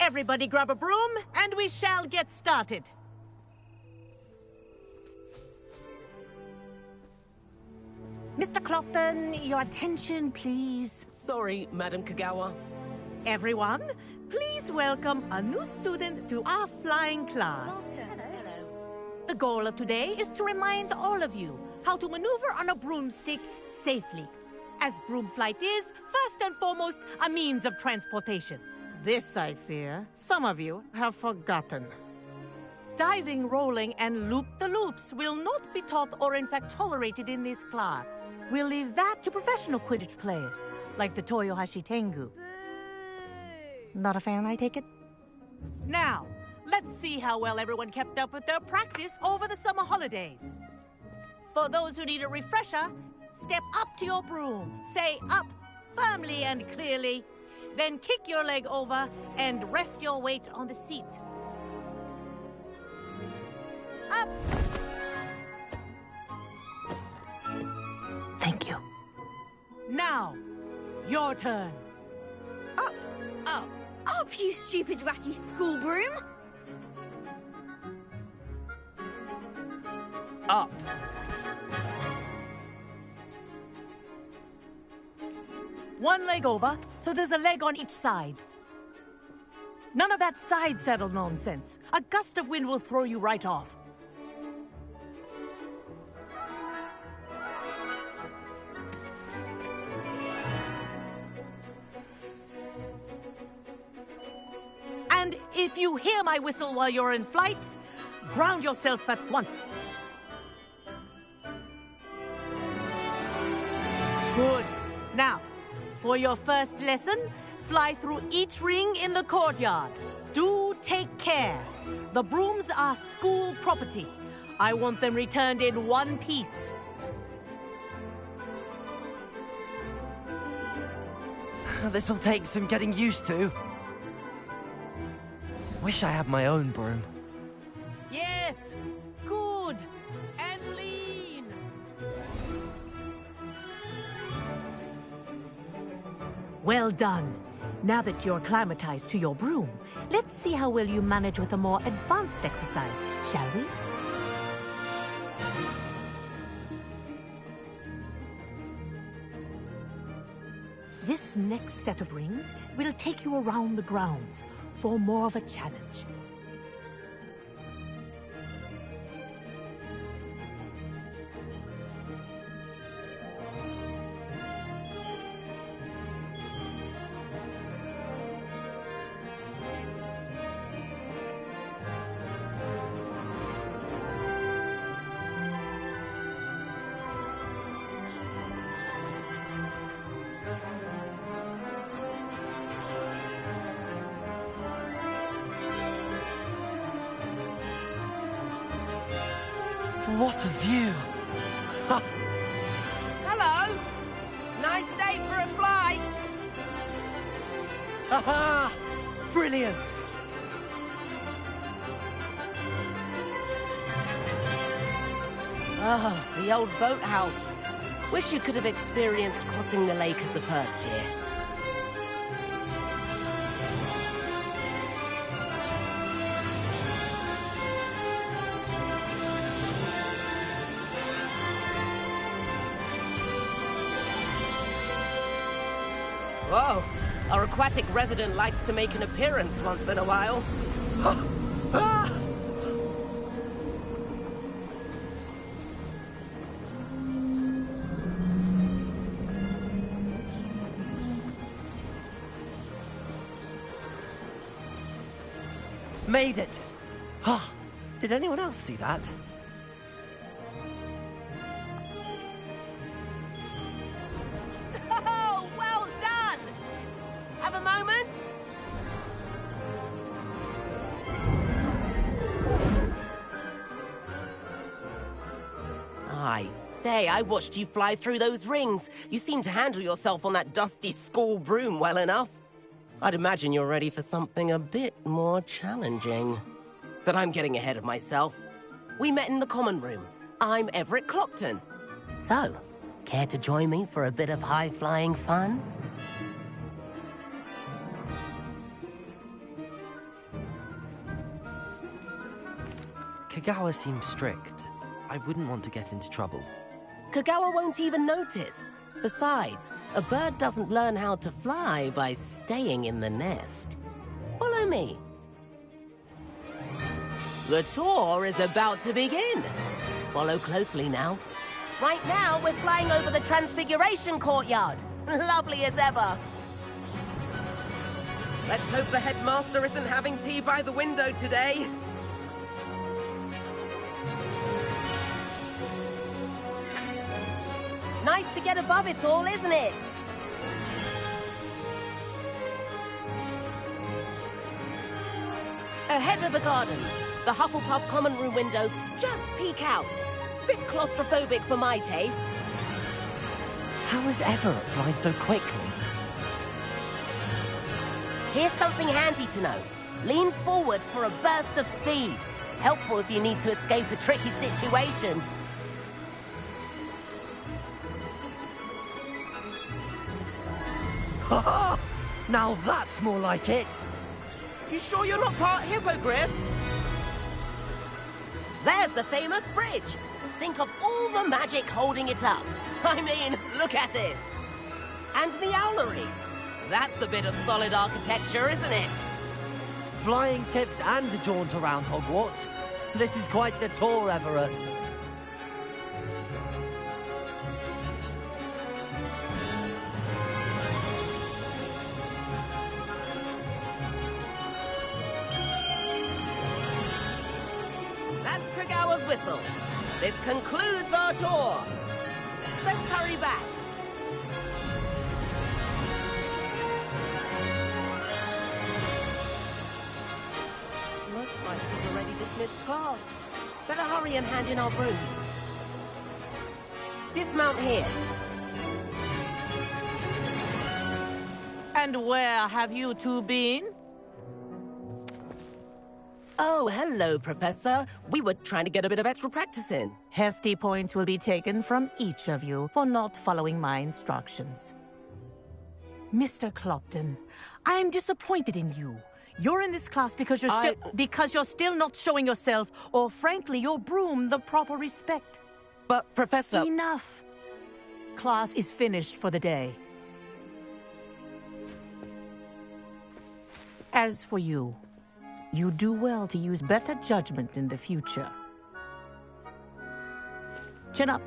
Everybody grab a broom, and we shall get started. Mr. Clopton, your attention, please. Sorry, Madam Kagawa. Everyone, please welcome a new student to our flying class. Hello. The goal of today is to remind all of you how to maneuver on a broomstick safely, as broom flight is, first and foremost, a means of transportation. This, I fear, some of you have forgotten. Diving, rolling, and loop-the-loops will not be taught or in fact tolerated in this class. We'll leave that to professional Quidditch players, like the Toyohashi Tengu. Not a fan, I take it? Now, let's see how well everyone kept up with their practice over the summer holidays. For those who need a refresher, step up to your broom, say up firmly and clearly, then kick your leg over and rest your weight on the seat. Up! Thank you. Now, your turn. Up. Up. Up, you stupid ratty school broom! Up. One leg over, so there's a leg on each side. None of that side saddle nonsense. A gust of wind will throw you right off. And if you hear my whistle while you're in flight, ground yourself at once. Good. Now, for your first lesson, fly through each ring in the courtyard. Do take care. The brooms are school property. I want them returned in one piece. This'll take some getting used to. Wish I had my own broom. Yes. Good. And lean. Well done. Now that you're acclimatized to your broom, let's see how well you manage with a more advanced exercise, shall we? This next set of rings will take you around the grounds for more of a challenge. What a view! Hello! Nice day for a flight! Haha! Brilliant! Ah, the old boathouse. Wish you could have experienced crossing the lake as a first year. Whoa, our aquatic resident likes to make an appearance once in a while. Made it! Did anyone else see that? Oh, well done! Have a moment? I say, I watched you fly through those rings. You seem to handle yourself on that dusty school broom well enough. I'd imagine you're ready for something a bit more challenging. But I'm getting ahead of myself. We met in the common room. I'm Everett Clopton. So, care to join me for a bit of high-flying fun? Kagawa seems strict. I wouldn't want to get into trouble. Kagawa won't even notice. Besides, a bird doesn't learn how to fly by staying in the nest. Follow me. The tour is about to begin. Follow closely now. Right now, we're flying over the Transfiguration Courtyard. Lovely as ever. Let's hope the headmaster isn't having tea by the window today. Nice to get above it all, isn't it? Ahead of the gardens, the Hufflepuff common room windows just peek out. Bit claustrophobic for my taste. How is Everett flying so quickly? Here's something handy to know. Lean forward for a burst of speed. Helpful if you need to escape a tricky situation. Ha! Now that's more like it! You sure you're not part hippogriff? There's the famous bridge. Think of all the magic holding it up. I mean, look at it. And the owlery. That's a bit of solid architecture, isn't it? Flying tips and a jaunt around Hogwarts. This is quite the tour, Everett. That's Kagawa's whistle. This concludes our tour. Let's hurry back. Looks like we've already dismissed class. Better hurry and hand in our brooms. Dismount here. And where have you two been? Oh, hello, Professor. We were trying to get a bit of extra practice in. Hefty points will be taken from each of you for not following my instructions. Mr. Clopton, I'm disappointed in you. You're in this class because you're still not showing yourself, or frankly, your broom the proper respect. But, Professor... Enough. Class is finished for the day. As for you, you do well to use better judgment in the future. Chin up.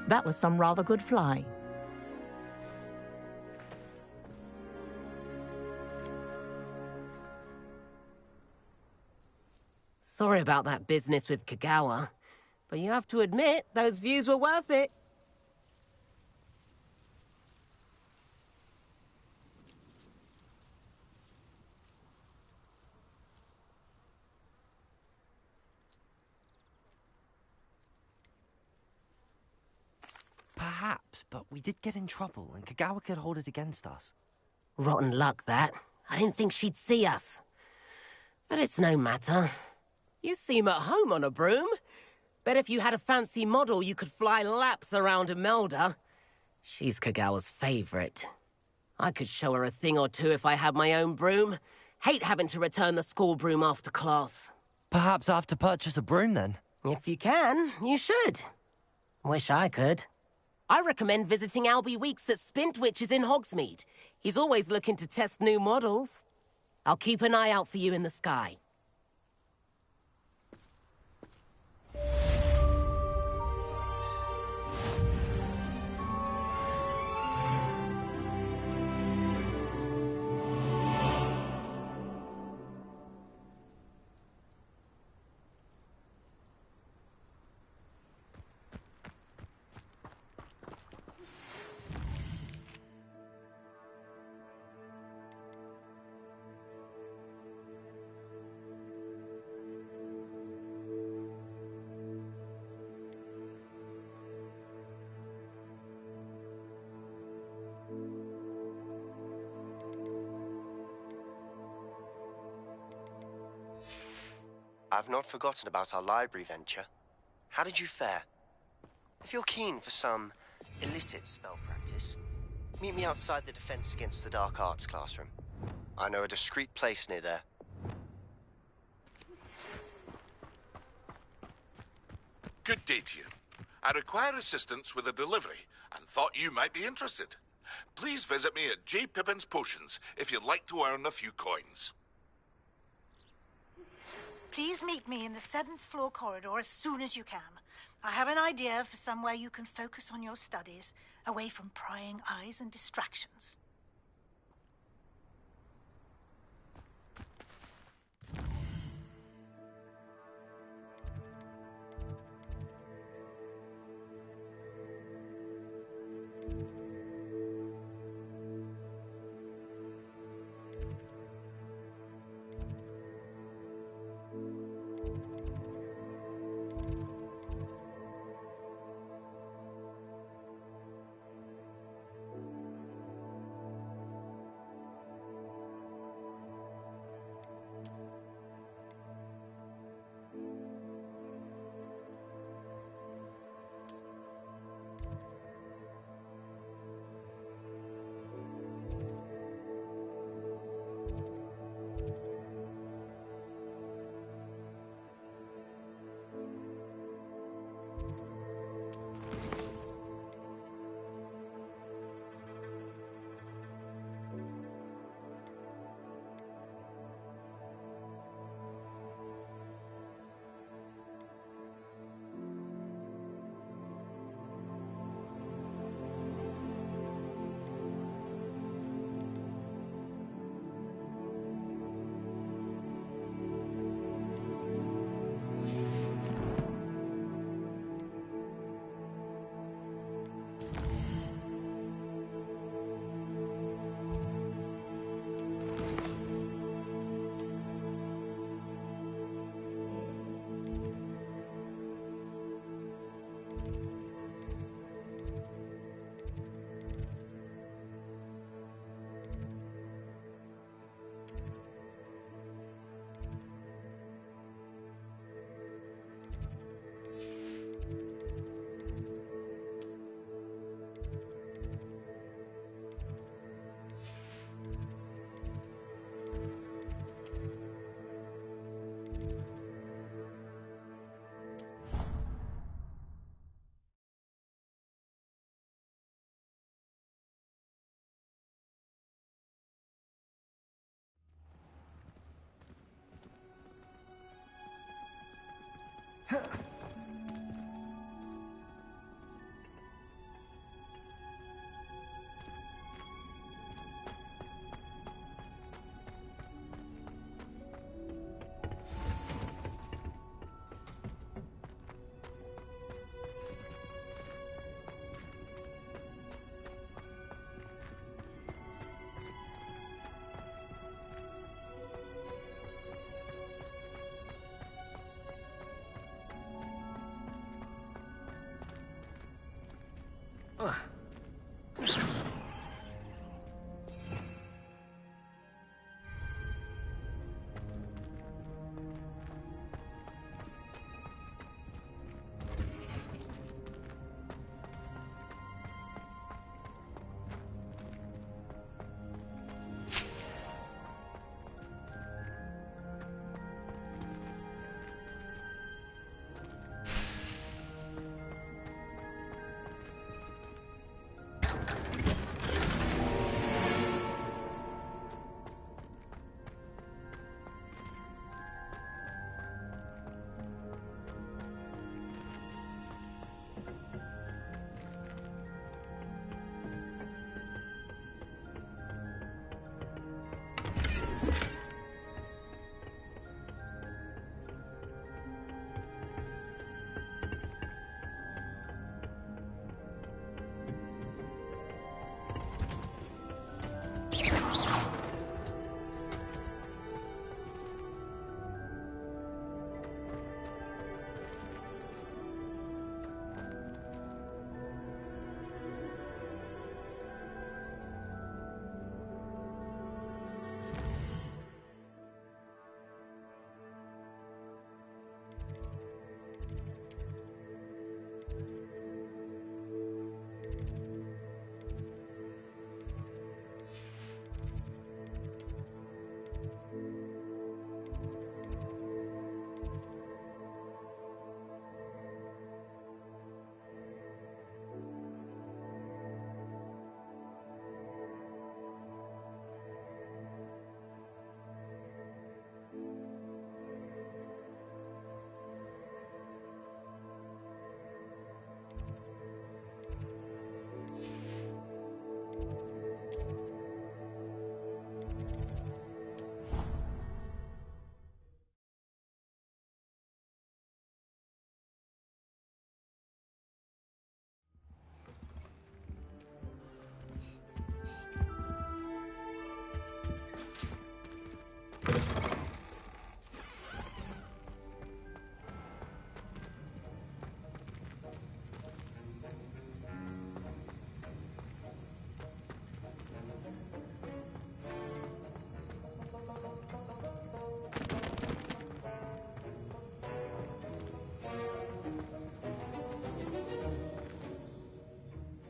That was some rather good flying. Sorry about that business with Kagawa, but you have to admit, those views were worth it. Perhaps, but we did get in trouble, and Kagawa could hold it against us. Rotten luck, that. I didn't think she'd see us. But it's no matter. You seem at home on a broom. Bet if you had a fancy model, you could fly laps around Imelda. She's Kagawa's favorite. I could show her a thing or two if I had my own broom. Hate having to return the school broom after class. Perhaps I have to purchase a broom, then? If you can, you should. Wish I could. I recommend visiting Albie Weeks at Spintwitches in Hogsmeade. He's always looking to test new models. I'll keep an eye out for you in the sky. I've not forgotten about our library venture. How did you fare? If you're keen for some illicit spell practice, meet me outside the Defense Against the Dark Arts classroom. I know a discreet place near there. Good day to you. I require assistance with a delivery and thought you might be interested. Please visit me at J. Pippin's Potions if you'd like to earn a few coins. Please meet me in the 7th floor corridor as soon as you can. I have an idea for somewhere you can focus on your studies, away from prying eyes and distractions.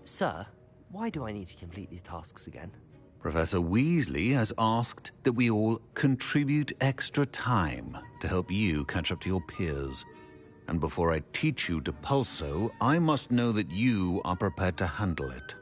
Sir, why do I need to complete these tasks again? Professor Weasley has asked that we all contribute extra time to help you catch up to your peers. And before I teach you Depulso, I must know that you are prepared to handle it.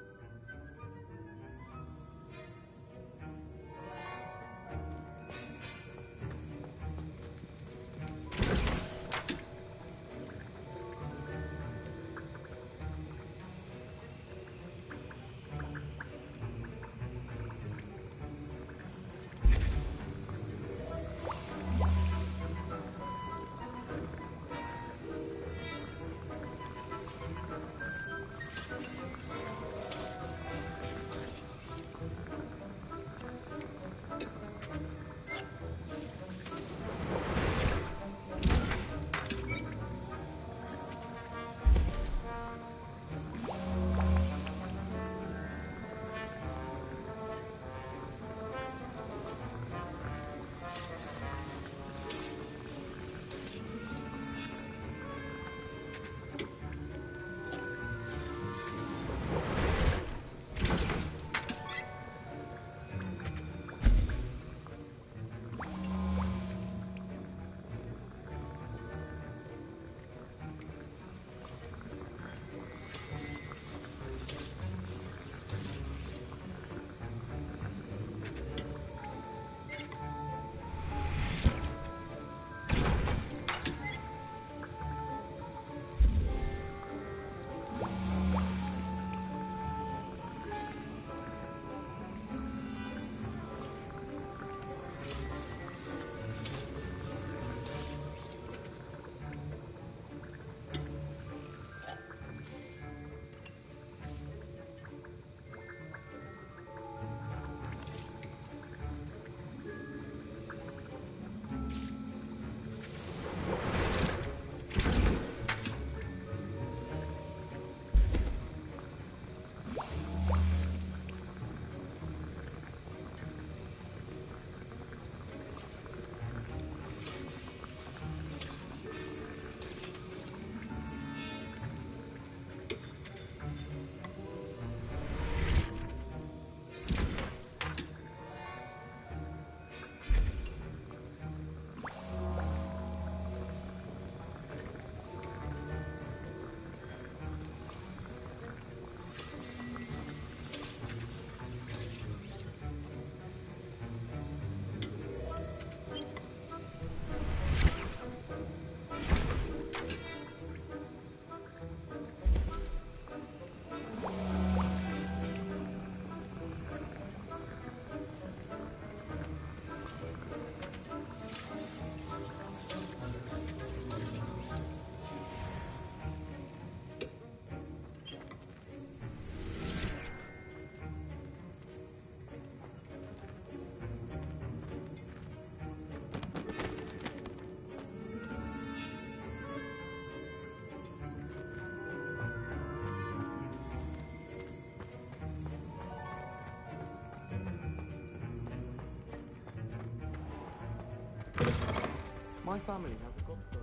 My family has a gospel.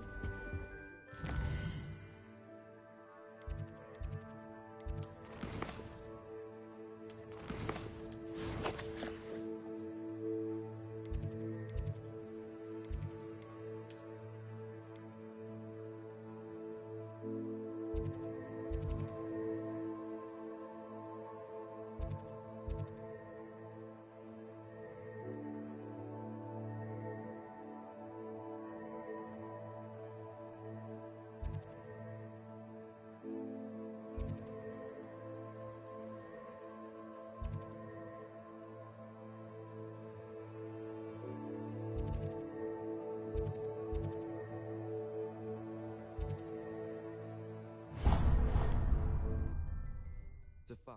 Fun.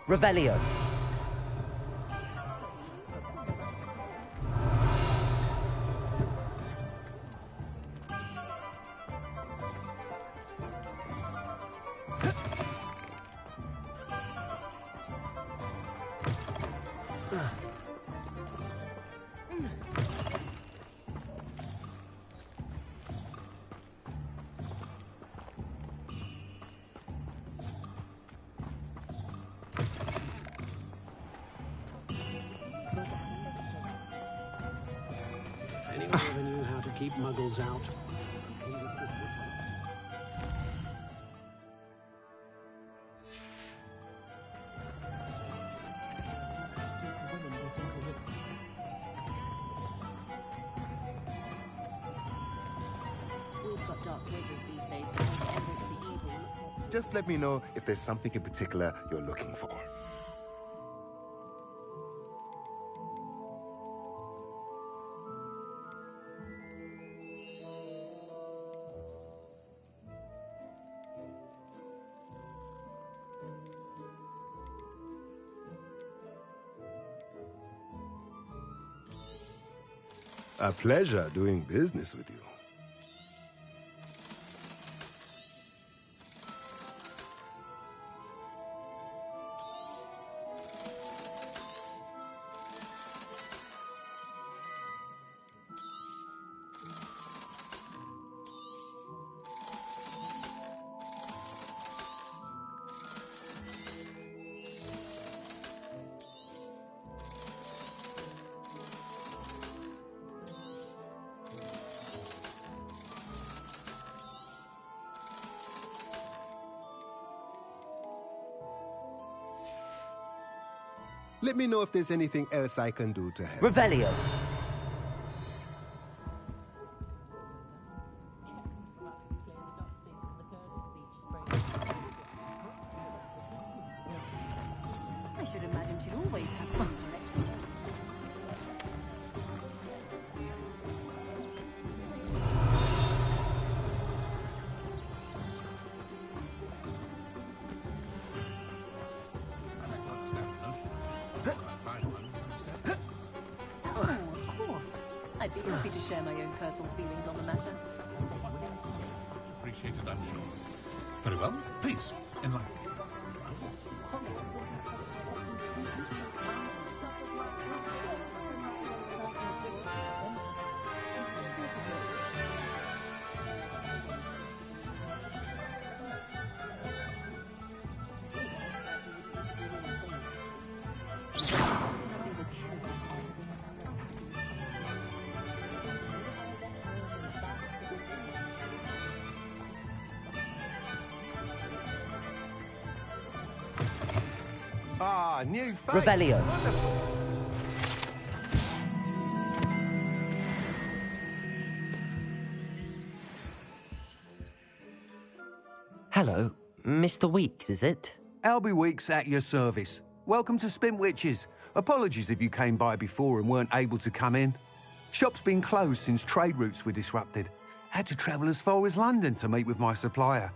Revelio. keep muggles out. We've got dark wizards these days that make evidence the evil. Just let me know if there's something in particular you're looking for. A pleasure doing business with you. Let me know if there's anything else I can do to help. Revelio. I should imagine she'd always have one. I'd be happy to share my own personal feelings on the matter. Appreciated, I'm sure. Very well. Please, enlighten me. Ah, new face. Revelio. Hello, Mr. Weeks, is it? Albie Weeks at your service. Welcome to Spintwitches. Apologies if you came by before and weren't able to come in. Shop's been closed since trade routes were disrupted. Had to travel as far as London to meet with my supplier.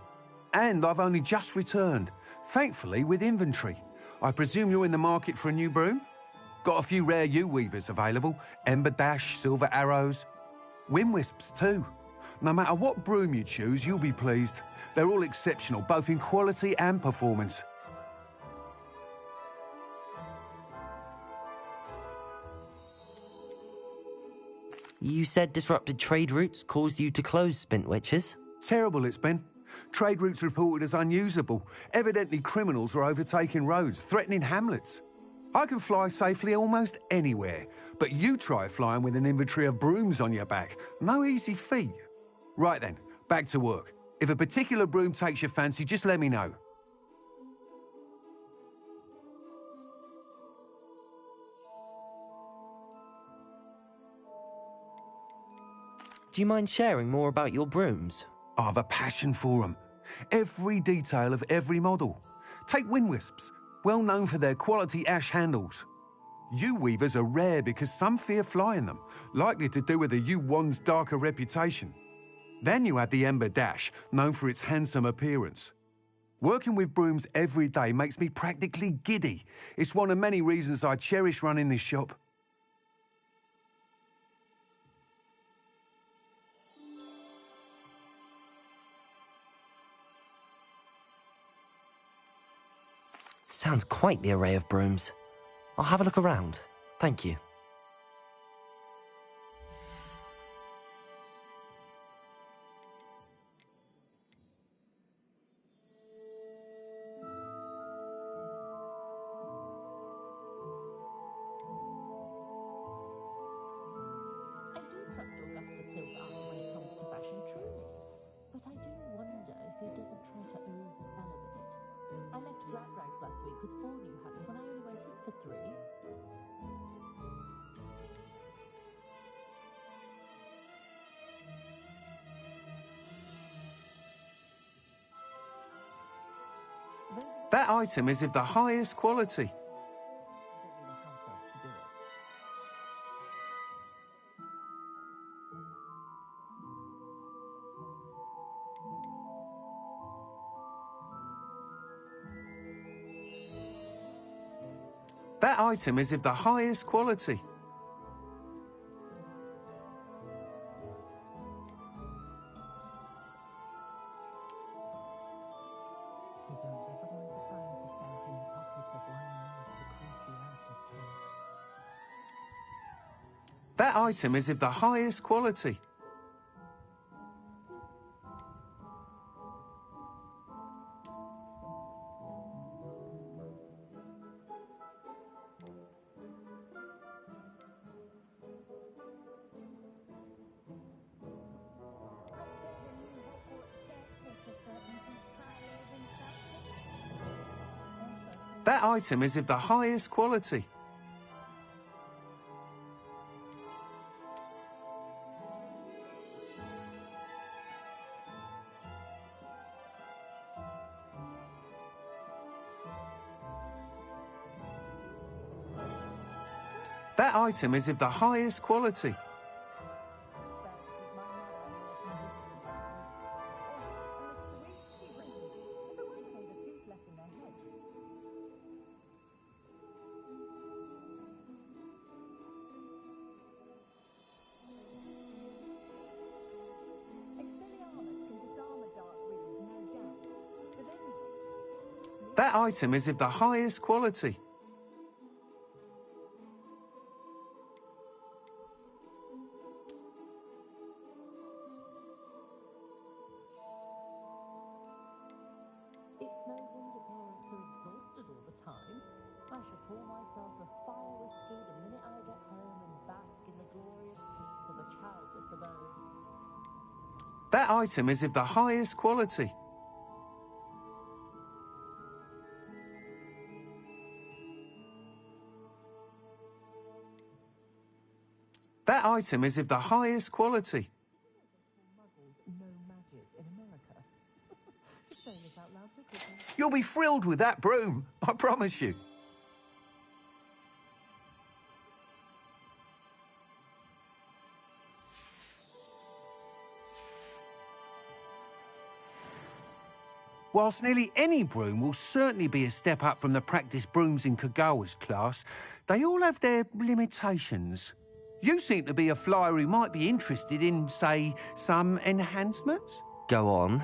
And I've only just returned, thankfully with inventory. I presume you're in the market for a new broom? Got a few rare U-weavers available. Ember Dash, Silver Arrows. Wind Wisps too. No matter what broom you choose, you'll be pleased. They're all exceptional, both in quality and performance. You said disrupted trade routes caused you to close Spintwitches? Terrible it's been. Trade routes reported as unusable. Evidently criminals are overtaking roads, threatening hamlets. I can fly safely almost anywhere, but you try flying with an inventory of brooms on your back. No easy feat. Right then, back to work. If a particular broom takes your fancy, just let me know. Do you mind sharing more about your brooms? I've a passion for them. Every detail of every model. Take Wind Wisps, well known for their quality ash handles. U-weavers are rare because some fear flying them, likely to do with the U-wand's darker reputation. Then you have the Ember Dash, known for its handsome appearance. Working with brooms every day makes me practically giddy. It's one of many reasons I cherish running this shop. Sounds quite the array of brooms. I'll have a look around. Thank you. I do trust Augusta Silver. That item is of the highest quality. That item is of the highest quality. That item is of the highest quality. That item is of the highest quality. That item is of the highest quality. That item is of the highest quality. It's no wonder parents are exhausted all the time. I shall pour myself a fire whiskey the minute I get home and bask in the glorious peace of a childless abode. That item is of the highest quality. That item is of the highest quality. You'll be thrilled with that broom, I promise you. Whilst nearly any broom will certainly be a step up from the practice brooms in Kagawa's class, they all have their limitations. You seem to be a flyer who might be interested in, say, some enhancements? Go on.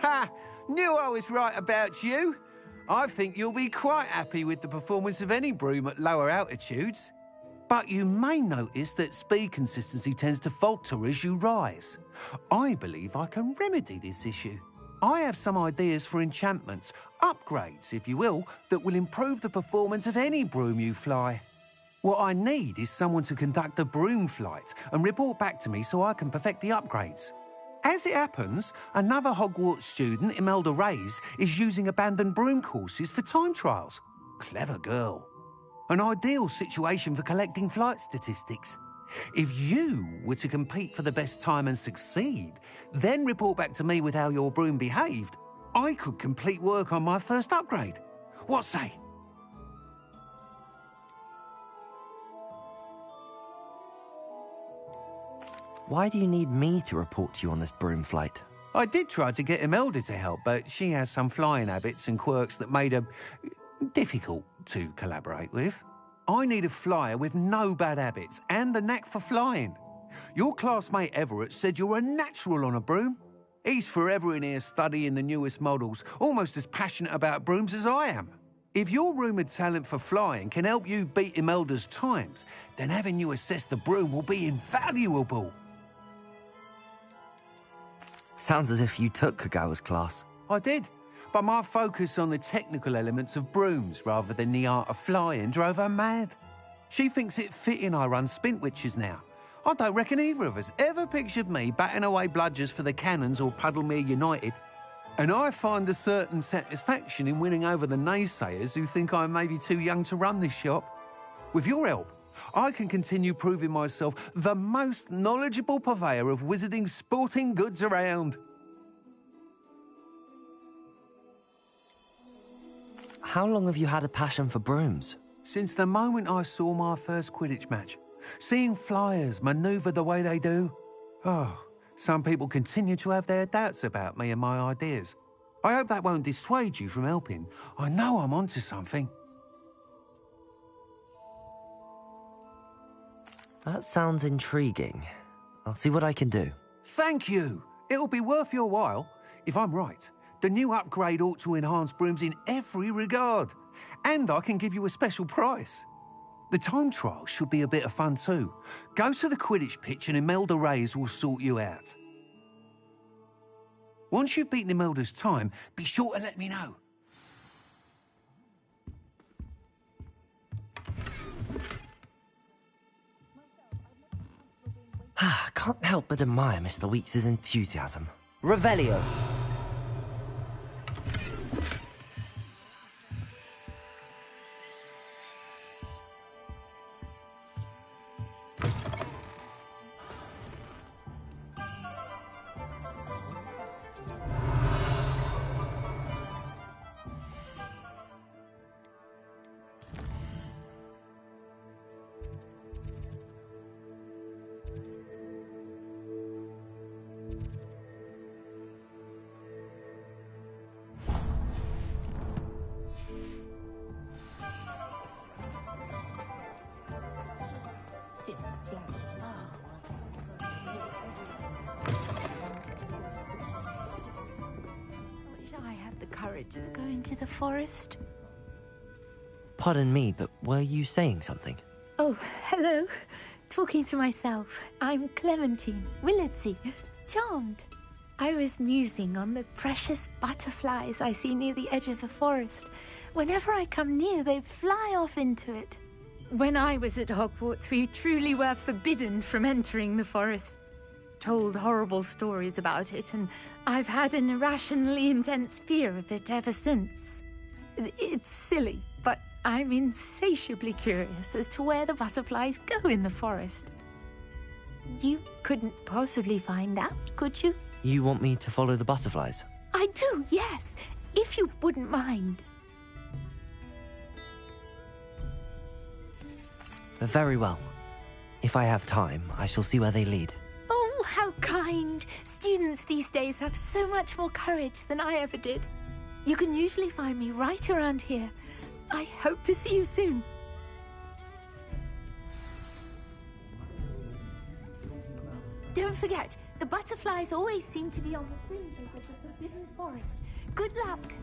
Ha! Knew I was right about you. I think you'll be quite happy with the performance of any broom at lower altitudes. But you may notice that speed consistency tends to falter as you rise. I believe I can remedy this issue. I have some ideas for enchantments, upgrades, if you will, that will improve the performance of any broom you fly. What I need is someone to conduct a broom flight and report back to me so I can perfect the upgrades. As it happens, another Hogwarts student, Imelda Reyes, is using abandoned broom courses for time trials. Clever girl. An ideal situation for collecting flight statistics. If you were to compete for the best time and succeed, then report back to me with how your broom behaved, I could complete work on my first upgrade. What say? Why do you need me to report to you on this broom flight? I did try to get Imelda to help, but she has some flying habits and quirks that made her difficult to collaborate with. I need a flyer with no bad habits and the knack for flying. Your classmate Everett said you're a natural on a broom. He's forever in here studying the newest models, almost as passionate about brooms as I am. If your rumoured talent for flying can help you beat Imelda's times, then having you assess the broom will be invaluable. Sounds as if you took Kagawa's class. I did, but my focus on the technical elements of brooms rather than the art of flying drove her mad. She thinks it fitting I run Spintwitches now. I don't reckon either of us ever pictured me batting away bludgers for the Cannons or Puddlemere United. And I find a certain satisfaction in winning over the naysayers who think I'm maybe too young to run this shop. With your help, I can continue proving myself the most knowledgeable purveyor of wizarding sporting goods around. how long have you had a passion for brooms? Since the moment I saw my first Quidditch match. Seeing flyers manoeuvre the way they do. Oh, some people continue to have their doubts about me and my ideas. I hope that won't dissuade you from helping. I know I'm onto something. That sounds intriguing. I'll see what I can do. Thank you. It'll be worth your while. If I'm right, the new upgrade ought to enhance brooms in every regard. And I can give you a special price. The time trial should be a bit of fun too. Go to the Quidditch pitch and Imelda Reyes will sort you out. Once you've beaten Imelda's time, be sure to let me know. I can't help but admire Mr. Weeks' enthusiasm. Revelio. To go into the forest. Pardon me, but were you saying something? Oh, hello. Talking to myself. I'm Clementine Willardsey. Charmed. I was musing on the precious butterflies I see near the edge of the forest. Whenever I come near, they fly off into it. When I was at Hogwarts, we truly were forbidden from entering the forest. Told horrible stories about it, and I've had an irrationally intense fear of it ever since. It's silly, but I'm insatiably curious as to where the butterflies go in the forest. You couldn't possibly find out, could you? You want me to follow the butterflies? I do, yes, if you wouldn't mind. Very well. If I have time, I shall see where they lead. Oh, how kind! Students these days have so much more courage than I ever did. You can usually find me right around here. I hope to see you soon. Don't forget, the butterflies always seem to be on the fringes of the Forbidden Forest. Good luck!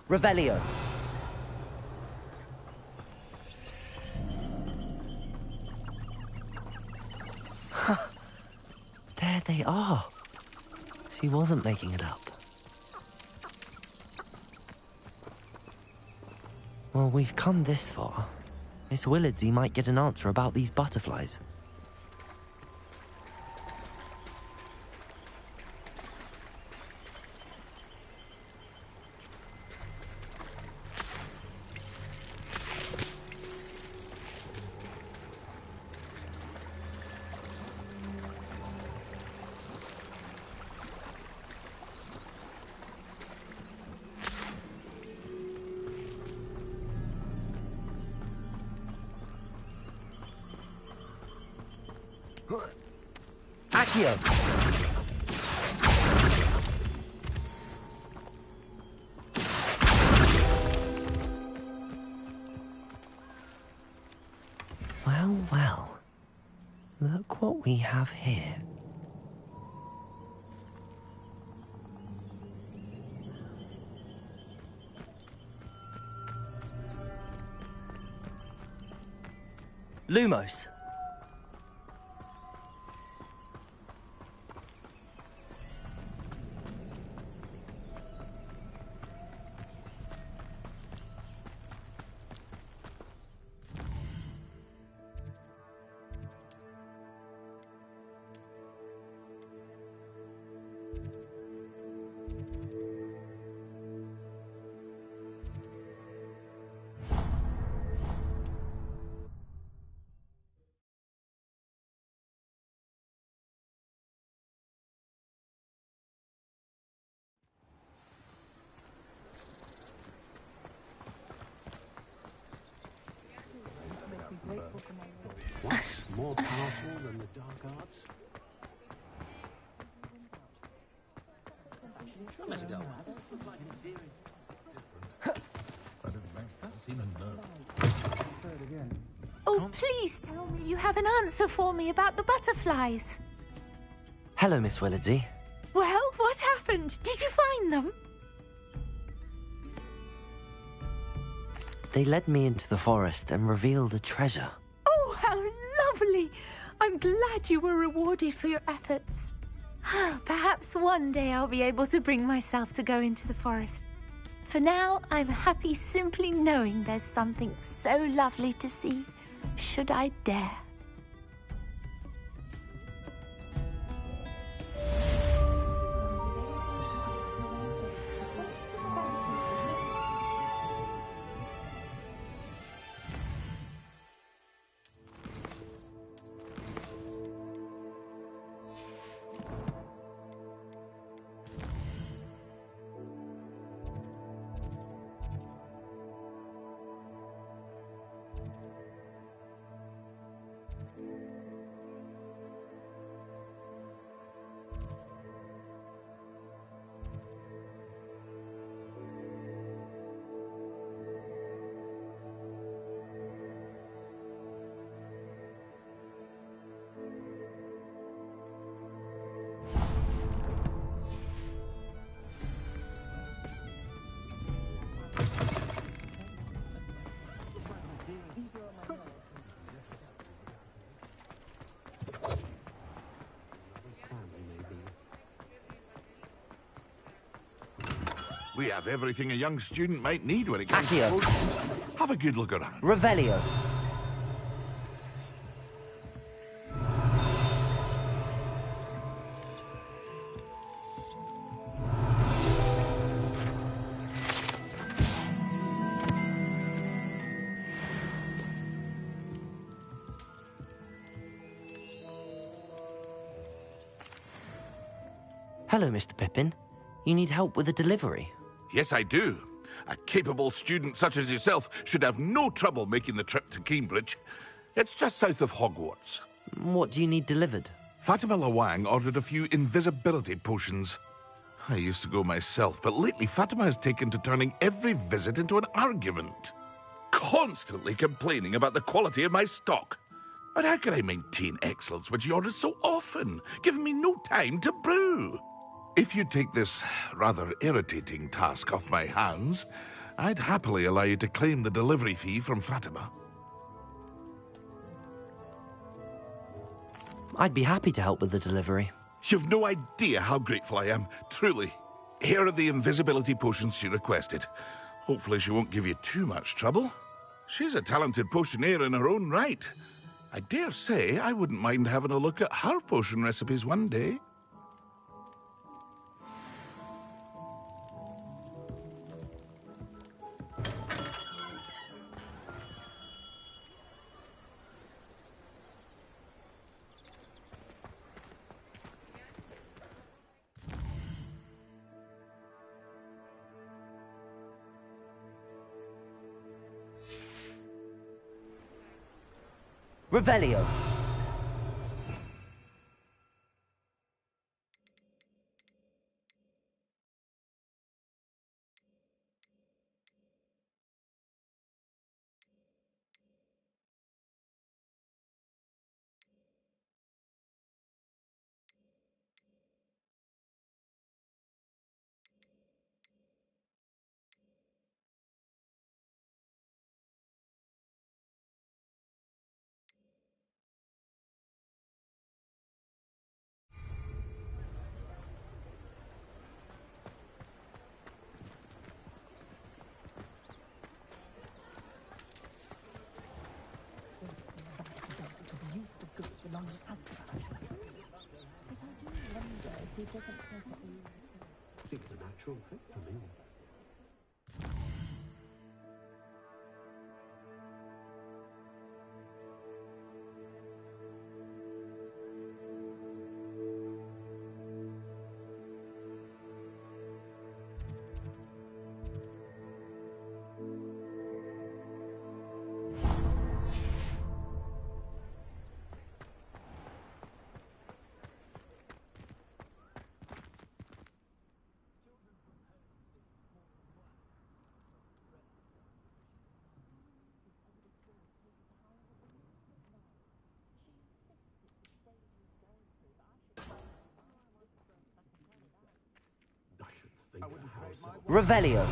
Revelio. There they are. She wasn't making it up. Well, we've come this far. Miss Willardsey might get an answer about these butterflies. Accio! Well, well. Look what we have here. Lumos. What's more powerful than the dark arts? Oh, please tell me you have an answer for me about the butterflies. Hello, Miss Willardsey. Well, what happened? Did you find them? They led me into the forest and revealed a treasure. Oh, how lovely! I'm glad you were rewarded for your efforts. Perhaps one day I'll be able to bring myself to go into the forest. For now, I'm happy simply knowing there's something so lovely to see, should I dare. We have everything a young student might need when it comes to potions. Have a good look around. Revelio. Hello, Mr. Pippin. You need help with a delivery? Yes, I do. A capable student such as yourself should have no trouble making the trip to Cambridge. It's just south of Hogwarts. What do you need delivered? Fatima Lawang ordered a few invisibility potions. I used to go myself, but lately Fatima has taken to turning every visit into an argument. Constantly complaining about the quality of my stock. But how can I maintain excellence when she orders so often, giving me no time to brew? If you take this rather irritating task off my hands, I'd happily allow you to claim the delivery fee from Fatima. I'd be happy to help with the delivery. You've no idea how grateful I am, truly. Here are the invisibility potions she requested. Hopefully she won't give you too much trouble. She's a talented potioneer in her own right. I dare say I wouldn't mind having a look at her potion recipes one day. Revelio. Seems a natural fit for me. Revelio.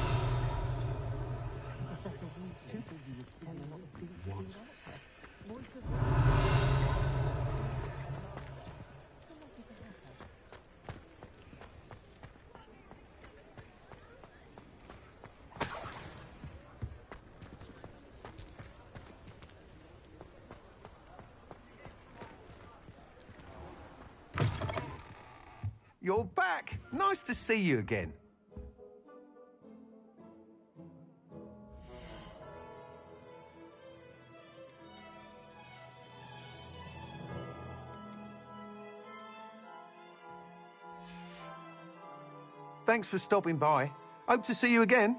You're back. Nice to see you again. Thanks for stopping by. Hope to see you again.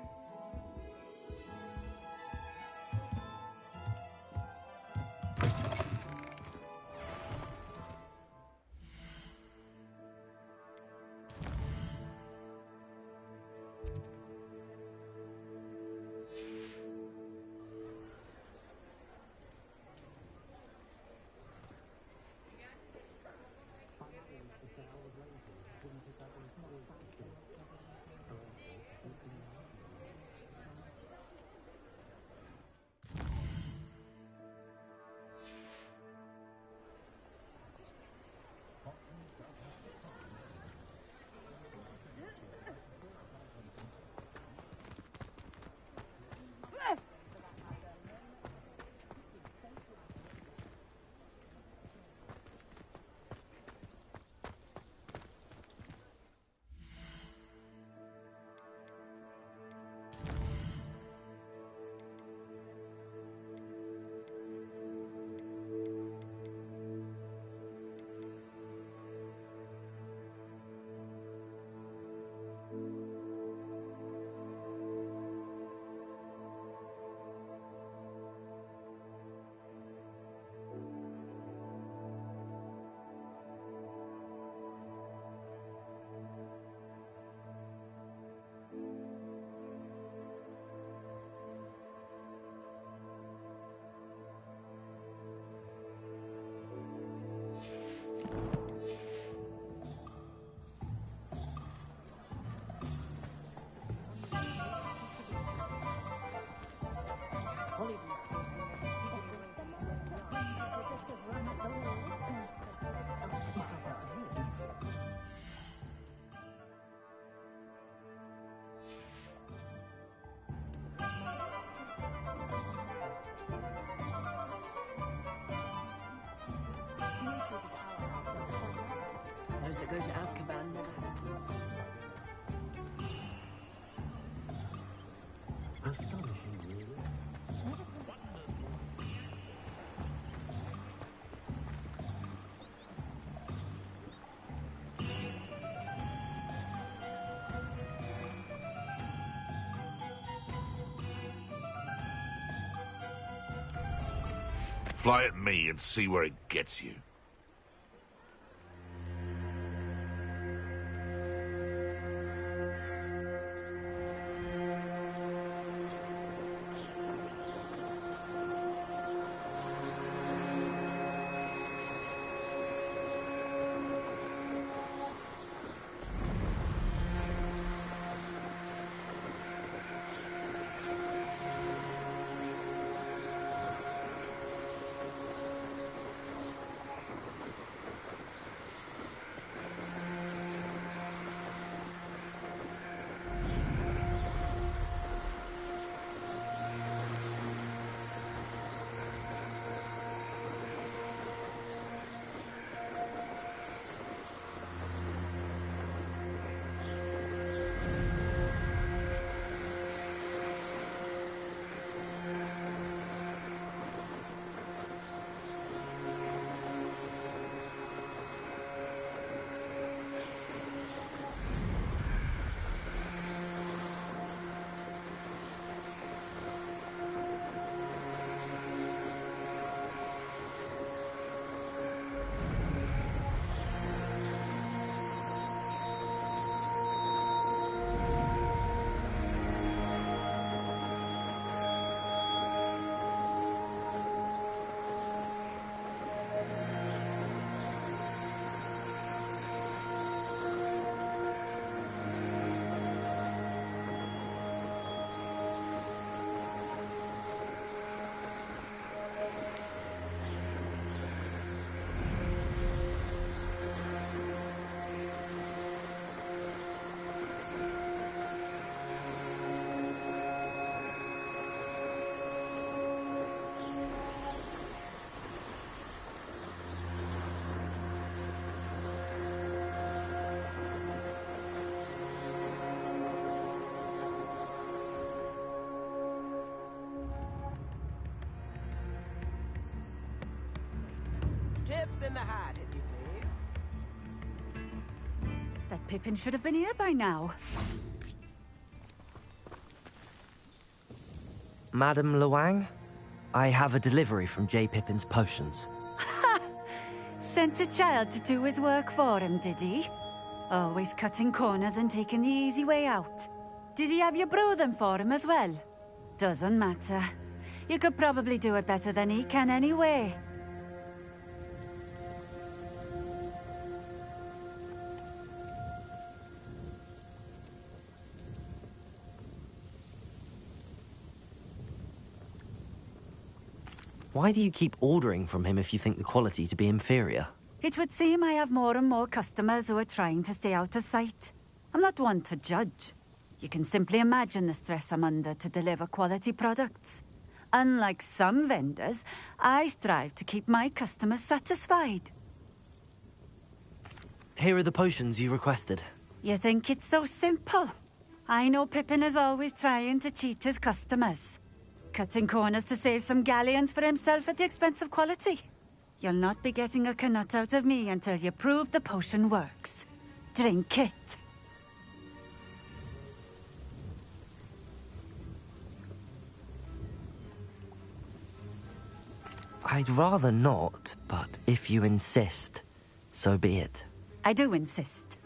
Those that go to Azkaban never have to. Fly at me and see where it gets you. tips in the hat, if you please. That Pippin should have been here by now. Madam Luang, I have a delivery from J. Pippin's potions. Sent a child to do his work for him, did he? Always cutting corners and taking the easy way out. Did he have you brew them for him as well? Doesn't matter. You could probably do it better than he can anyway. Why do you keep ordering from him if you think the quality to be inferior? It would seem I have more and more customers who are trying to stay out of sight. I'm not one to judge. You can simply imagine the stress I'm under to deliver quality products. Unlike some vendors, I strive to keep my customers satisfied. Here are the potions you requested. You think it's so simple? I know Pippin is always trying to cheat his customers. Cutting corners to save some galleons for himself at the expense of quality. You'll not be getting a canut out of me until you prove the potion works. Drink it. I'd rather not, but if you insist, so be it. I do insist.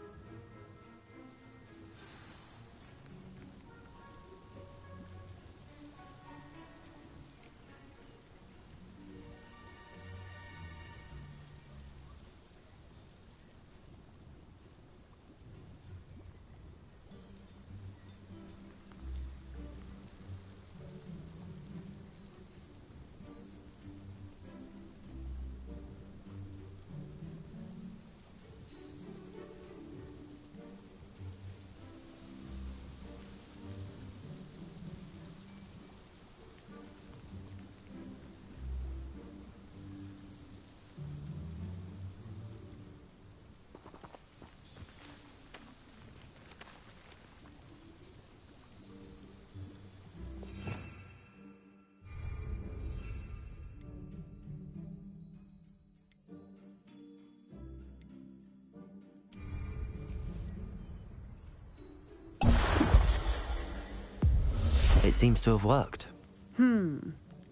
It seems to have worked.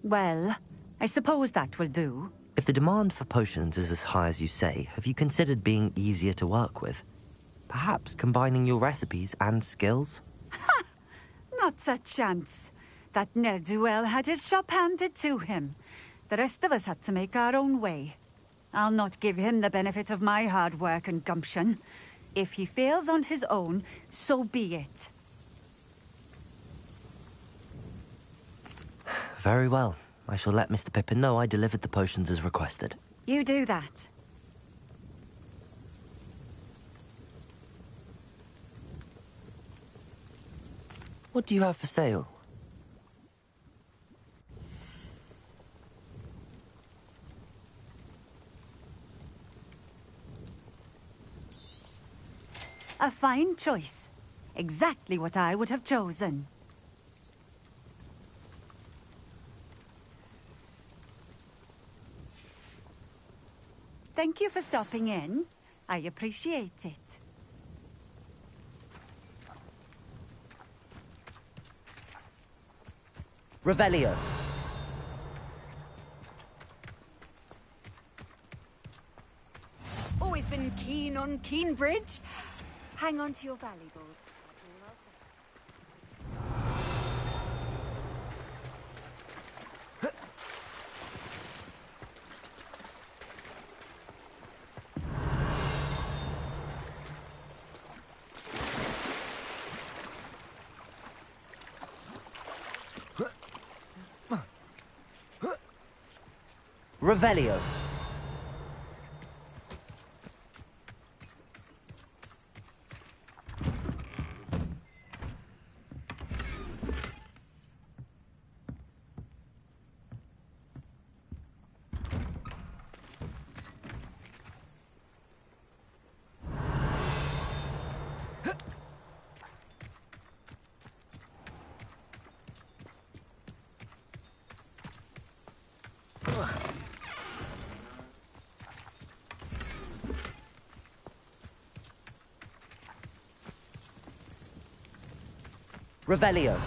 Well, I suppose that will do. If the demand for potions is as high as you say, have you considered being easier to work with? Perhaps combining your recipes and skills? Ha! Not a chance. That ne'er-do-well had his shop handed to him. The rest of us had to make our own way. I'll not give him the benefit of my hard work and gumption. If he fails on his own, so be it. Very well. I shall let Mr. Pippin know I delivered the potions as requested. You do that. What do you have for sale? A fine choice. Exactly what I would have chosen. Thank you for stopping in. I appreciate it. Revelio. Always been keen on Keenbridge. Hang on to your valuables. Revelio. Revelio.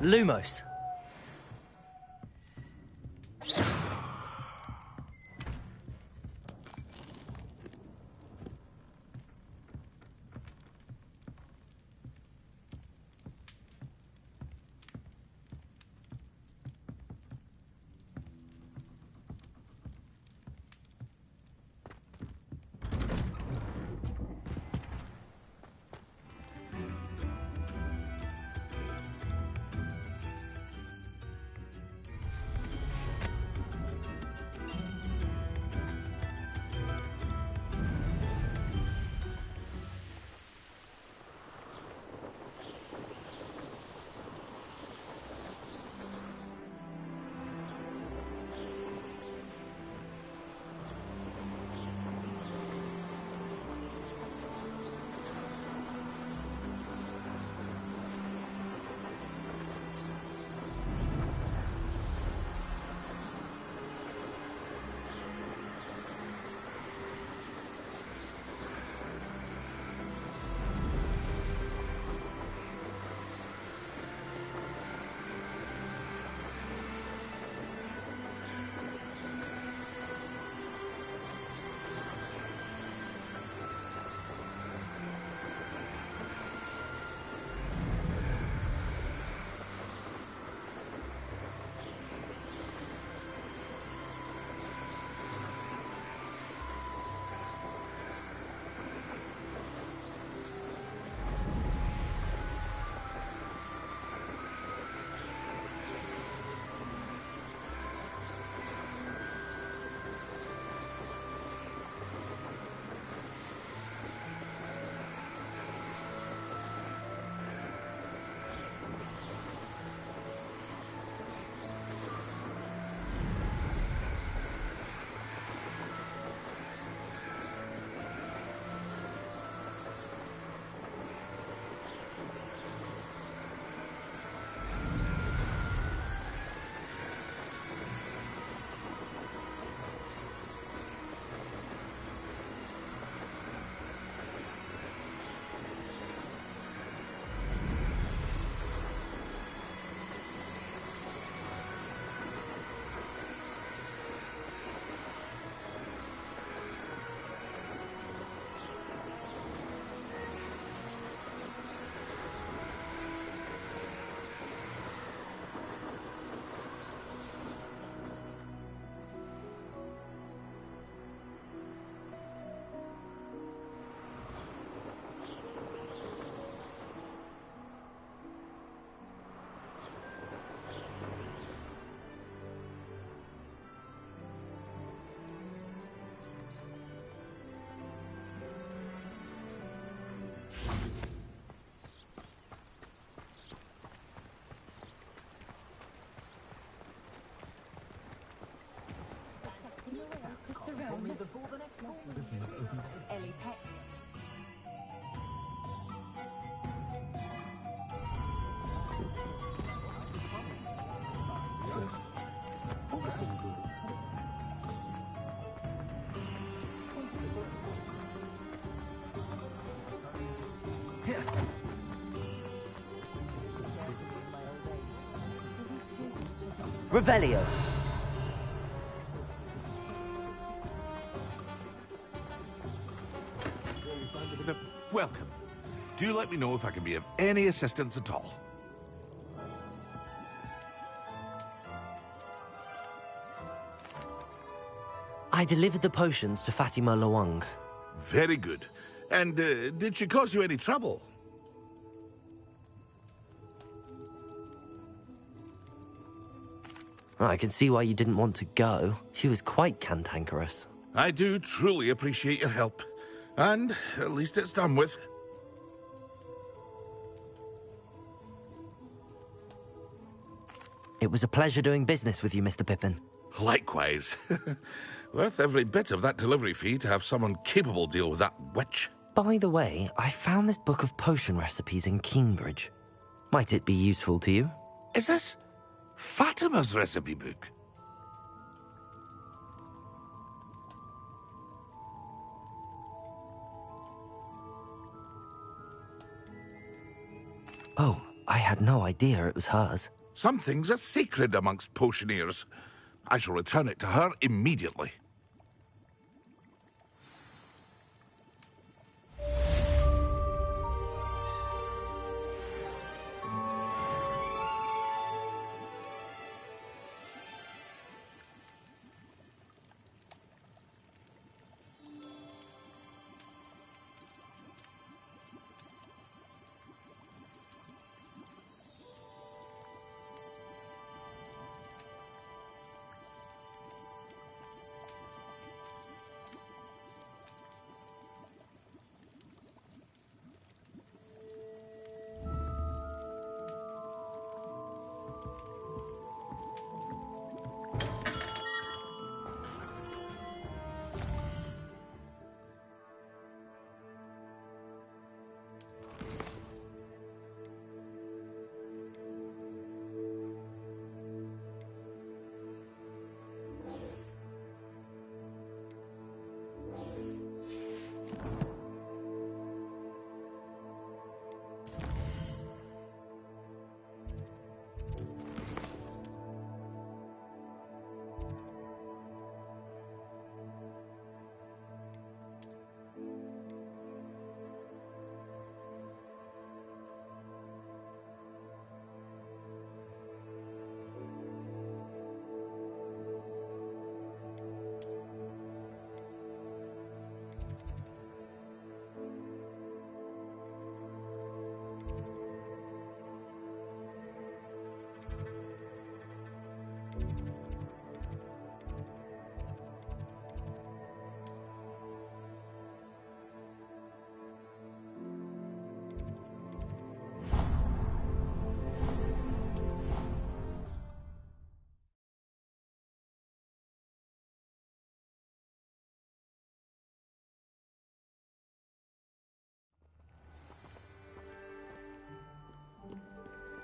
Lumos. Revelio. Welcome. Do let me know if I can be of any assistance at all. I delivered the potions to Fatima Lawang. Very good. And did she cause you any trouble? I can see why you didn't want to go. She was quite cantankerous. I do truly appreciate your help. And at least it's done with. It was a pleasure doing business with you, Mr. Pippin. Likewise. Worth every bit of that delivery fee to have someone capable deal with that witch. By the way, I found this book of potion recipes in Cambridge. Might it be useful to you? Is this Fatima's recipe book? Oh, I had no idea it was hers. Some things are sacred amongst potioneers. I shall return it to her immediately.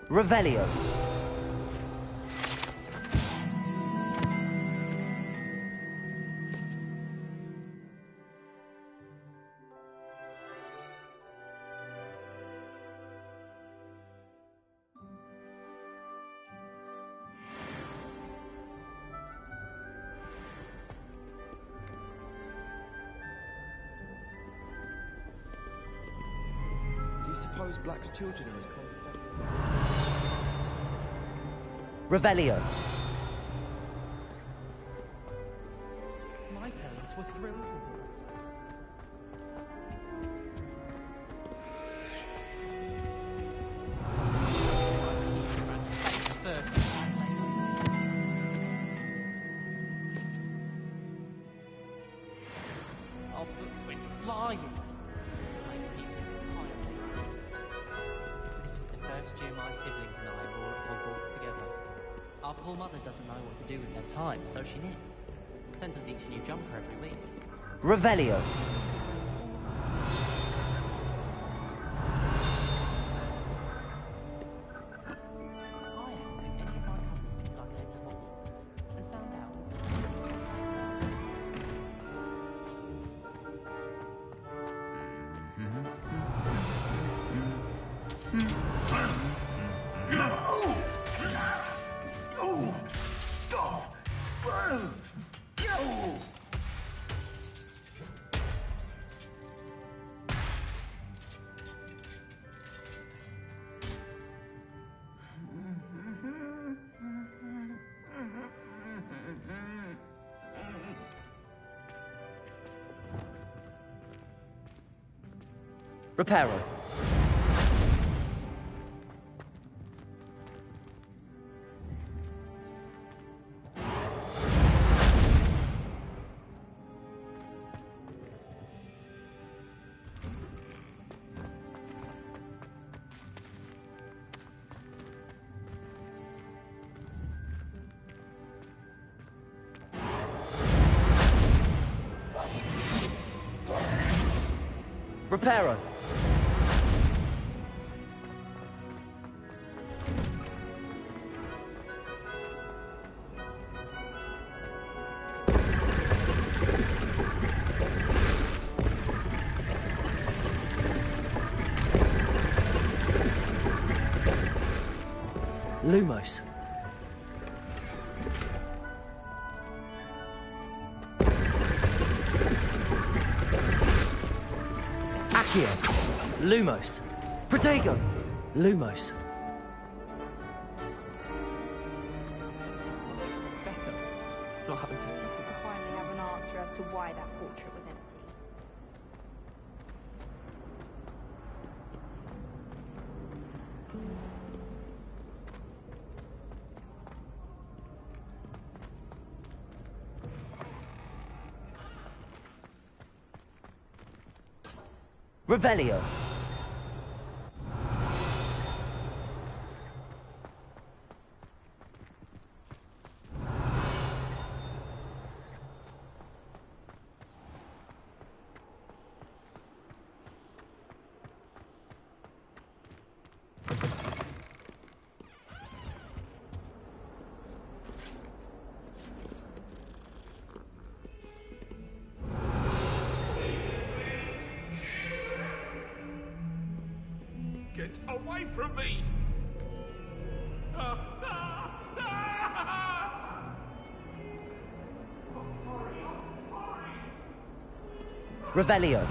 Revelio. Do you suppose Black's children are as complicated? Revelio. My parents were thrilled with it. Our books went flying. This is the first year my siblings and I are all at Hogwarts together. Our poor mother doesn't know what to do with her time, so she knits. Sends us each a new jumper every week. Revelio. Reparo. Reparo. Lumos. Accio. Lumos. Protego. Lumos. Better not having to finally have an answer as to why that portrait was empty. Revelio. Get away from me! Revelio.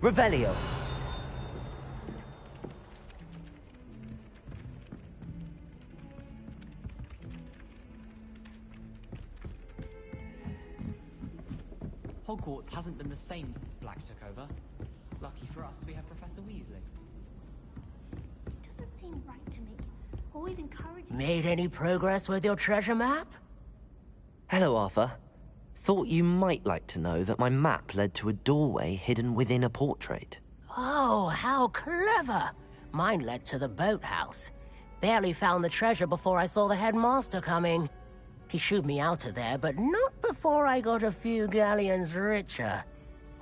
Revelio. Hogwarts hasn't been the same since Black took over. Lucky for us, we have Professor Weasley. It doesn't seem right to me. Always encouraging. Made any progress with your treasure map? Hello, Arthur. Thought you might like to know that my map led to a doorway hidden within a portrait. Oh, how clever! Mine led to the boathouse. Barely found the treasure before I saw the headmaster coming. He shooed me out of there, but not before I got a few galleons richer.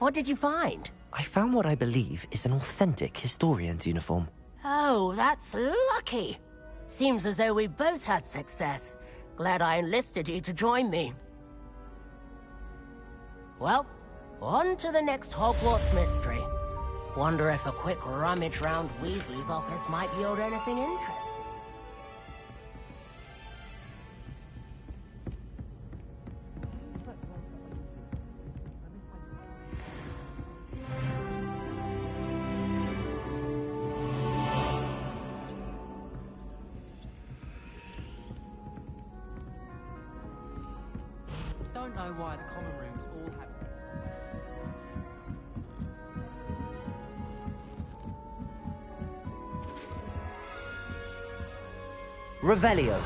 What did you find? I found what I believe is an authentic historian's uniform. Oh, that's lucky. Seems as though we both had success. Glad I enlisted you to join me. Well, on to the next Hogwarts mystery. Wonder if a quick rummage round Weasley's office might yield anything interesting. Don't know why the common rooms all have... Revelio.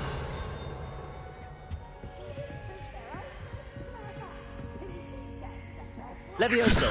Levioso.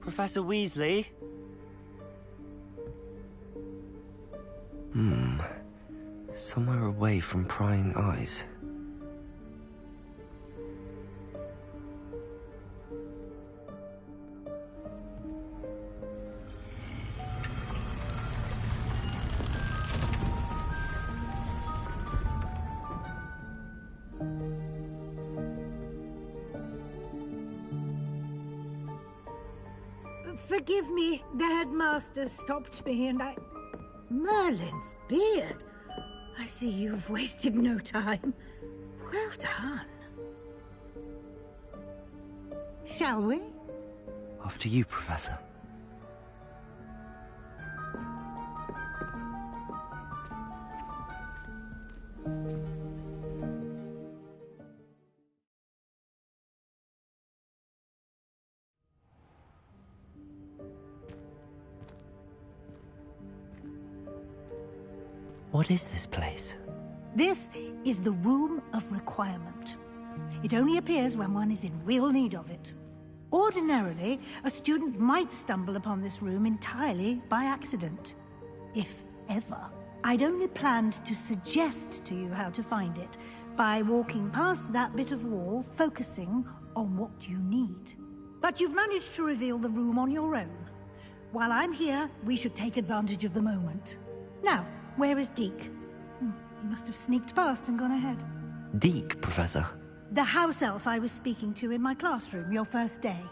Professor Weasley? Somewhere away from prying eyes. Forgive me, the headmaster stopped me and I... Merlin's beard! I see you've wasted no time. Well done. Shall we? After you, Professor. What is this place? This is the Room of Requirement. It only appears when one is in real need of it. Ordinarily, a student might stumble upon this room entirely by accident. If ever. I'd only planned to suggest to you how to find it by walking past that bit of wall, focusing on what you need. But you've managed to reveal the room on your own. While I'm here, we should take advantage of the moment. Now, where is Deke? He must have sneaked past and gone ahead. Deke, Professor. The house elf I was speaking to in my classroom your first day.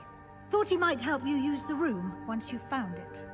Thought he might help you use the room once you've found it.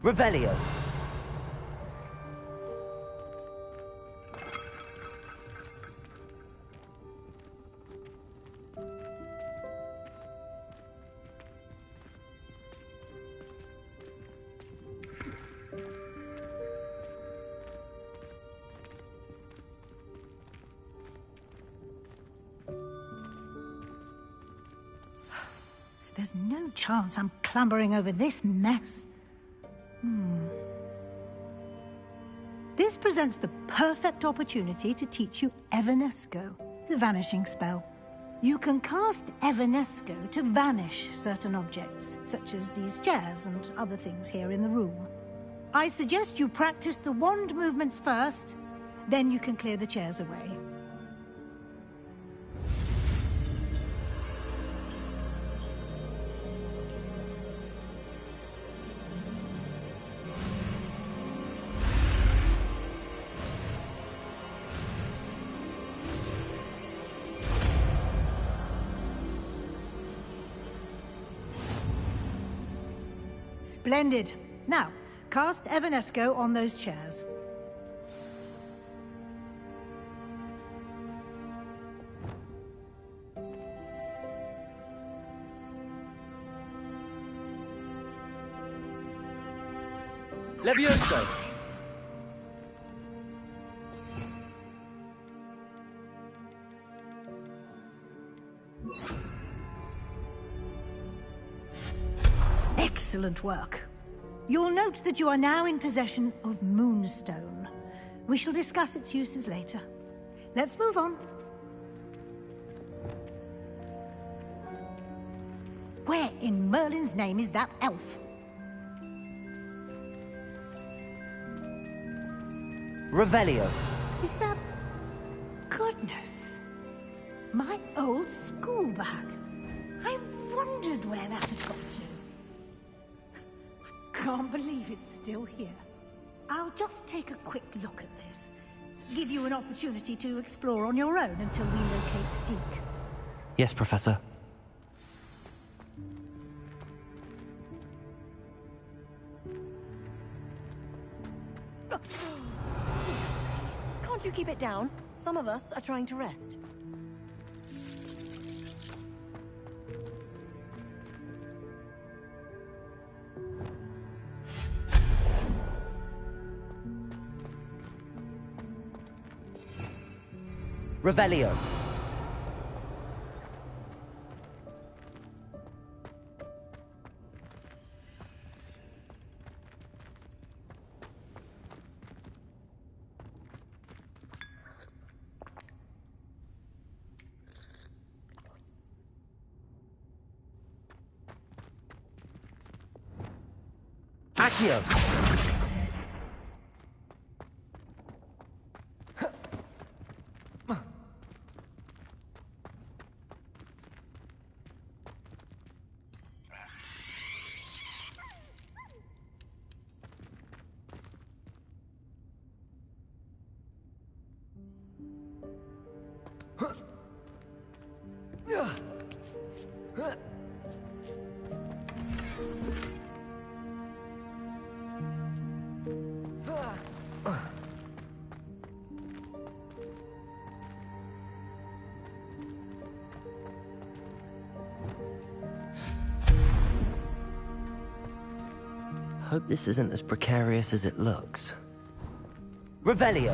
Revelio. There's no chance I'm clambering over this mess. This presents the perfect opportunity to teach you Evanesco, the vanishing spell. You can cast Evanesco to vanish certain objects, such as these chairs and other things here in the room. I suggest you practice the wand movements first, then you can clear the chairs away. Splendid. Now, cast Evanesco on those chairs. Levioso. Excellent work. You'll note that you are now in possession of Moonstone. We shall discuss its uses later. Let's move on. Where in Merlin's name is that elf? Revelio. Is that... Goodness. My old school bag. I wondered where that had got to. Can't believe it's still here. I'll just take a quick look at this. Give you an opportunity to explore on your own until we locate Deke. Yes, Professor. Can't you keep it down? Some of us are trying to rest. Revelio. Accio. Hope this isn't as precarious as it looks. Revelio.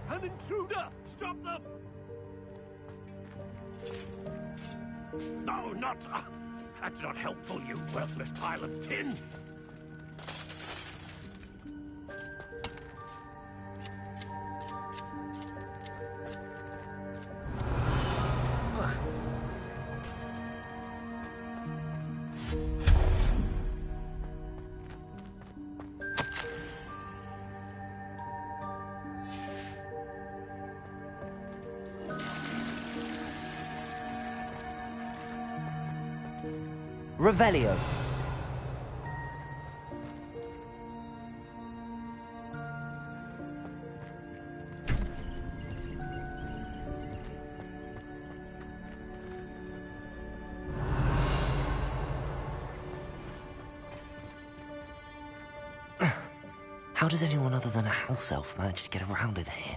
An intruder! Stop them! No, not... that's not helpful, you worthless pile of tin! Revelio. How does anyone other than a house elf manage to get around in here?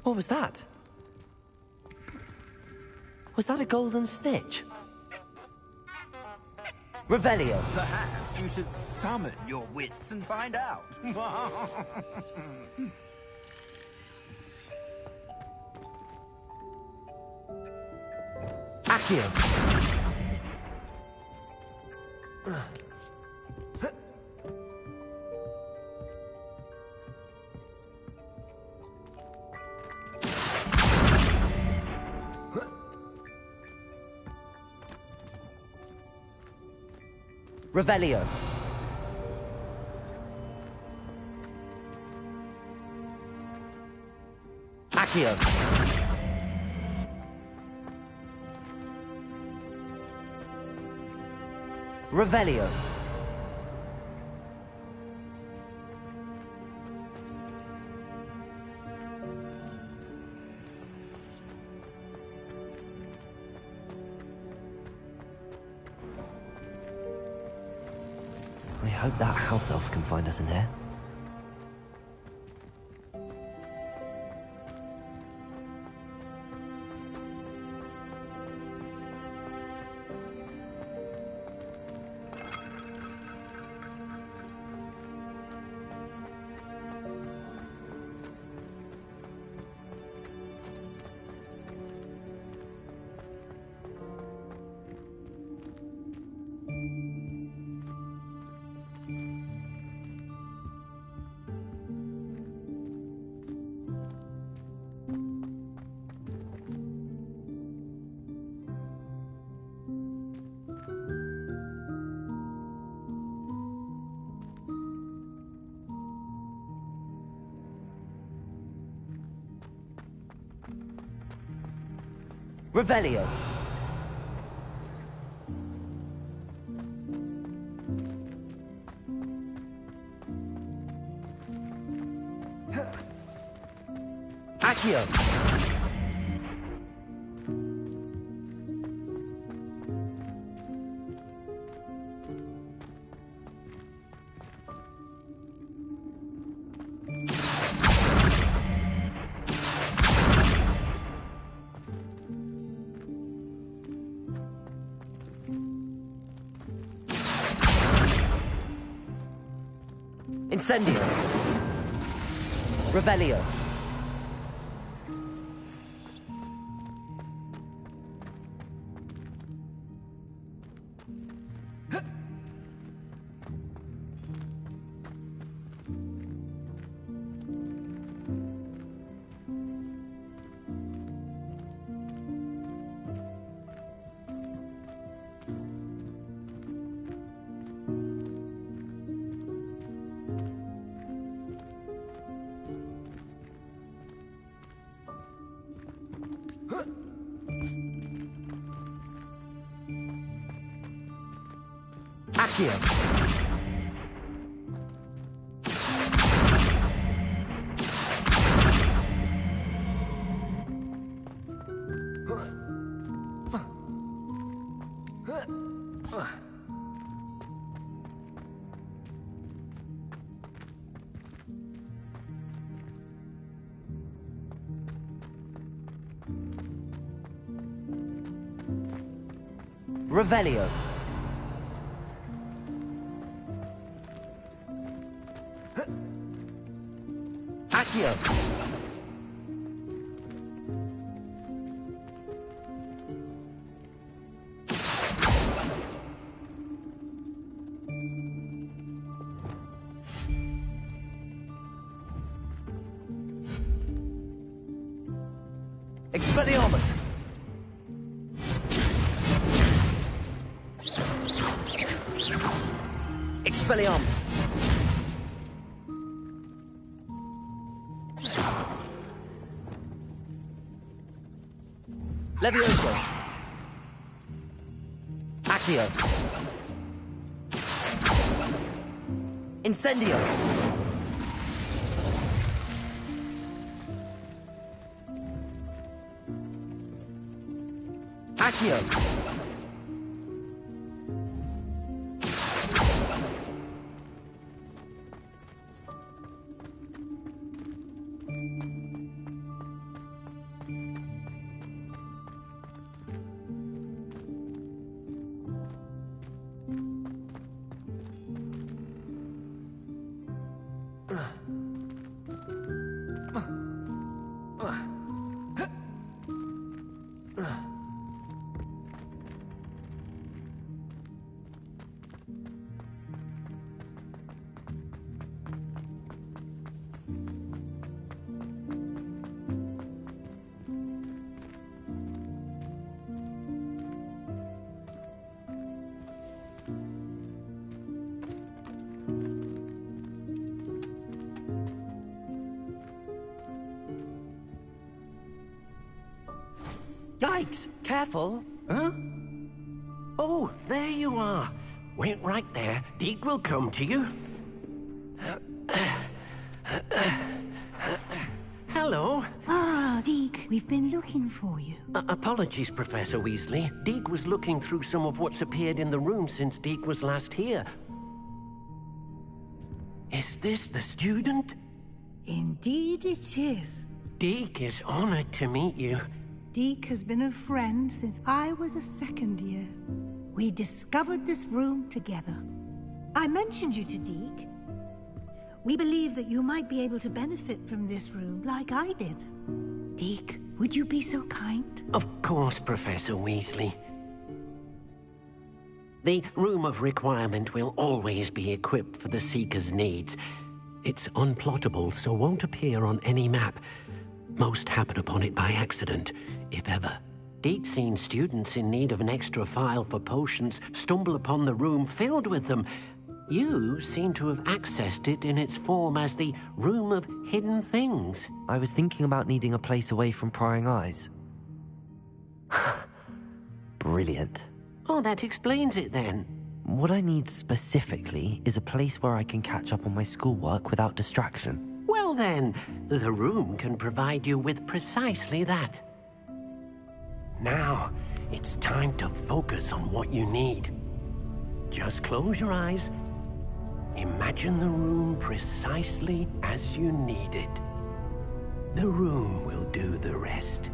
What was that? Was that a golden snitch? Revelio. Perhaps you should summon your wits and find out. Accio. Revelio. Accio. Revelio. I hope that house elf can find us in here. Revelio. Accio. Incendio. Revelio. Accio. Revelio. Accio. Expelliarmus. Expelliarmus. Levioso. Accio. Incendio. Accio! Yikes! Careful! Huh? Oh, there you are. Wait right there. Deke will come to you. Hello. Ah, Deke, we've been looking for you. Apologies, Professor Weasley. Deke was looking through some of what's appeared in the room since Deke was last here. Is this the student? Indeed it is. Deke is honored to meet you. Deke has been a friend since I was a second year. We discovered this room together. I mentioned you to Deke. We believe that you might be able to benefit from this room like I did. Deke, would you be so kind? Of course, Professor Weasley. The Room of Requirement will always be equipped for the Seeker's needs. It's unplottable, so won't appear on any map. Most happen upon it by accident, if ever. Deke's seen students in need of an extra file for potions stumble upon the room filled with them. You seem to have accessed it in its form as the Room of Hidden Things. I was thinking about needing a place away from prying eyes. Brilliant. Oh, that explains it then. What I need specifically is a place where I can catch up on my schoolwork without distraction. Well then, the room can provide you with precisely that. Now, it's time to focus on what you need. Just close your eyes. Imagine the room precisely as you need it. The room will do the rest.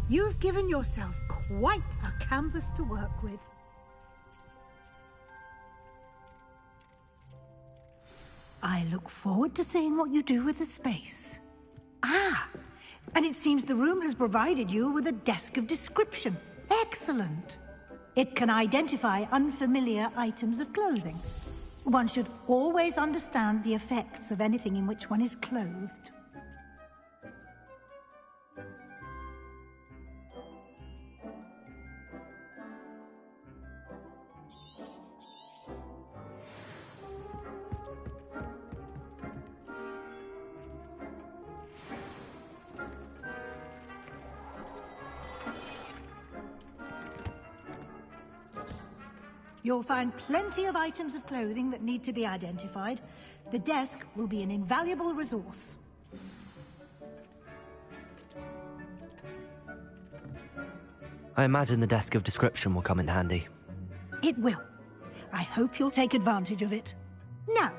You've given yourself quite a canvas to work with. I look forward to seeing what you do with the space. Ah, and it seems the room has provided you with a desk of description. Excellent. It can identify unfamiliar items of clothing. One should always understand the effects of anything in which one is clothed. You'll find plenty of items of clothing that need to be identified. The desk will be an invaluable resource. I imagine the desk of description will come in handy. It will. I hope you'll take advantage of it. Now,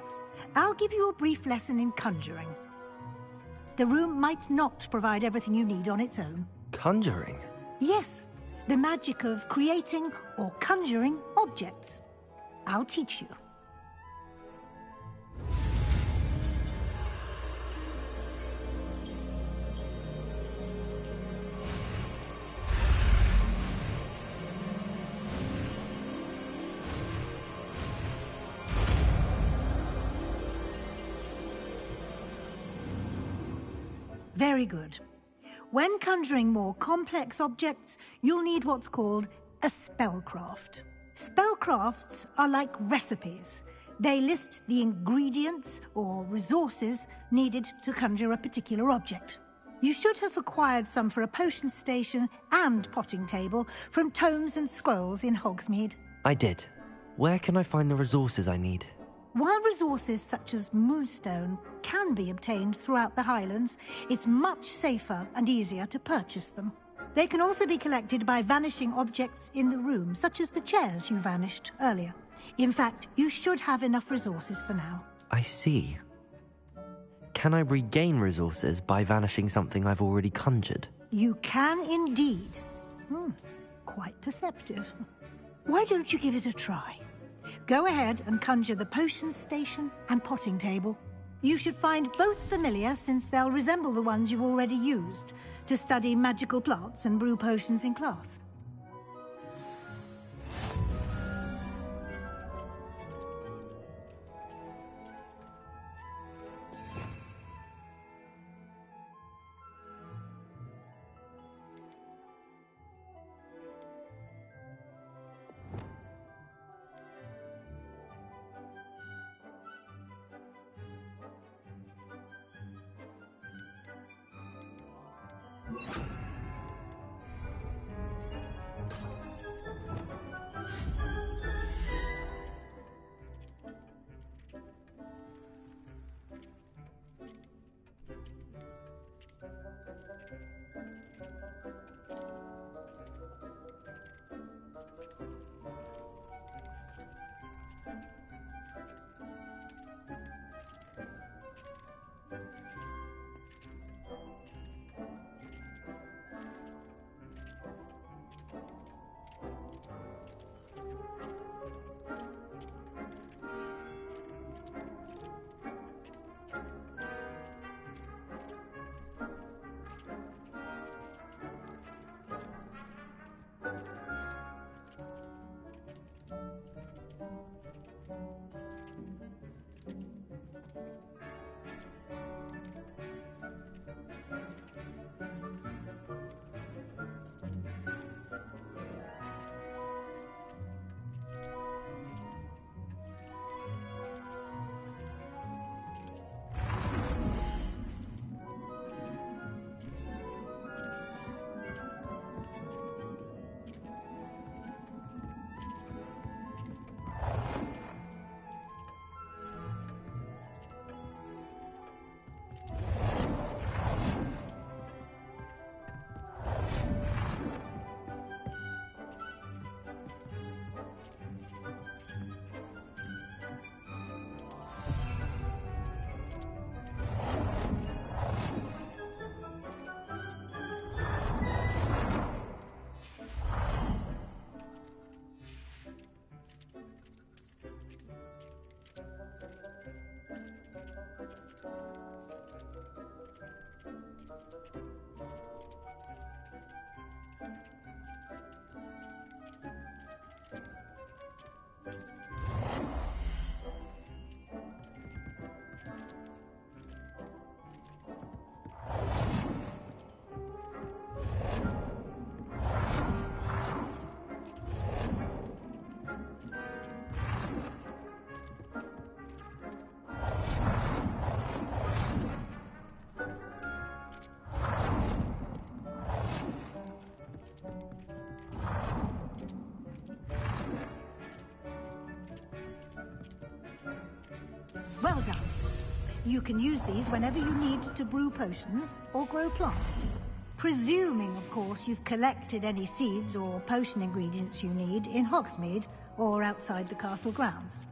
I'll give you a brief lesson in conjuring. The room might not provide everything you need on its own. Conjuring? Yes. The magic of creating or conjuring objects. I'll teach you. Very good. When conjuring more complex objects, you'll need what's called a spellcraft. Spellcrafts are like recipes. They list the ingredients or resources needed to conjure a particular object. You should have acquired some for a potion station and potting table from tomes and scrolls in Hogsmeade. I did. Where can I find the resources I need? While resources such as moonstone can be obtained throughout the Highlands, it's much safer and easier to purchase them. They can also be collected by vanishing objects in the room, such as the chairs you vanished earlier. In fact, you should have enough resources for now. I see. Can I regain resources by vanishing something I've already conjured? You can indeed. Quite perceptive. Why don't you give it a try? Go ahead and conjure the potion station and potting table. You should find both familiar, since they'll resemble the ones you've already used to study magical plants and brew potions in class. Well done. You can use these whenever you need to brew potions or grow plants. Presuming, of course, you've collected any seeds or potion ingredients you need in Hogsmeade or outside the castle grounds.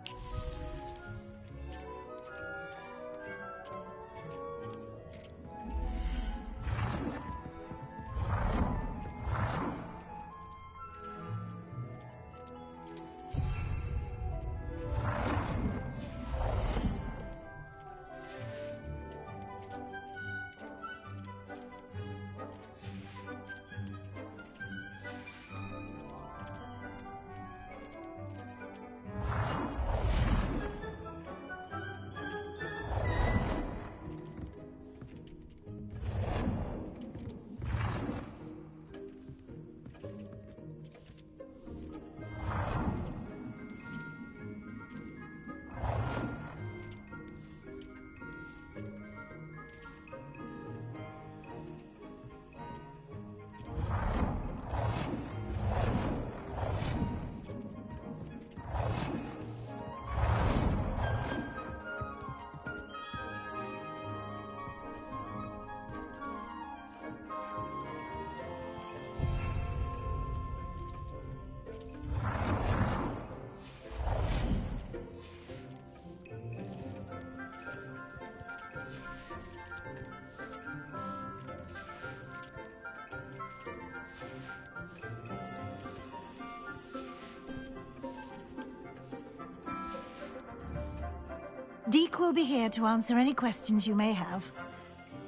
Deke will be here to answer any questions you may have.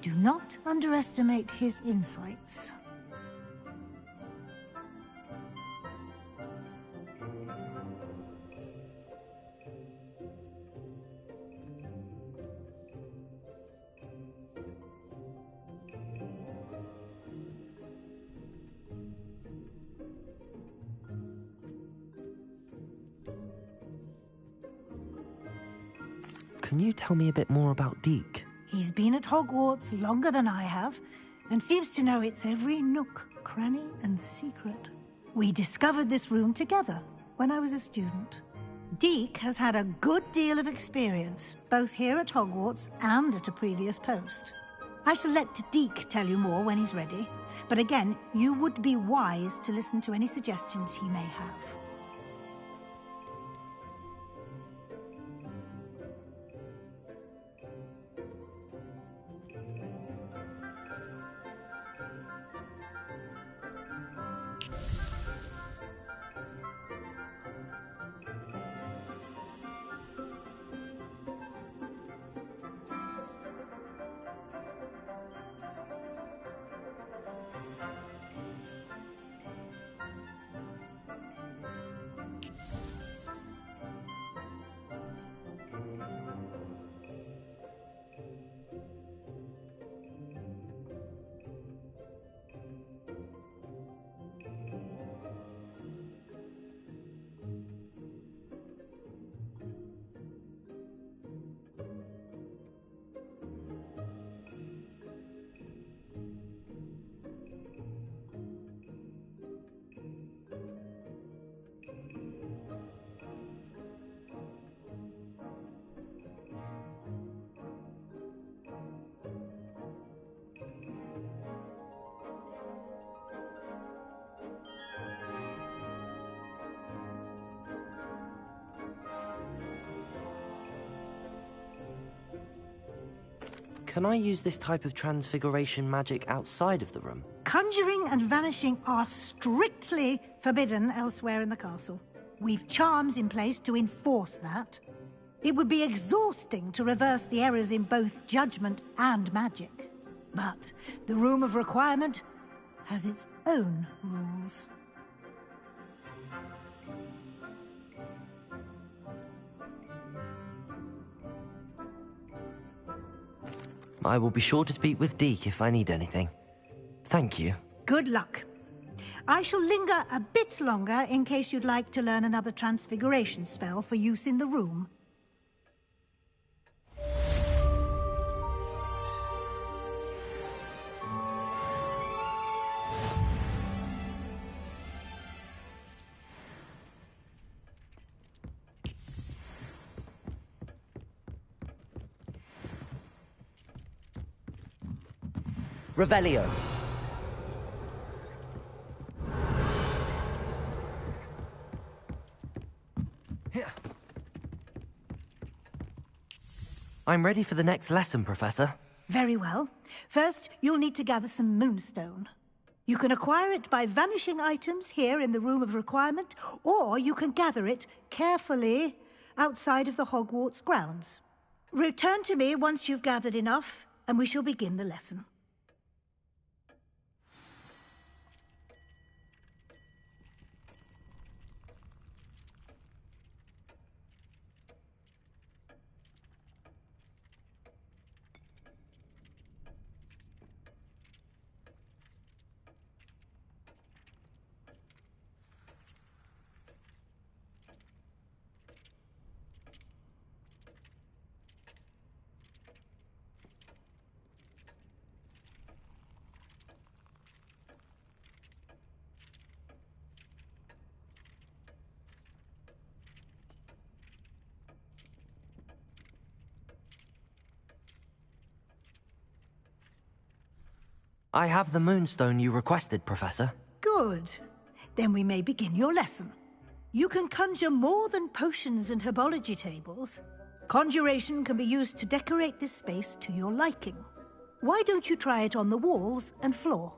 Do not underestimate his insights. Can you tell me a bit more about Deke? He's been at Hogwarts longer than I have, and seems to know its every nook, cranny, and secret. We discovered this room together when I was a student. Deke has had a good deal of experience, both here at Hogwarts and at a previous post. I shall let Deke tell you more when he's ready, but again, you would be wise to listen to any suggestions he may have. Can I use this type of transfiguration magic outside of the room? Conjuring and vanishing are strictly forbidden elsewhere in the castle. We've charms in place to enforce that. It would be exhausting to reverse the errors in both judgment and magic. But the Room of Requirement has its own rules. I will be sure to speak with Deke if I need anything. Thank you. Good luck. I shall linger a bit longer in case you'd like to learn another transfiguration spell for use in the room. Revelio. I'm ready for the next lesson, Professor. Very well. First, you'll need to gather some moonstone. You can acquire it by vanishing items here in the Room of Requirement, or you can gather it carefully outside of the Hogwarts grounds. Return to me once you've gathered enough, and we shall begin the lesson. I have the moonstone you requested, Professor. Good. Then we may begin your lesson. You can conjure more than potions and herbology tables. Conjuration can be used to decorate this space to your liking. Why don't you try it on the walls and floor?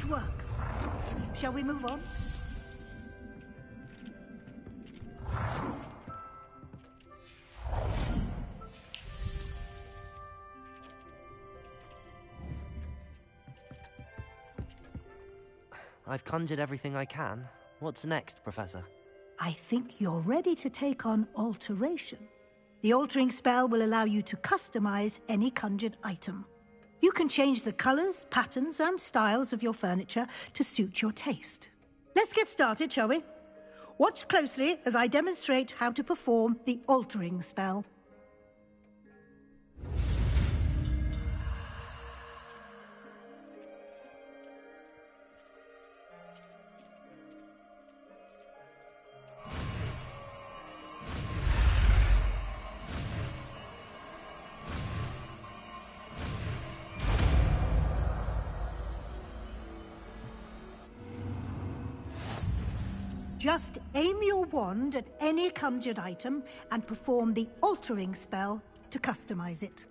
Good work. Shall we move on? I've conjured everything I can. What's next, Professor? I think you're ready to take on alteration. The altering spell will allow you to customize any conjured item. You can change the colors, patterns, and styles of your furniture to suit your taste. Let's get started, shall we? Watch closely as I demonstrate how to perform the altering spell. Just aim your wand at any conjured item and perform the altering spell to customize it.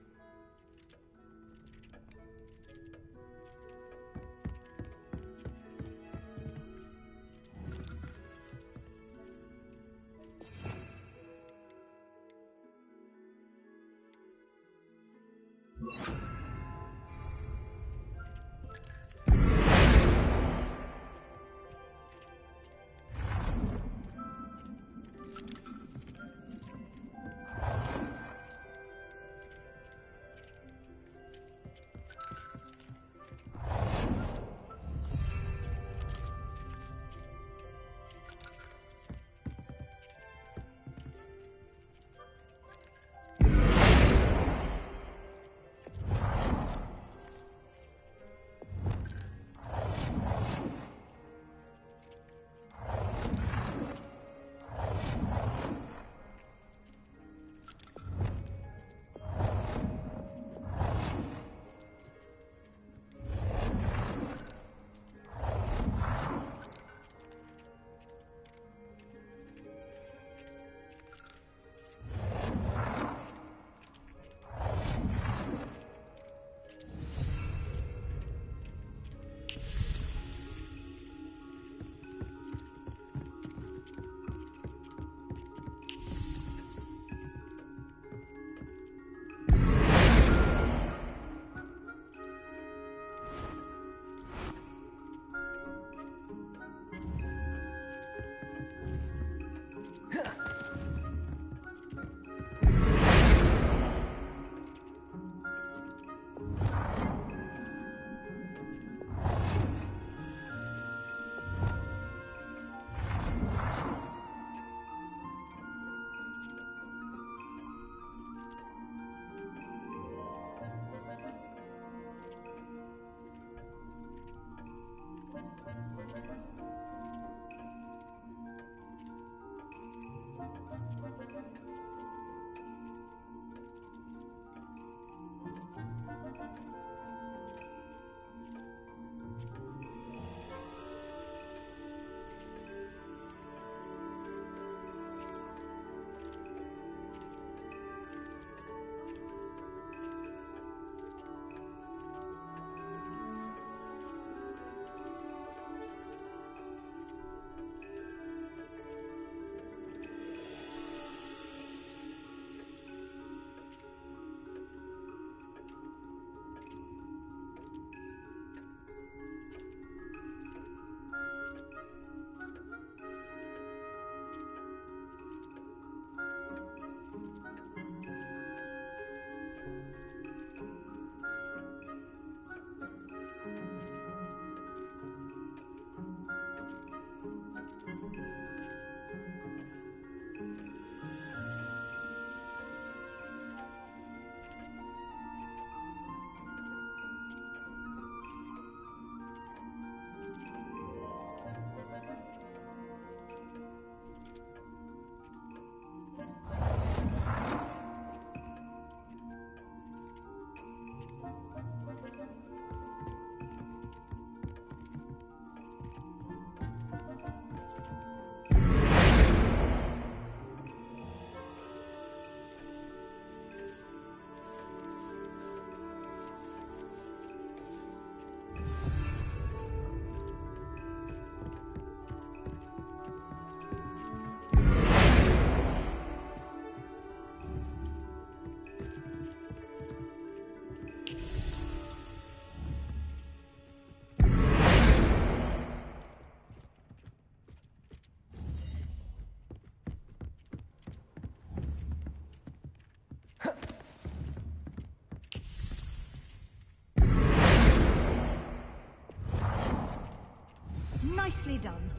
done.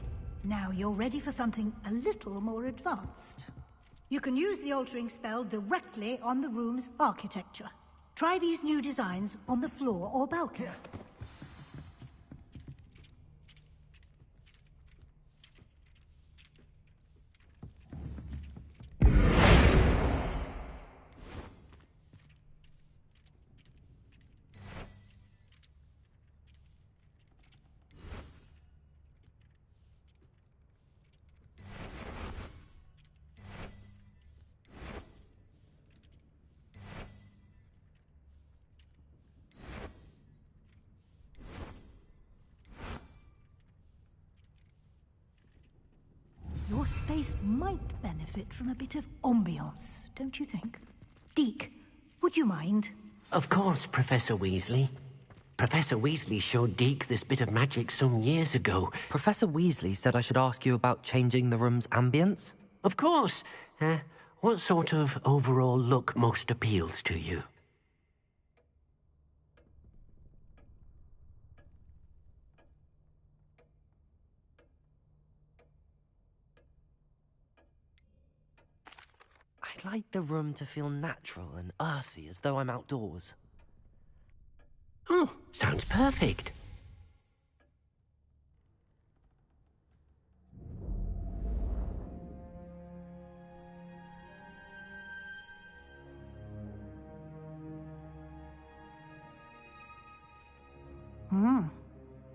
Now you're ready for something a little more advanced. You can use the altering spell directly on the room's architecture. Try these new designs on the floor or balcony. Your space might benefit from a bit of ambiance, don't you think? Deke, would you mind? Of course, Professor Weasley. Professor Weasley showed Deke this bit of magic some years ago. Professor Weasley said I should ask you about changing the room's ambience? Of course. What sort of overall look most appeals to you? I'd like the room to feel natural and earthy, as though I'm outdoors. Oh, sounds perfect.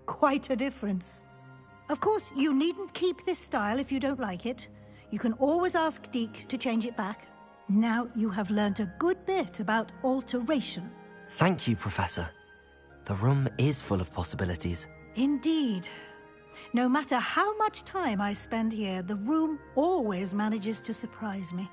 Quite a difference. Of course, you needn't keep this style if you don't like it. You can always ask Deke to change it back. Now you have learnt a good bit about alteration. Thank you, Professor. The room is full of possibilities. Indeed. No matter how much time I spend here, the room always manages to surprise me.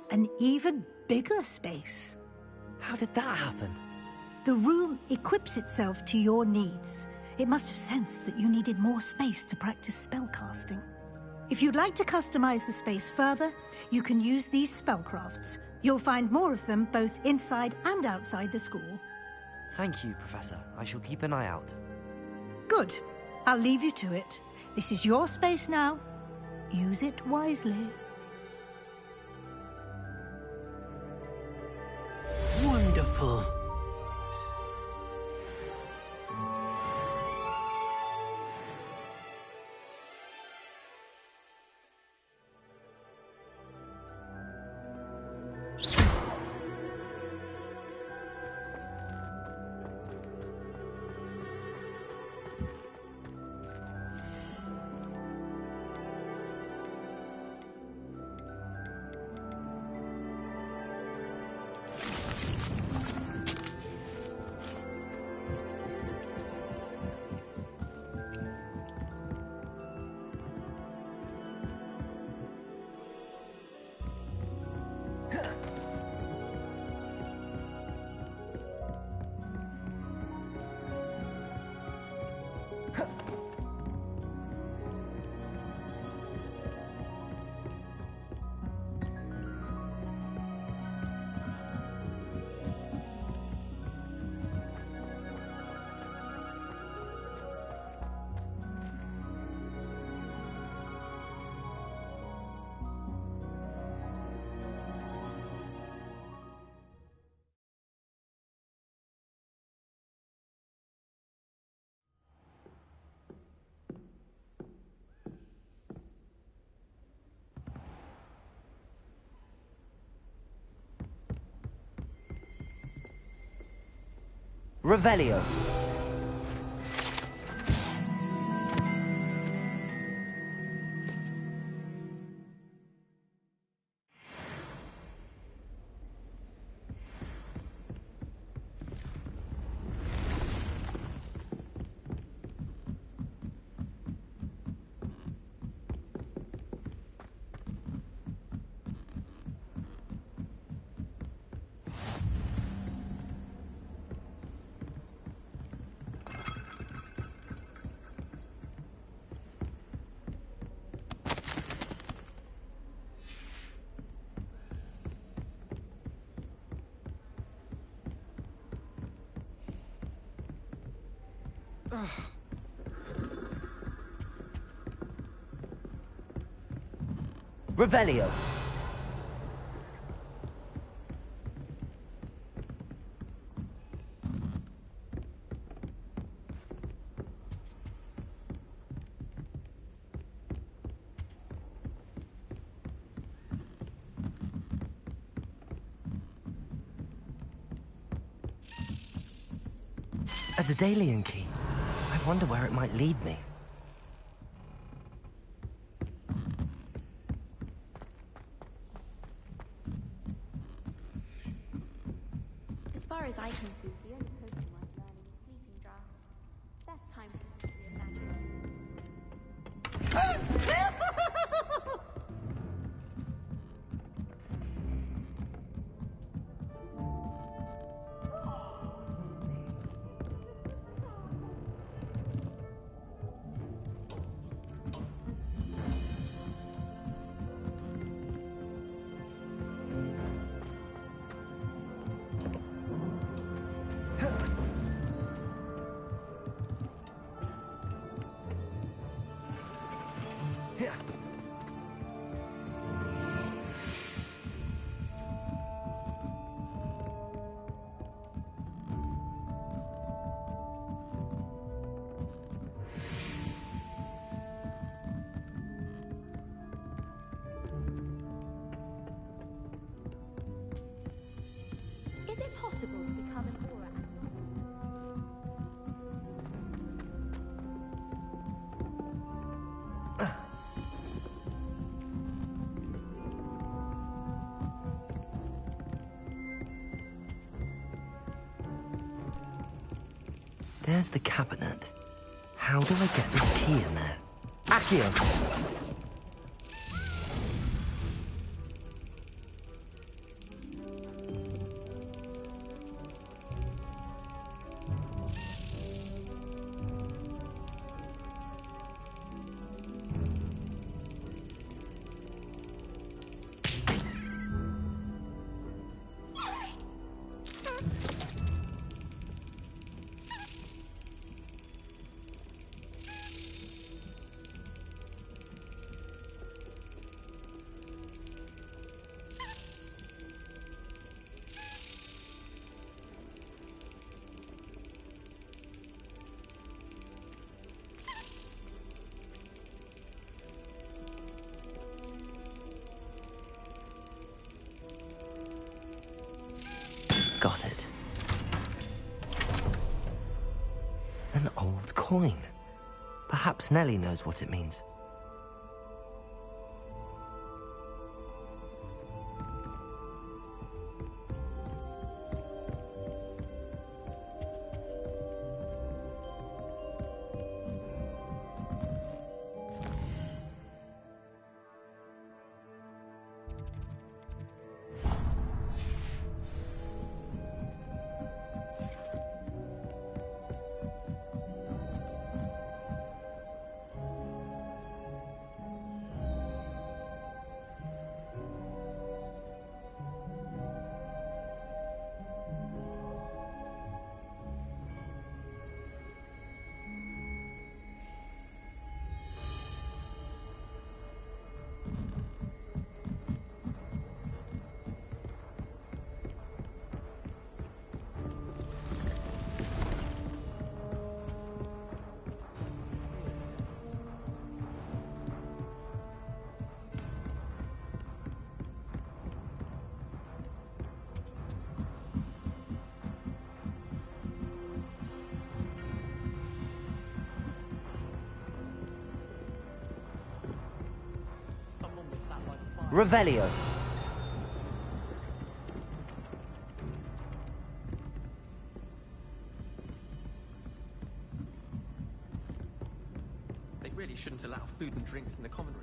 An even bigger space. How did that happen? The room equips itself to your needs. It must have sensed that you needed more space to practice spellcasting. If you'd like to customize the space further, you can use these spellcrafts. You'll find more of them both inside and outside the school. Thank you, Professor. I shall keep an eye out. Good. I'll leave you to it. This is your space now. Use it wisely. Wonderful. Revelio. Revelio. A Daedalian key. I wonder where it might lead me. As far as I can see, the only potion worth learning is sleeping draft. Best time for you to be a magic. Is it possible to become an aura There's the cabinet. How do I get this key in there? Accio! Got it. An old coin. Perhaps Nellie knows what it means. Revelio. They really shouldn't allow food and drinks in the common room.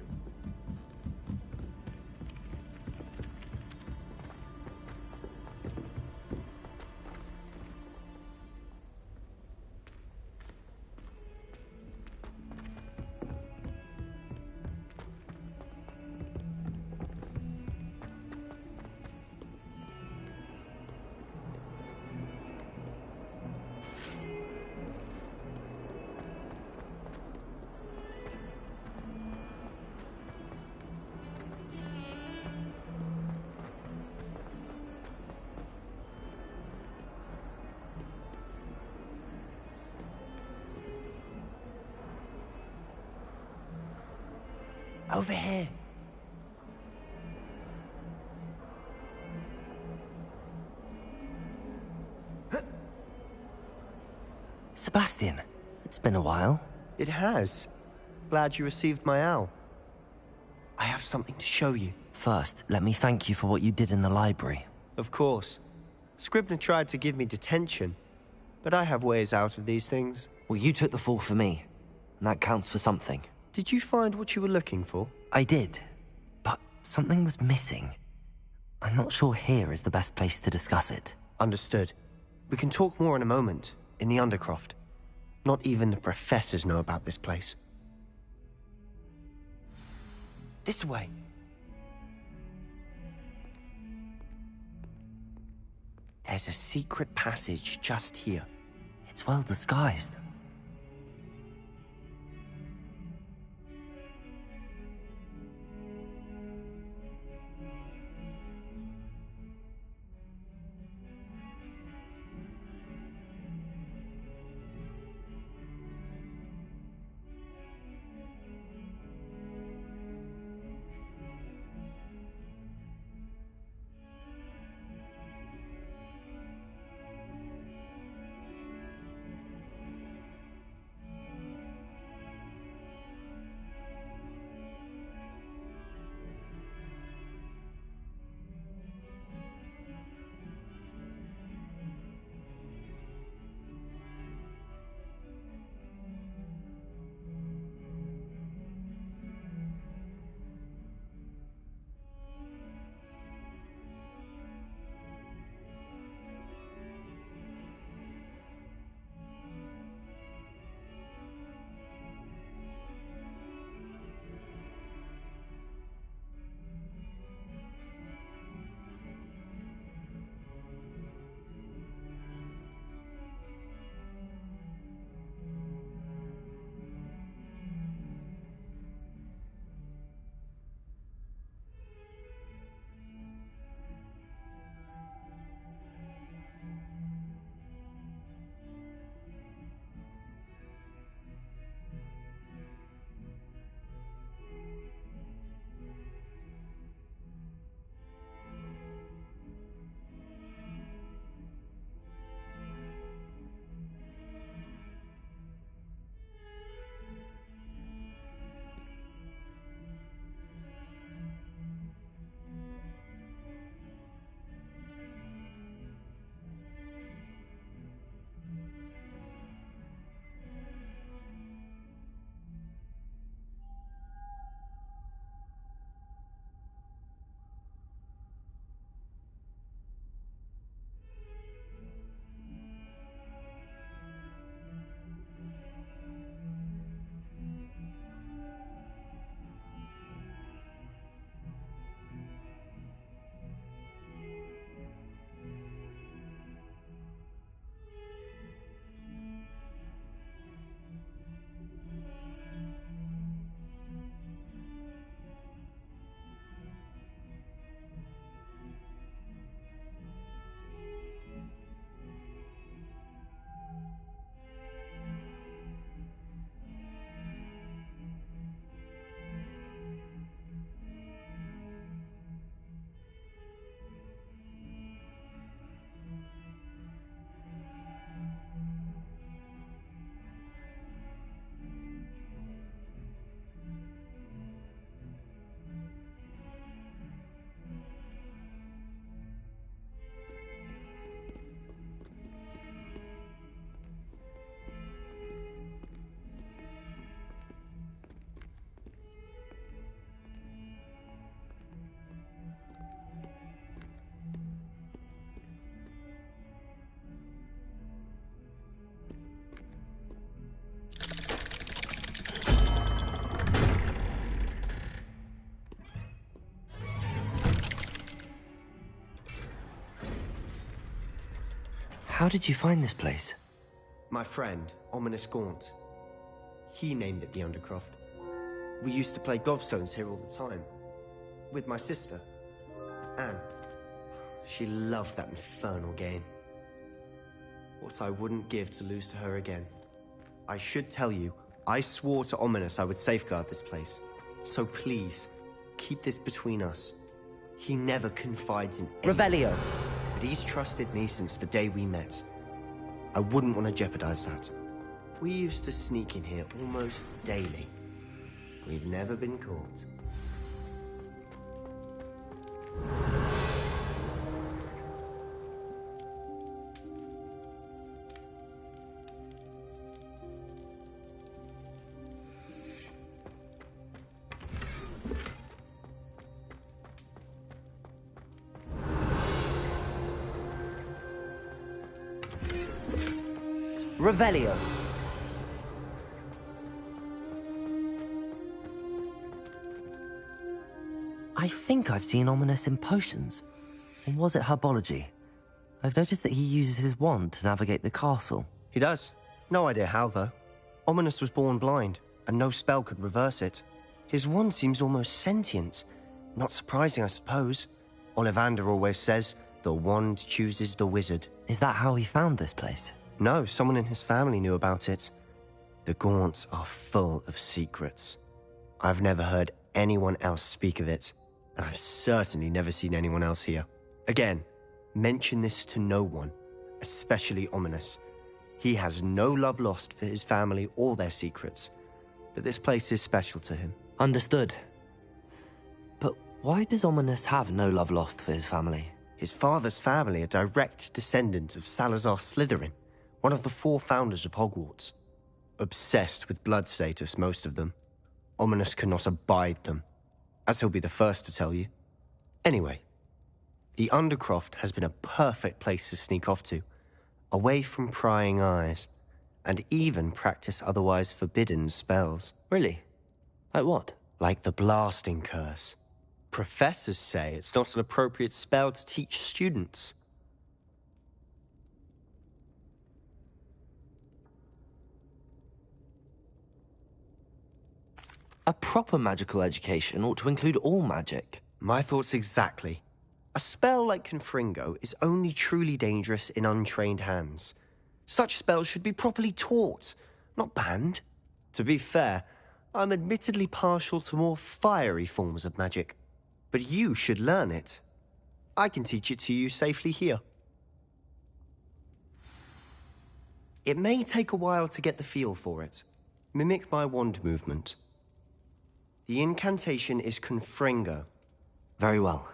Over here. Sebastian, it's been a while. It has. Glad you received my owl. I have something to show you. First, let me thank you for what you did in the library. Of course. Scribner tried to give me detention, but I have ways out of these things. Well, you took the fall for me, and that counts for something. Did you find what you were looking for? I did, but something was missing. I'm not sure here is the best place to discuss it. Understood. We can talk more in a moment, in the Undercroft. Not even the professors know about this place. This way. There's a secret passage just here. It's well disguised. How did you find this place? My friend, Ominous Gaunt. He named it the Undercroft. We used to play gobstones here all the time. With my sister, Anne. She loved that infernal game. What I wouldn't give to lose to her again. I should tell you, I swore to Ominous I would safeguard this place. So please, keep this between us. He never confides in anyone. Revelio. But he's trusted me since the day we met. I wouldn't want to jeopardize that. We used to sneak in here almost daily. We've never been caught. Revelio. I think I've seen Ominous in potions. Or was it herbology? I've noticed that he uses his wand to navigate the castle. He does. No idea how, though. Ominous was born blind, and no spell could reverse it. His wand seems almost sentient. Not surprising, I suppose. Ollivander always says, the wand chooses the wizard. Is that how he found this place? No, someone in his family knew about it. The Gaunts are full of secrets. I've never heard anyone else speak of it, and I've certainly never seen anyone else here. Again, mention this to no one, especially Ominous. He has no love lost for his family or their secrets, but this place is special to him. Understood. But why does Ominous have no love lost for his family? His father's family are direct descendants of Salazar Slytherin, one of the 4 founders of Hogwarts. Obsessed with blood status, most of them. Ominous cannot abide them, as he'll be the first to tell you. Anyway, the Undercroft has been a perfect place to sneak off to, away from prying eyes, and even practice otherwise forbidden spells. Really? Like what? Like the Blasting Curse. Professors say it's not an appropriate spell to teach students. A proper magical education ought to include all magic. My thoughts exactly. A spell like Confringo is only truly dangerous in untrained hands. Such spells should be properly taught, not banned. To be fair, I'm admittedly partial to more fiery forms of magic. But you should learn it. I can teach it to you safely here. It may take a while to get the feel for it. Mimic my wand movement. The incantation is Confringo. Very well.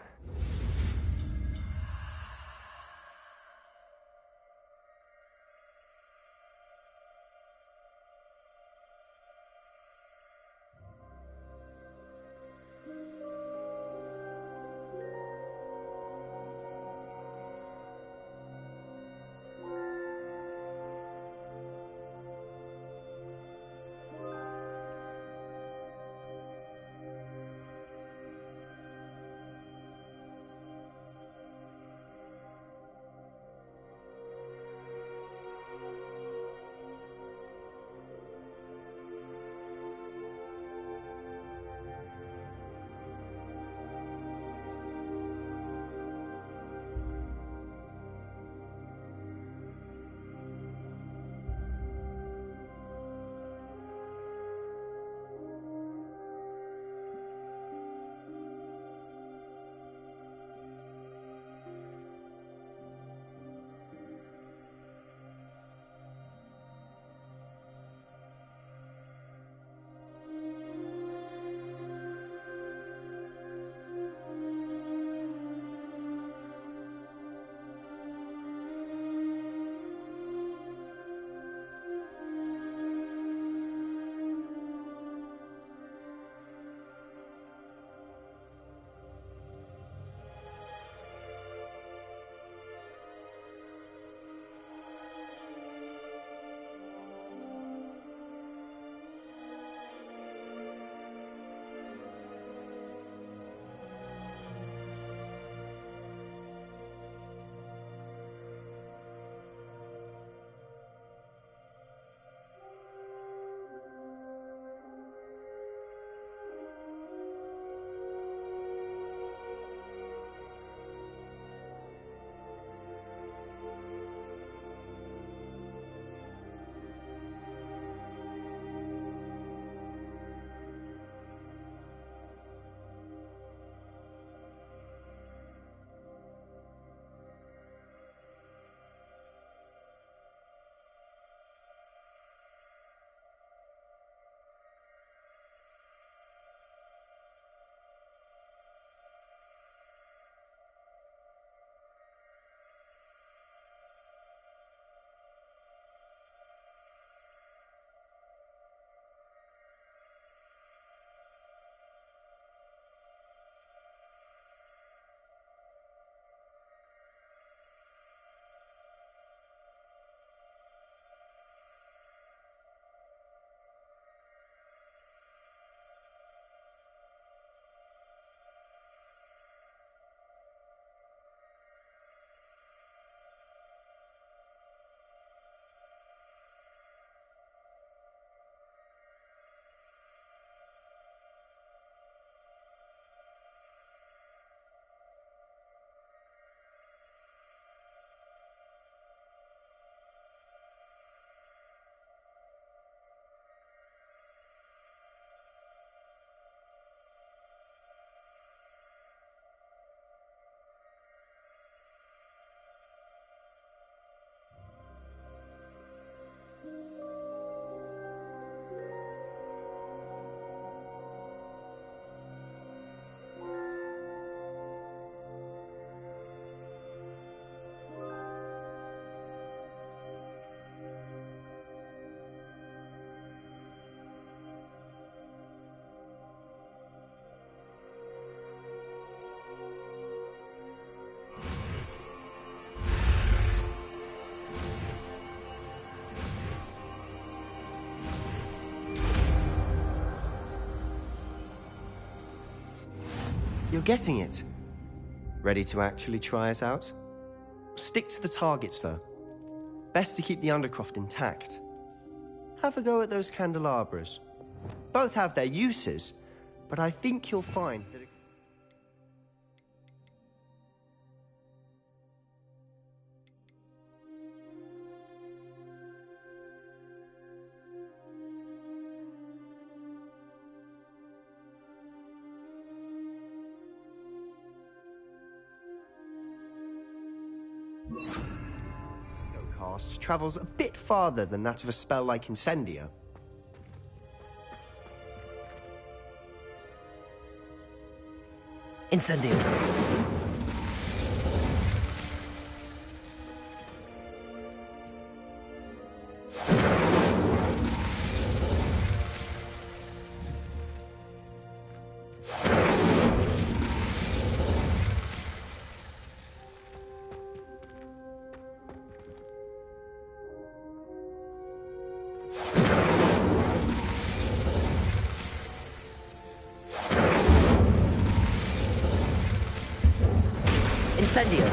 You're getting it. Ready to actually try it out? Stick to the targets, though. Best to keep the Undercroft intact. Have a go at those candelabras. Both have their uses, but I think you'll find that... cast travels a bit farther than that of a spell like Incendio. Incendio. Incendio.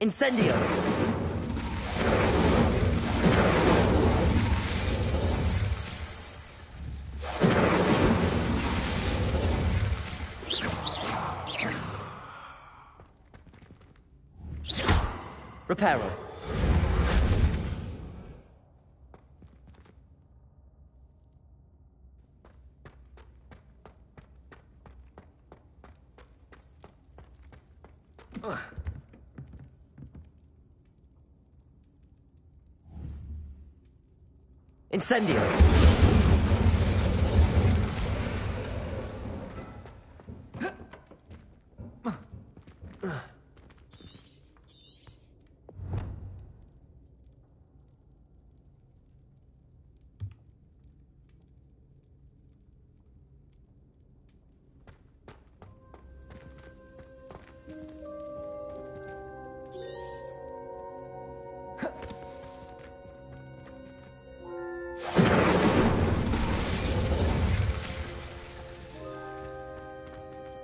Incendio! Reparo. Incendio!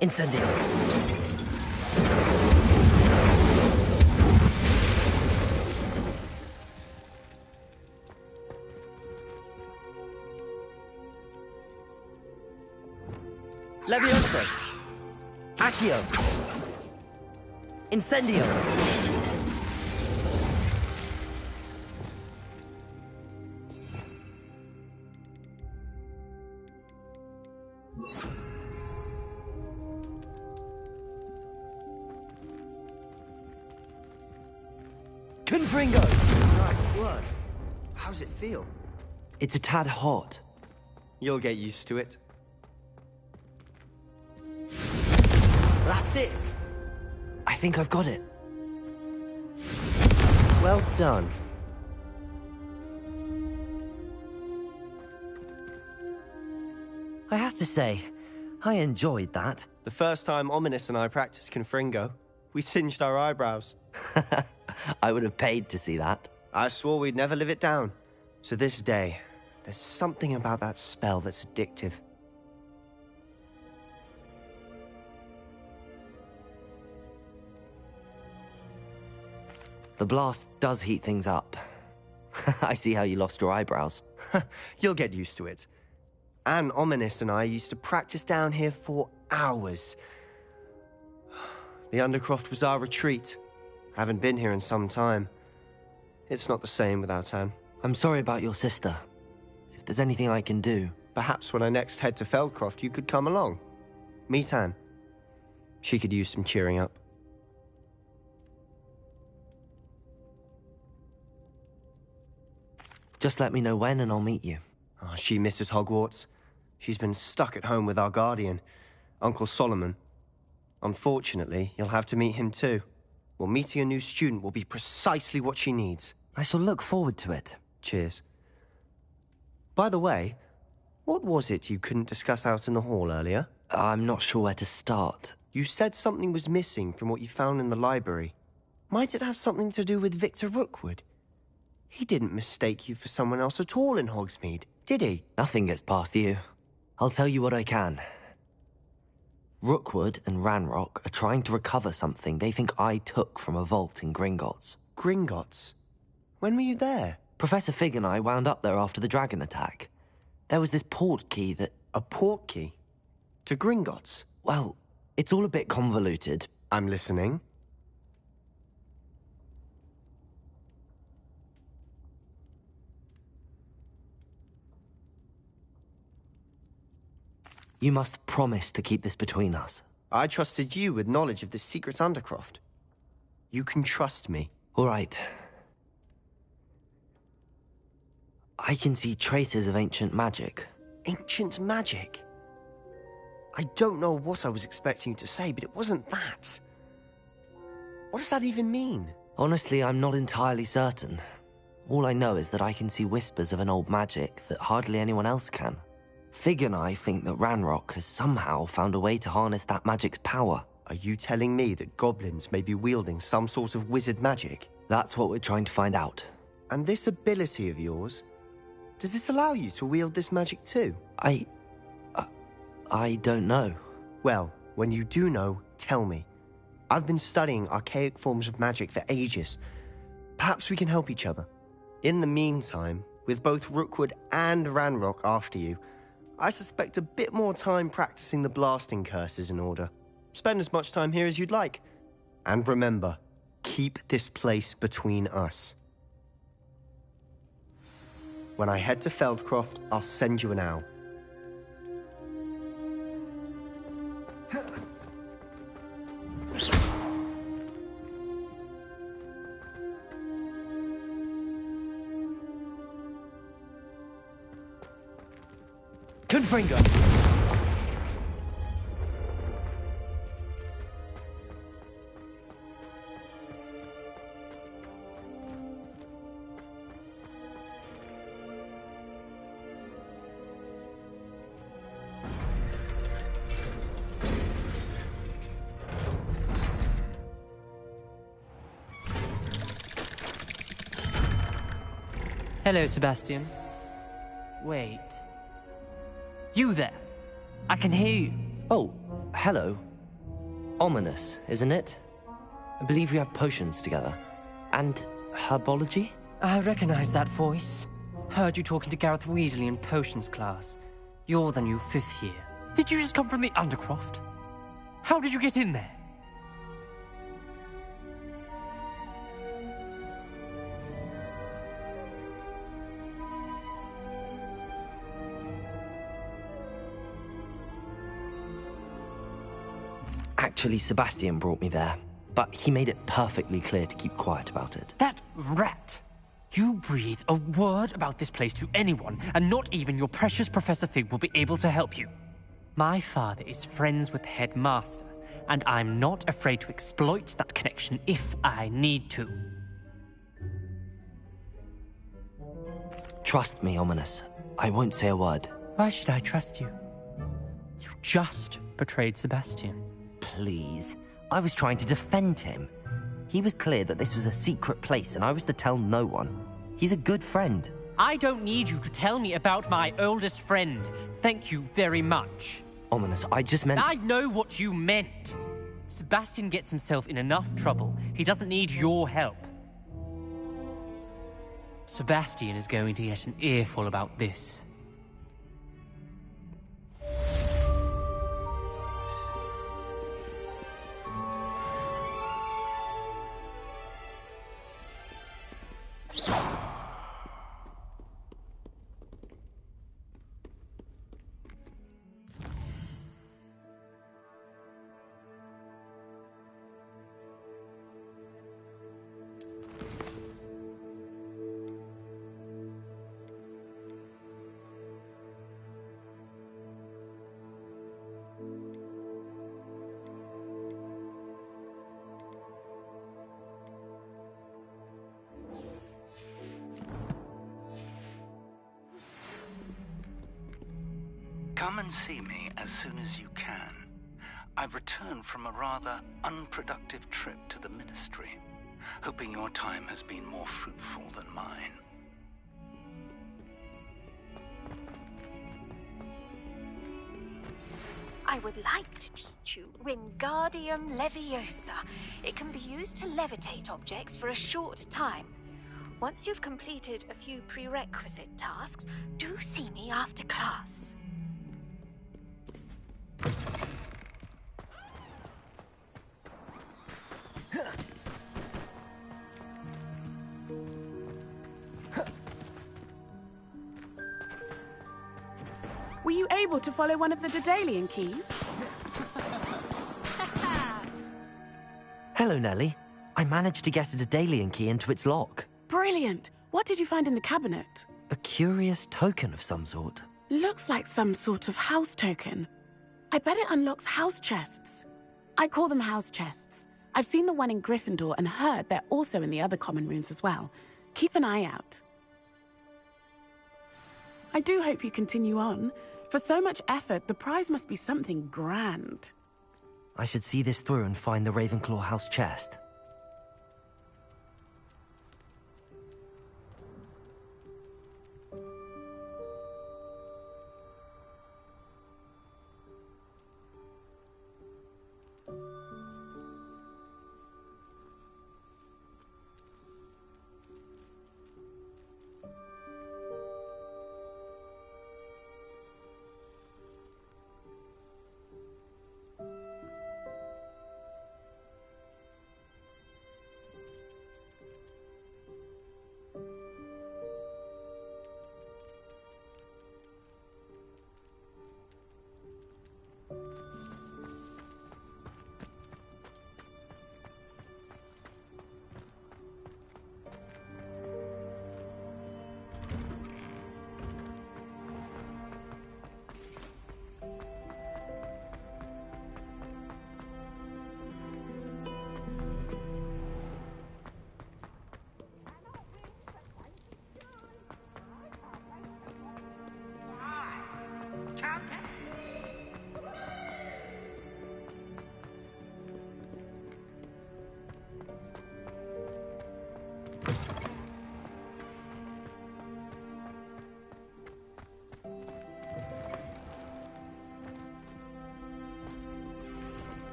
Incendio. Levioso. Accio. Incendio. Confringo! Nice work. How's it feel? It's a tad hot. You'll get used to it. That's it! I think I've got it. Well done. I have to say, I enjoyed that. The first time Ominous and I practiced Confringo, we singed our eyebrows. I would have paid to see that. I swore we'd never live it down. To this day, there's something about that spell that's addictive. The blast does heat things up. I see how you lost your eyebrows. You'll get used to it. Anne, Ominous and I used to practice down here for hours. The Undercroft was our retreat. Haven't been here in some time. It's not the same without Anne. I'm sorry about your sister. If there's anything I can do... Perhaps when I next head to Feldcroft, you could come along. Meet Anne. She could use some cheering up. Just let me know when and I'll meet you. Oh, she misses Hogwarts. She's been stuck at home with our guardian, Uncle Solomon. Unfortunately, you'll have to meet him too. Well, meeting a new student will be precisely what she needs. I shall look forward to it. Cheers. By the way, what was it you couldn't discuss out in the hall earlier? I'm not sure where to start. You said something was missing from what you found in the library. Might it have something to do with Victor Rookwood? He didn't mistake you for someone else at all in Hogsmeade, did he? Nothing gets past you. I'll tell you what I can. Rookwood and Ranrock are trying to recover something they think I took from a vault in Gringotts. Gringotts? When were you there? Professor Fig and I wound up there after the dragon attack. There was this port key that... A port key? To Gringotts? Well, it's all a bit convoluted. I'm listening. You must promise to keep this between us. I trusted you with knowledge of the secret Undercroft. You can trust me. All right. I can see traces of ancient magic. Ancient magic? I don't know what I was expecting you to say, but it wasn't that. What does that even mean? Honestly, I'm not entirely certain. All I know is that I can see whispers of an old magic that hardly anyone else can. Fig and I think that Ranrock has somehow found a way to harness that magic's power. Are you telling me that goblins may be wielding some sort of wizard magic? That's what we're trying to find out. And this ability of yours, does it allow you to wield this magic too? I don't know. Well, when you do know, tell me. I've been studying archaic forms of magic for ages. Perhaps we can help each other. In the meantime, with both Rookwood and Ranrock after you, I suspect a bit more time practicing the blasting curse is in order. Spend as much time here as you'd like. And remember, keep this place between us. When I head to Feldcroft, I'll send you an owl. Confringo! Hello, Sebastian. Wait. You there? I can hear you. Oh, hello. Ominous, isn't it? I believe we have potions together. And herbology? I recognize that voice. Heard you talking to Gareth Weasley in potions class. You're the new 5th year. Did you just come from the Undercroft? How did you get in there? Actually, Sebastian brought me there, but he made it perfectly clear to keep quiet about it. That rat! You breathe a word about this place to anyone, and not even your precious Professor Fig will be able to help you. My father is friends with the headmaster, and I'm not afraid to exploit that connection if I need to. Trust me, Ominous. I won't say a word. Why should I trust you? You just betrayed Sebastian. Please. I was trying to defend him. He was clear that this was a secret place and I was to tell no one. He's a good friend. I don't need you to tell me about my oldest friend. Thank you very much. Ominous, I just meant... I know what you meant. Sebastian gets himself in enough trouble. He doesn't need your help. Sebastian is going to get an earful about this. Come and see me as soon as you can. I've returned from a rather unproductive trip to the Ministry, hoping your time has been more fruitful than mine. I would like to teach you Wingardium Leviosa. It can be used to levitate objects for a short time. Once you've completed a few prerequisite tasks, do see me after class. Were you able to follow one of the Daedalian keys? Hello, Nellie. I managed to get a Daedalian key into its lock. Brilliant! What did you find in the cabinet? A curious token of some sort. Looks like some sort of house token. I bet it unlocks house chests. I call them house chests. I've seen the one in Gryffindor and heard they're also in the other common rooms as well. Keep an eye out. I do hope you continue on. For so much effort, the prize must be something grand. I should see this through and find the Ravenclaw house chest.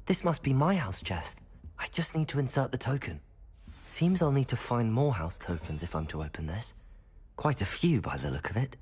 This must be my house chest. I just need to insert the token. Seems I'll need to find more house tokens if I'm to open this. Quite a few by the look of it.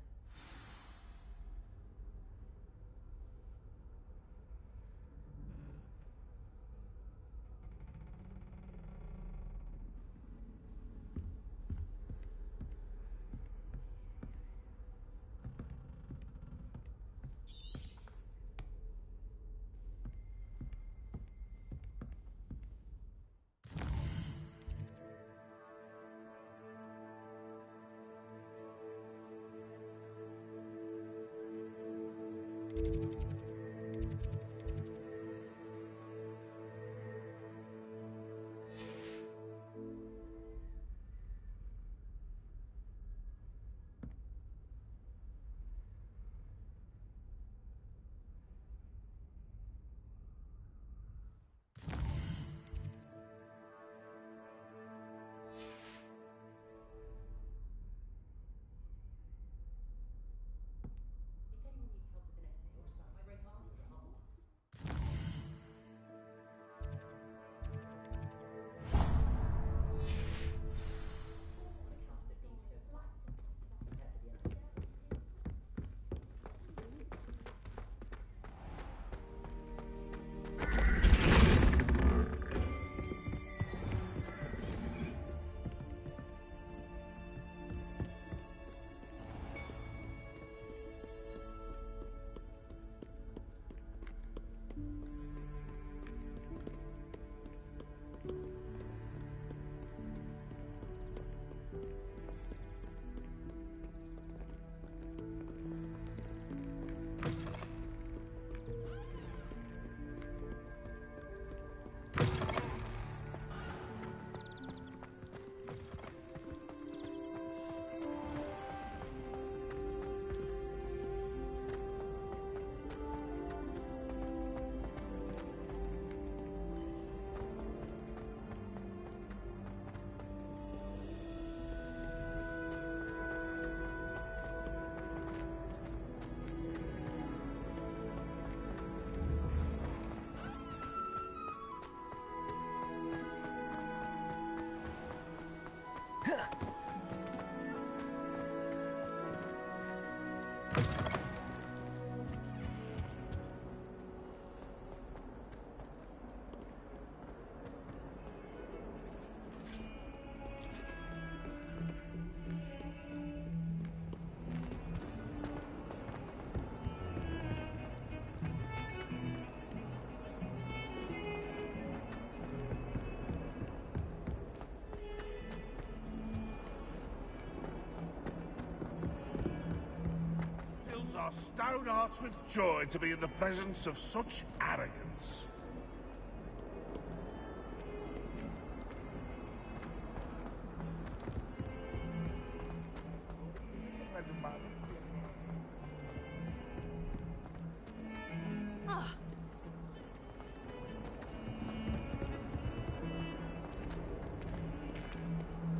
our stout hearts with joy to be in the presence of such arrogance.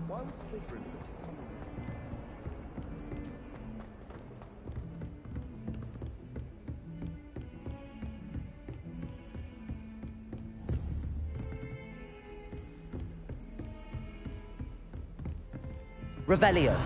Why would Slytherin put his common room? Revelio.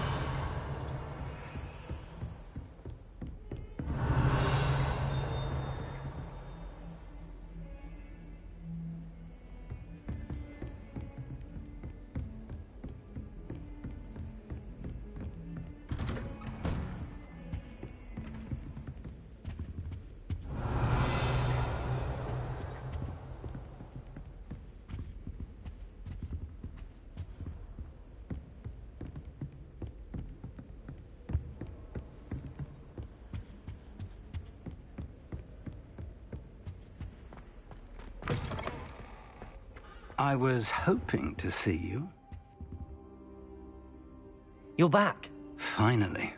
I was hoping to see you. You're back. Finally.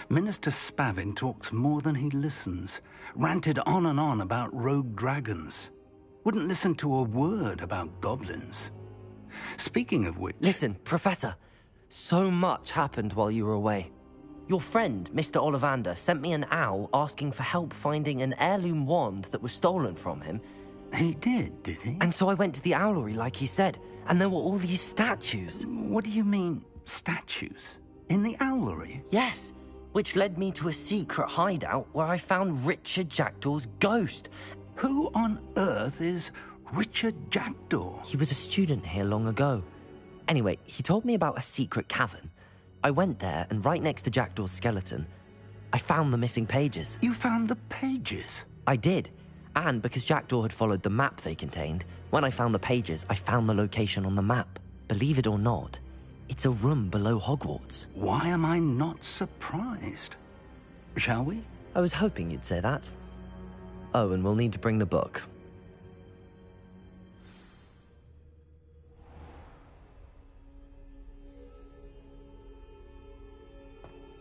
Minister Spavin talks more than he listens. Ranted on and on about rogue dragons. Wouldn't listen to a word about goblins. Speaking of which... Listen, Professor. So much happened while you were away. Your friend, Mr. Ollivander, sent me an owl asking for help finding an heirloom wand that was stolen from him. He did he? And so I went to the owlery like he said, and there were all these statues. What do you mean, statues? In the owlery? Yes, which led me to a secret hideout where I found Richard Jackdaw's ghost. Who on earth is Richard Jackdaw? He was a student here long ago. Anyway, he told me about a secret cavern. I went there, and right next to Jackdaw's skeleton, I found the missing pages. You found the pages? I did. And because Jackdaw had followed the map they contained, when I found the pages, I found the location on the map. Believe it or not, it's a room below Hogwarts. Why am I not surprised? Shall we? I was hoping you'd say that. Oh, and we'll need to bring the book.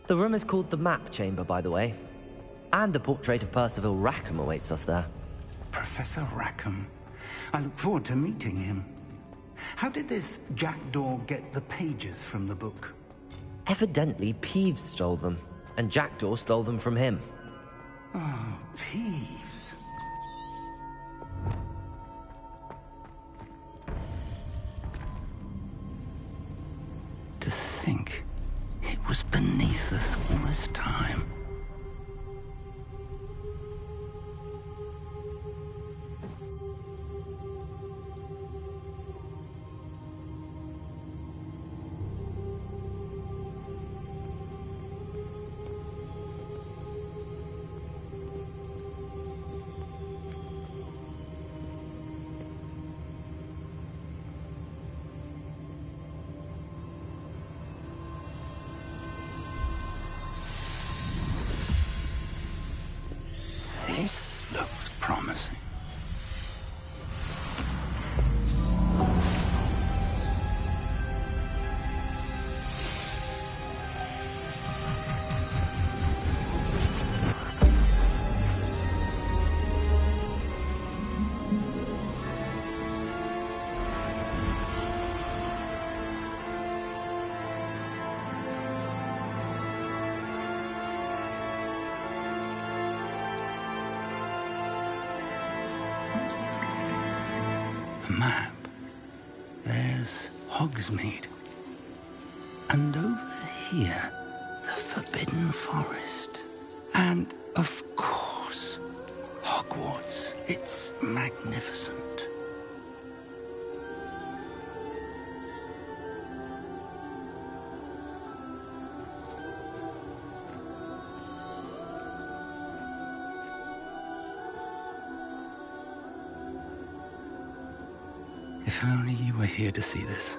The room is called the Map Chamber, by the way. And a portrait of Percival Rackham awaits us there. Professor Rackham. I look forward to meeting him. How did this Jackdaw get the pages from the book? Evidently, Peeves stole them, and Jackdaw stole them from him. Oh, Peeves. To think it was beneath us all this time. This looks promising. Map. There's Hogsmeade. And over here, the Forbidden Forest. And, of course, Hogwarts. It's magnificent. If only you were here to see this.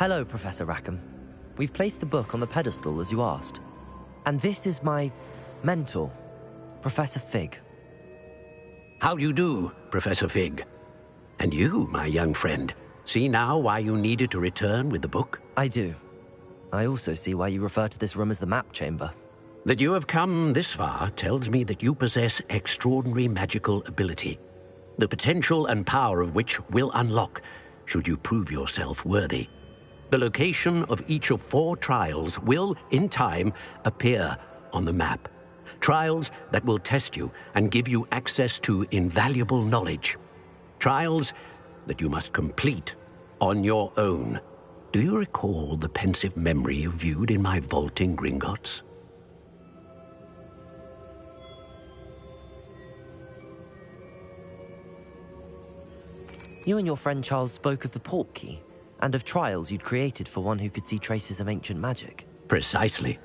Hello, Professor Rackham. We've placed the book on the pedestal as you asked. And this is my mentor, Professor Fig. How do you do, Professor Fig? And you, my young friend, see now why you needed to return with the book? I do. I also see why you refer to this room as the map chamber. That you have come this far tells me that you possess extraordinary magical ability, the potential and power of which will unlock should you prove yourself worthy. The location of each of 4 trials will, in time, appear on the map. Trials that will test you and give you access to invaluable knowledge. Trials that you must complete on your own. Do you recall the pensive memory you viewed in my vault in Gringotts? You and your friend Charles spoke of the port key, and of trials you'd created for one who could see traces of ancient magic. Precisely.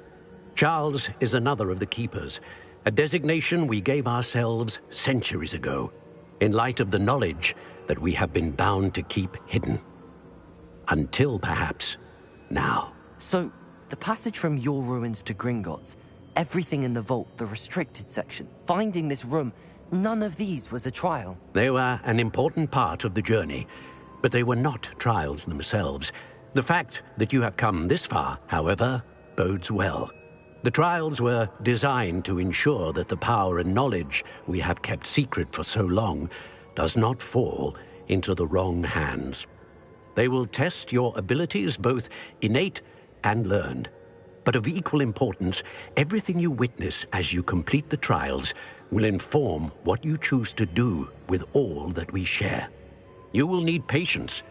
Charles is another of the Keepers, a designation we gave ourselves centuries ago, in light of the knowledge that we have been bound to keep hidden. Until, perhaps, now. So, the passage from your ruins to Gringotts, everything in the vault, the restricted section, finding this room, none of these was a trial. They were an important part of the journey, but they were not trials themselves. The fact that you have come this far, however, bodes well. The trials were designed to ensure that the power and knowledge we have kept secret for so long does not fall into the wrong hands. They will test your abilities, both innate and learned. But of equal importance, everything you witness as you complete the trials will inform what you choose to do with all that we share. You will need patience.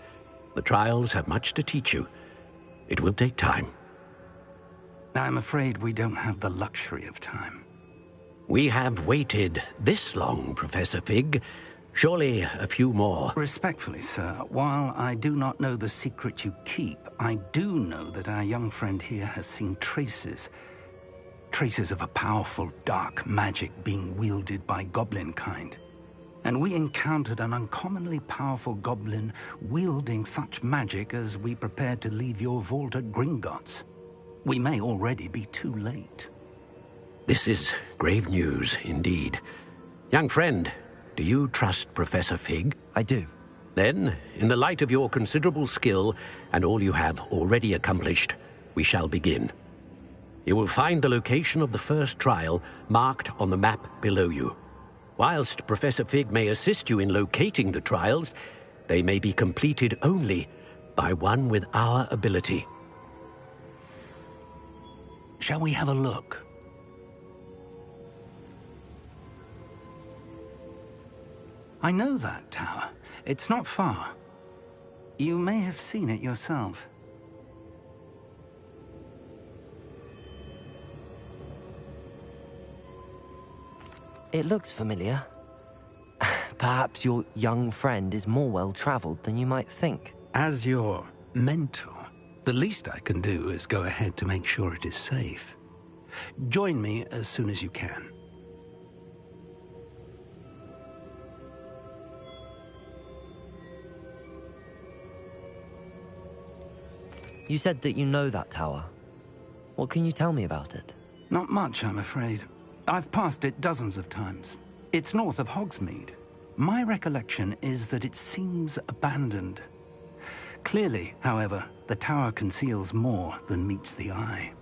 The trials have much to teach you. It will take time. I'm afraid we don't have the luxury of time. We have waited this long, Professor Fig. Surely a few more. Respectfully, sir, while I do not know the secret you keep, I do know that our young friend here has seen traces of a powerful dark magic being wielded by goblin kind. And we encountered an uncommonly powerful goblin wielding such magic as we prepared to leave your vault at Gringotts. We may already be too late. This is grave news indeed. Young friend, do you trust Professor Fig? I do. Then, in the light of your considerable skill and all you have already accomplished, we shall begin. You will find the location of the first trial marked on the map below you. Whilst Professor Fig may assist you in locating the trials, they may be completed only by one with our ability. Shall we have a look? I know that tower. It's not far. You may have seen it yourself. It looks familiar. Perhaps your young friend is more well-traveled than you might think. As your mentor, the least I can do is go ahead to make sure it is safe. Join me as soon as you can. You said that you know that tower. What can you tell me about it? Not much, I'm afraid. I've passed it dozens of times. It's north of Hogsmeade. My recollection is that it seems abandoned. Clearly, however, the tower conceals more than meets the eye.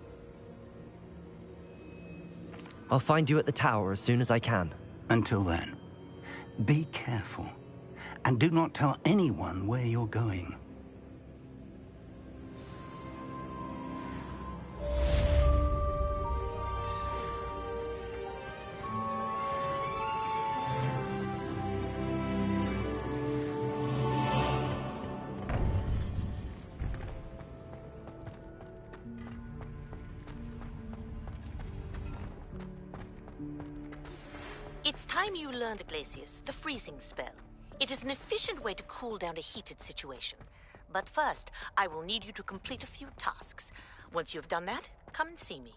I'll find you at the tower as soon as I can. Until then, be careful, and do not tell anyone where you're going. It's time you learned, Glacius, the freezing spell. It is an efficient way to cool down a heated situation. But first, I will need you to complete a few tasks. Once you have done that, come and see me.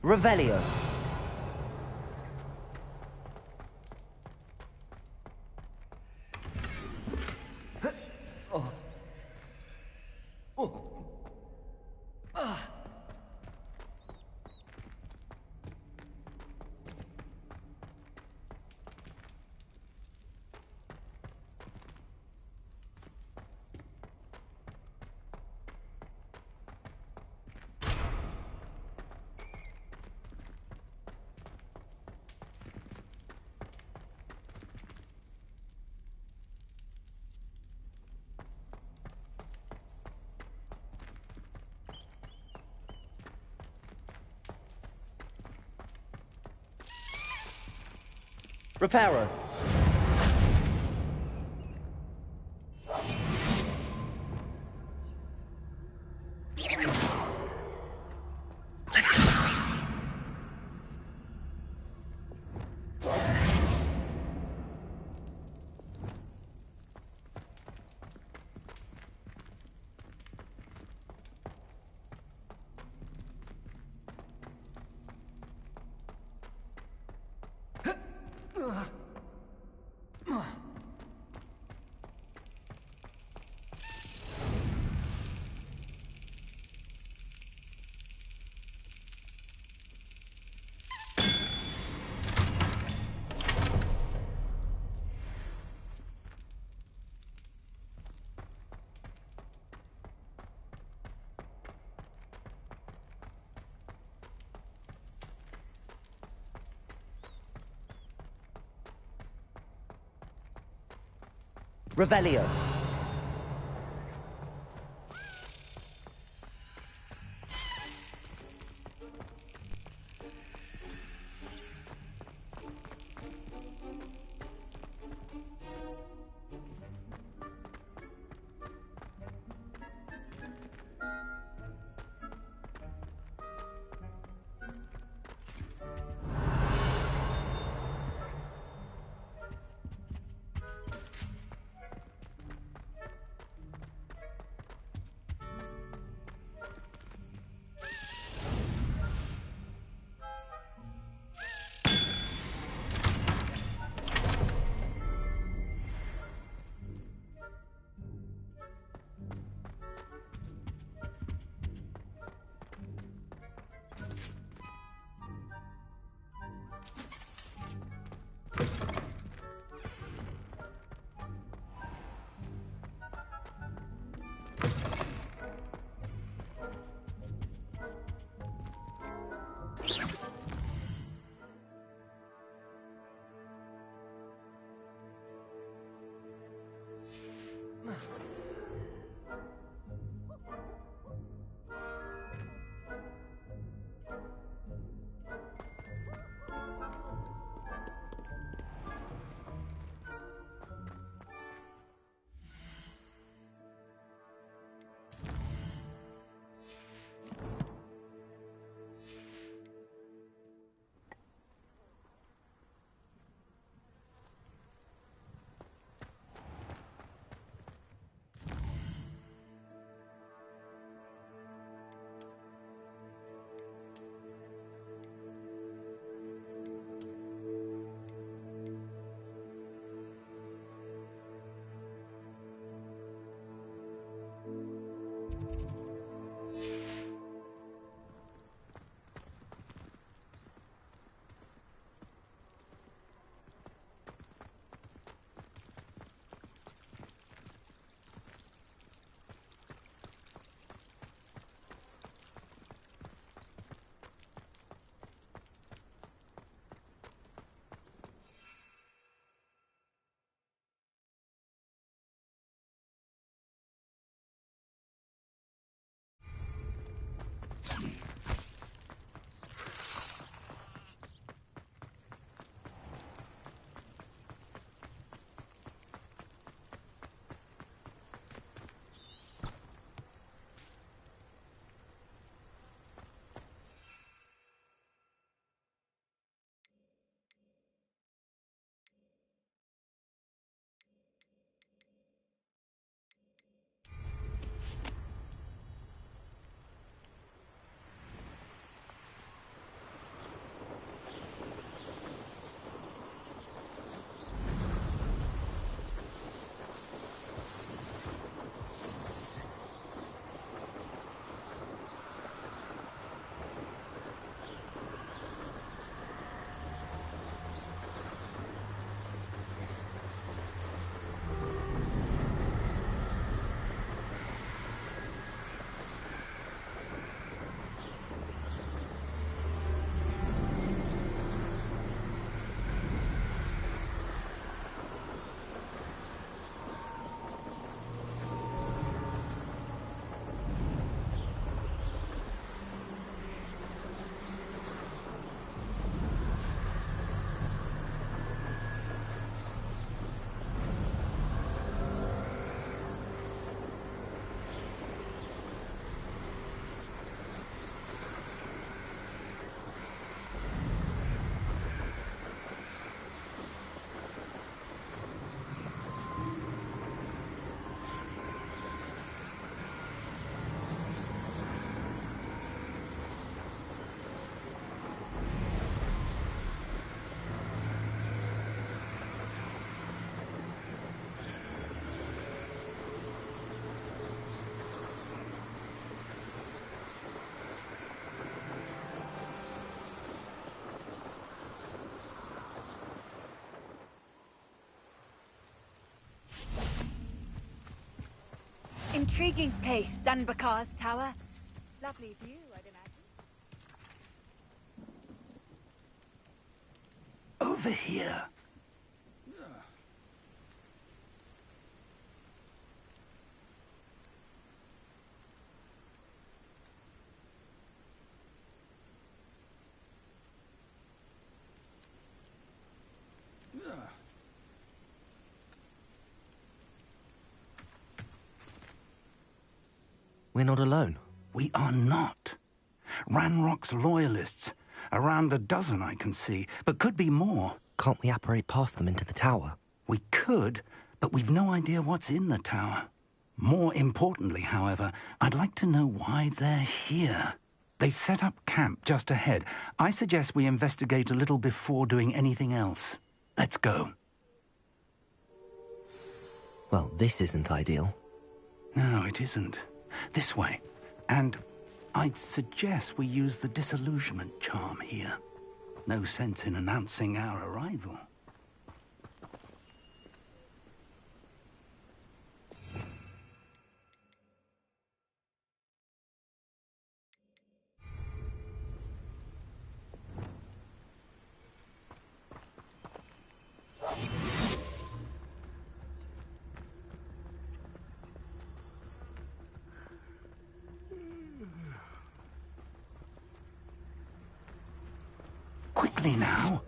Revelio. Reparo. Revelio. intriguing place, Sanbakar's tower. Lovely view, I'd imagine. Over here. We're not alone. We are not. Ranrock's loyalists. Around a dozen I can see, but could be more. Can't we apparate past them into the tower? We could, but we've no idea what's in the tower. More importantly, however, I'd like to know why they're here. They've set up camp just ahead. I suggest we investigate a little before doing anything else. Let's go. Well, this isn't ideal. No, it isn't. This way. And I'd suggest we use the disillusionment charm here. No sense in announcing our arrival. Quickly now.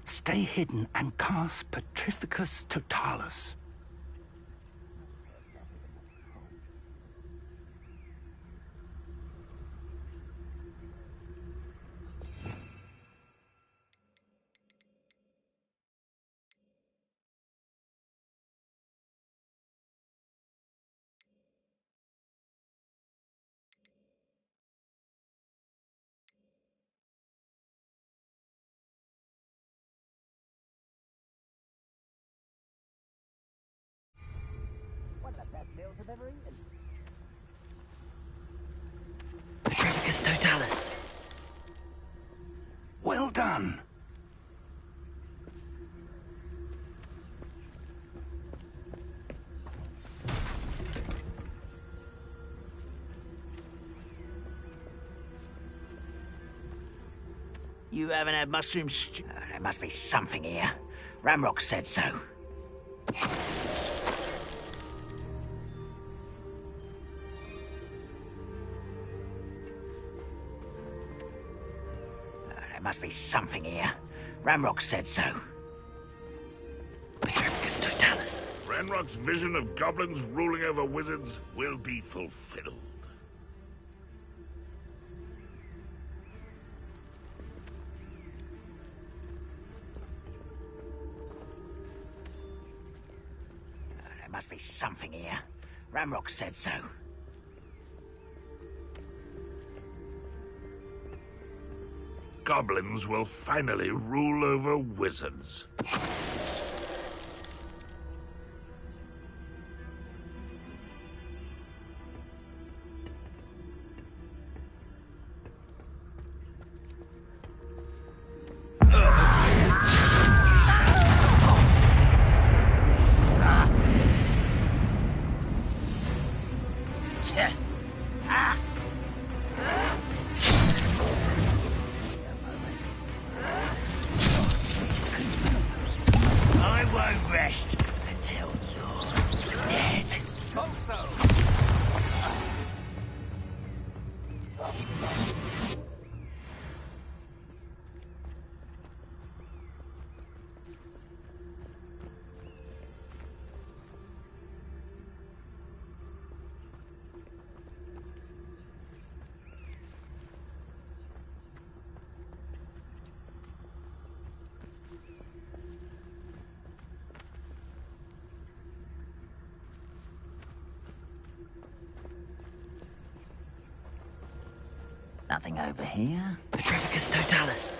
Stay hidden and cast Petrificus Totalis. Petrificus Totalis. Well done. You haven't had mushroom stew? There must be something here. Ramrock said so. There must be something here. Ramrock said so. Petrificus Totalis. Ranrock's vision of goblins ruling over wizards will be fulfilled. There must be something here. Ramrock said so. Goblins will finally rule over wizards. I won't rest until you're dead. Nothing over here. Petrificus totalis.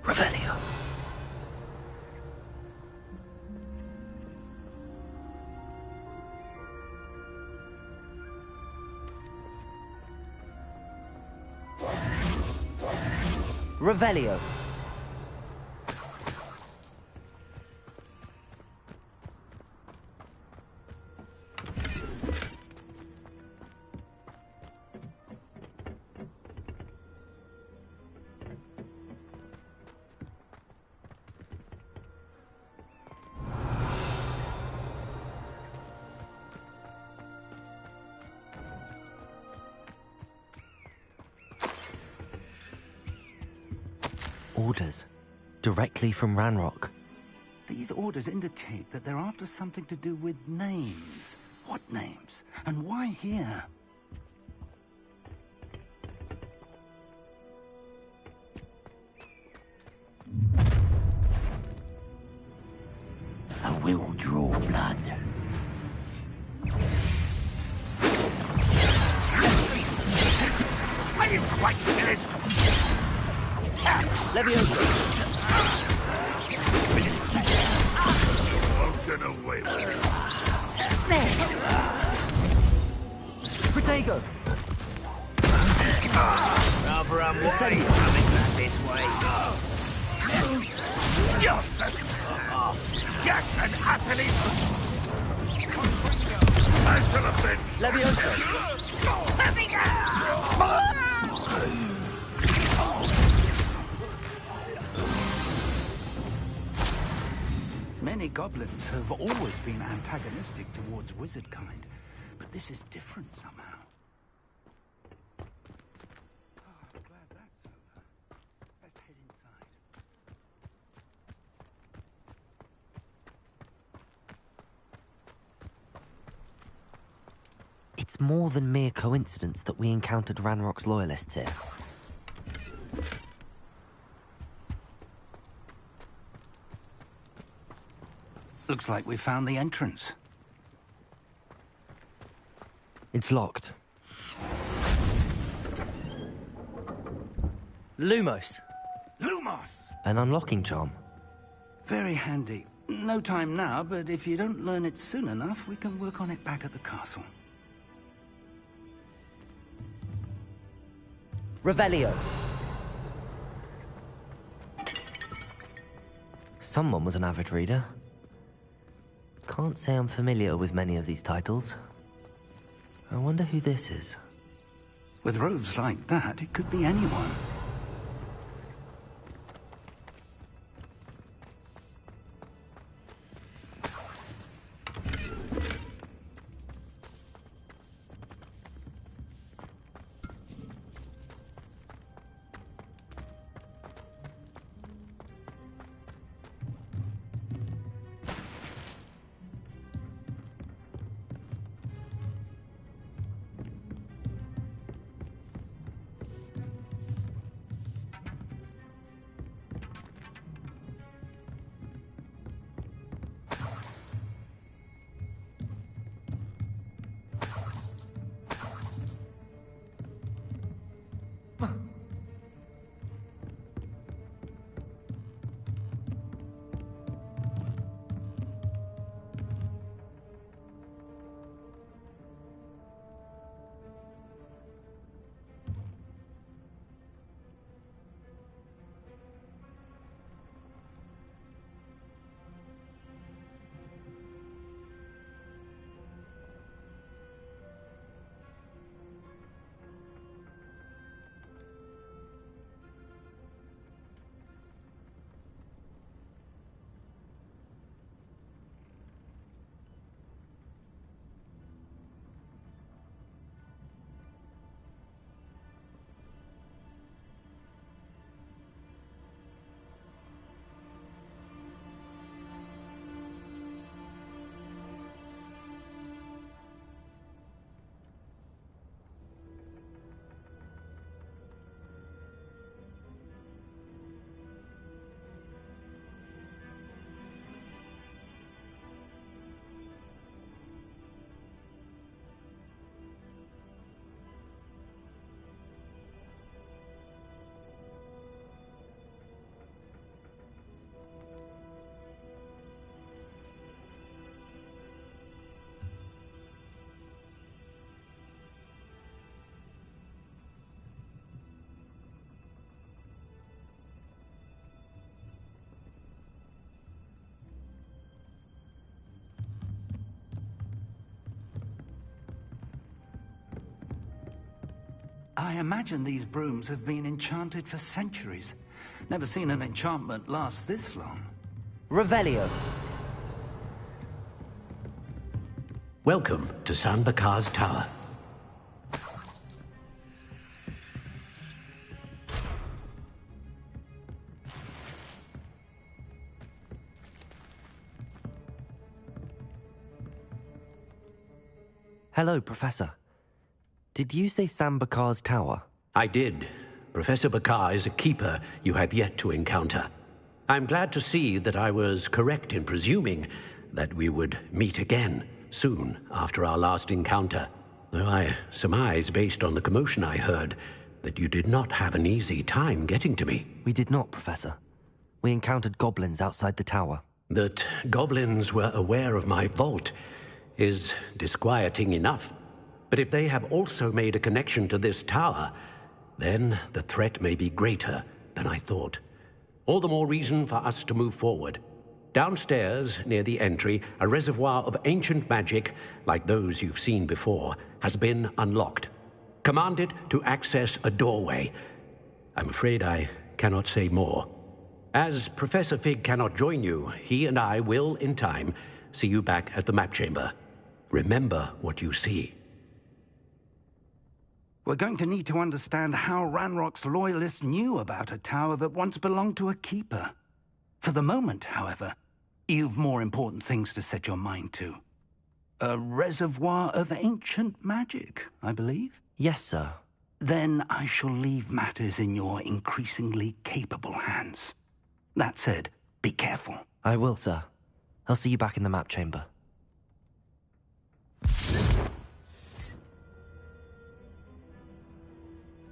Revelio. Revelio. Orders. Directly from Ranrock. These orders indicate that they're after something to do with names. What names? And why here? I will draw blood. Leviosa. Get away with it. Protego. Rather unwise coming back this way. Yes, yes, and utterly. I shall avenge. Leviosa. Many goblins have always been antagonistic towards wizard kind, but this is different somehow. I'm glad that's over. Let's head inside. It's more than mere coincidence that we encountered Ranrock's loyalists here. Looks like we found the entrance. It's locked. Lumos. Lumos! An unlocking charm. Very handy. No time now, but if you don't learn it soon enough, we can work on it back at the castle. Revelio. Someone was an avid reader. Can't say I'm familiar with many of these titles. I wonder who this is. With robes like that, it could be anyone. I imagine these brooms have been enchanted for centuries. Never seen an enchantment last this long. Revelio. Welcome to San Bakar's Tower. Hello, Professor. Did you say Sam Bakar's tower? I did. Professor Bakar is a keeper you have yet to encounter. I'm glad to see that I was correct in presuming that we would meet again soon after our last encounter, though I surmise, based on the commotion I heard, that you did not have an easy time getting to me. We did not, Professor. We encountered goblins outside the tower. That goblins were aware of my vault is disquieting enough. But if they have also made a connection to this tower, then the threat may be greater than I thought. All the more reason for us to move forward. Downstairs, near the entry, a reservoir of ancient magic, like those you've seen before, has been unlocked. Command it to access a doorway. I'm afraid I cannot say more. As Professor Fig cannot join you, he and I will, in time, see you back at the map chamber. Remember what you see. We're going to need to understand how Ranrock's loyalists knew about a tower that once belonged to a keeper. For the moment, however, you've more important things to set your mind to. A reservoir of ancient magic, I believe? Yes, sir. Then I shall leave matters in your increasingly capable hands. That said, be careful. I will, sir. I'll see you back in the map chamber.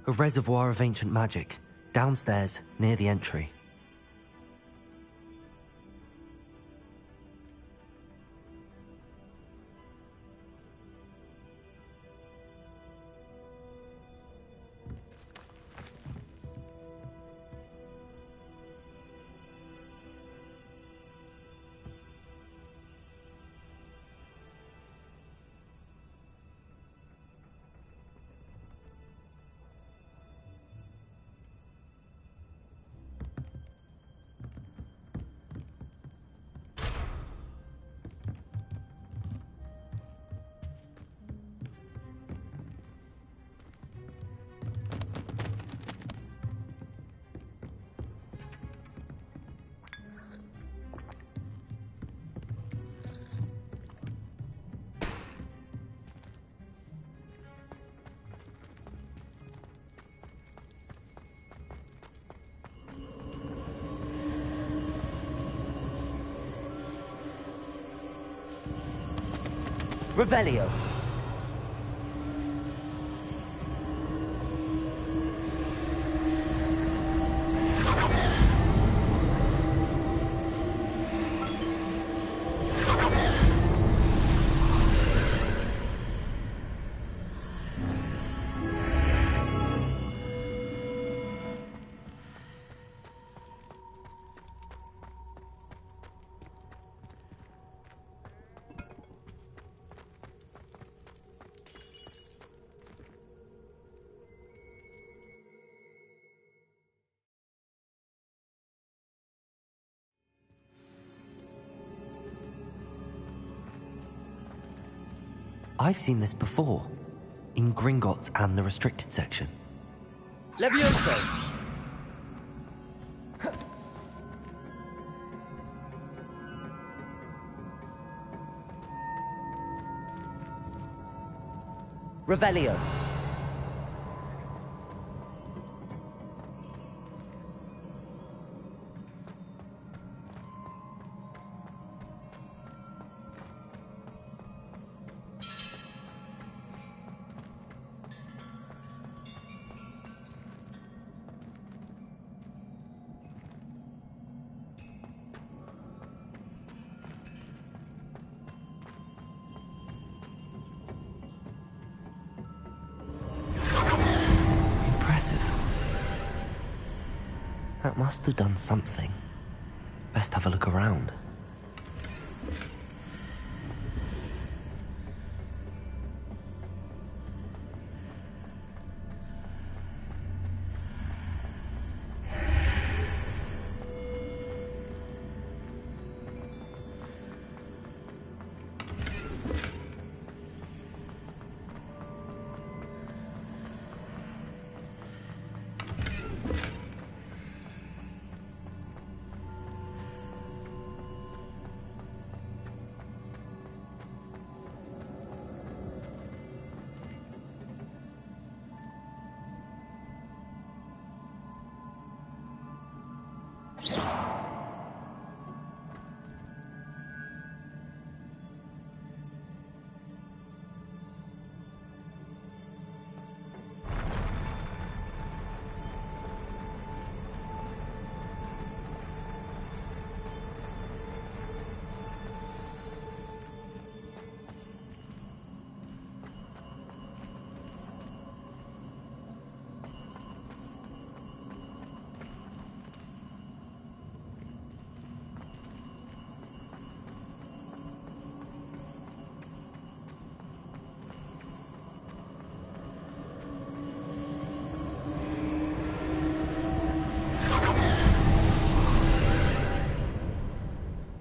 A reservoir of ancient magic, downstairs, near the entry. Revelio. I've seen this before, in Gringotts and the restricted section. Levioso! Revelio. That must have done something. Best have a look around.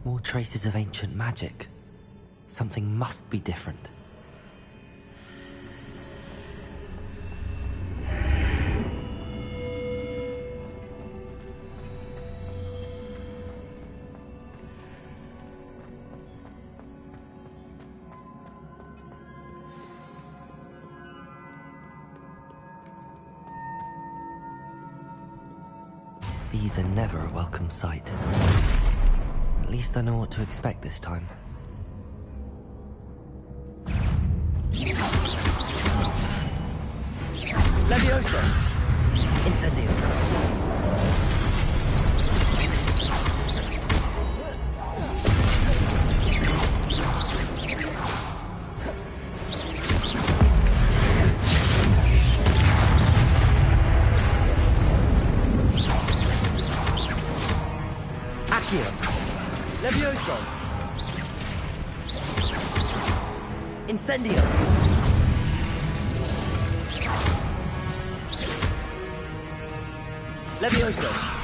More traces of ancient magic. Something must be different. These are never a welcome sight. At least I know what to expect this time. Leviosa! Incendio! Levioso! Incendio! Levioso!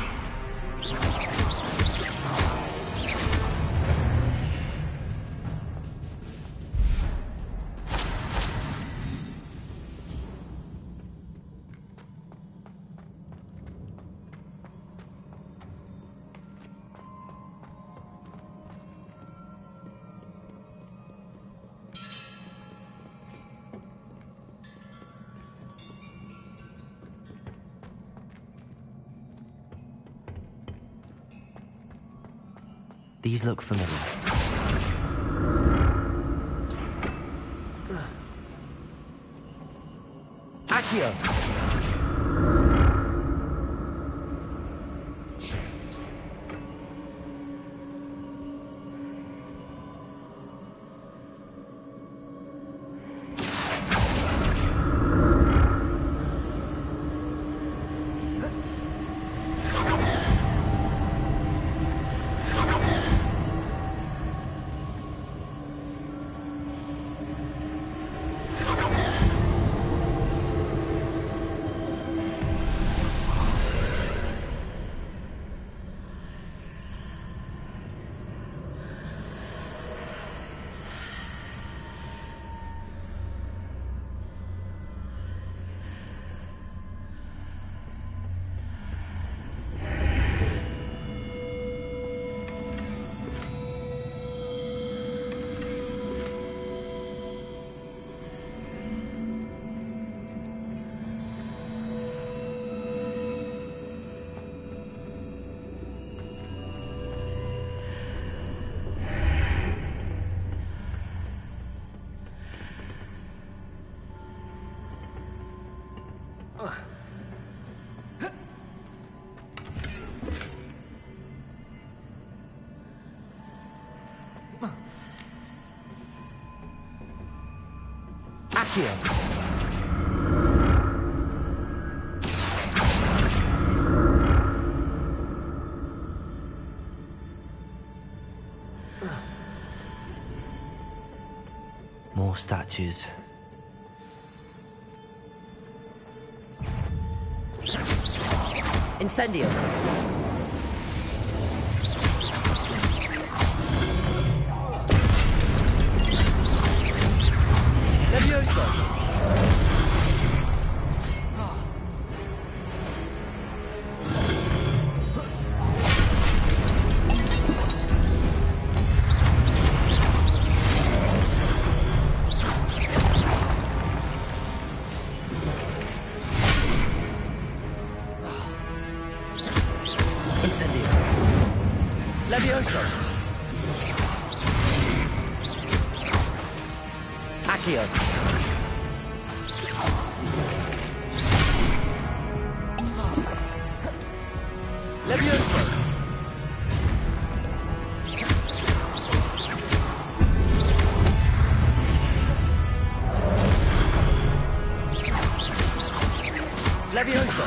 These look familiar. Accio! Accio! More statues. Incendio! Levioso! Incendio! Accio. Levioso. Levioso.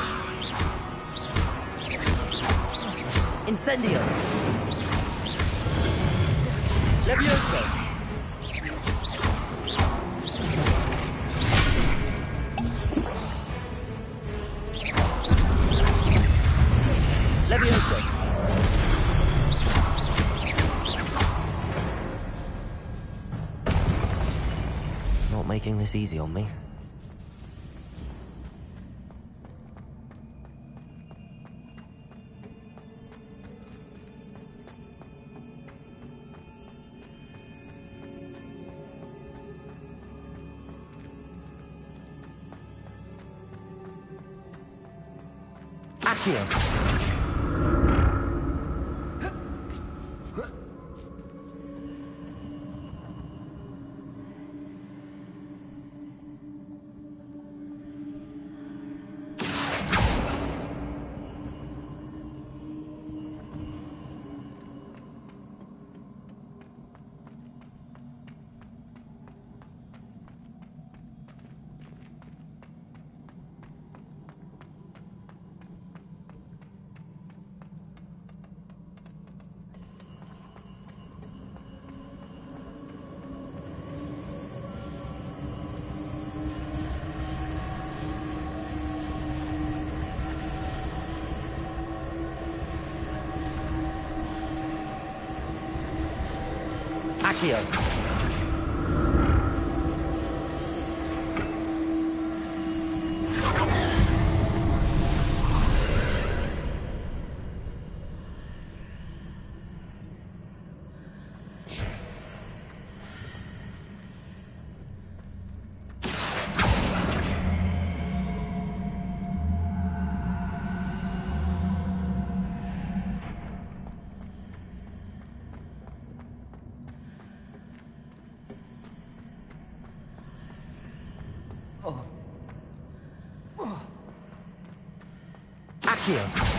Incendio. Levioso. Levioso. Not making this easy on me. Accio. Accio. Accio.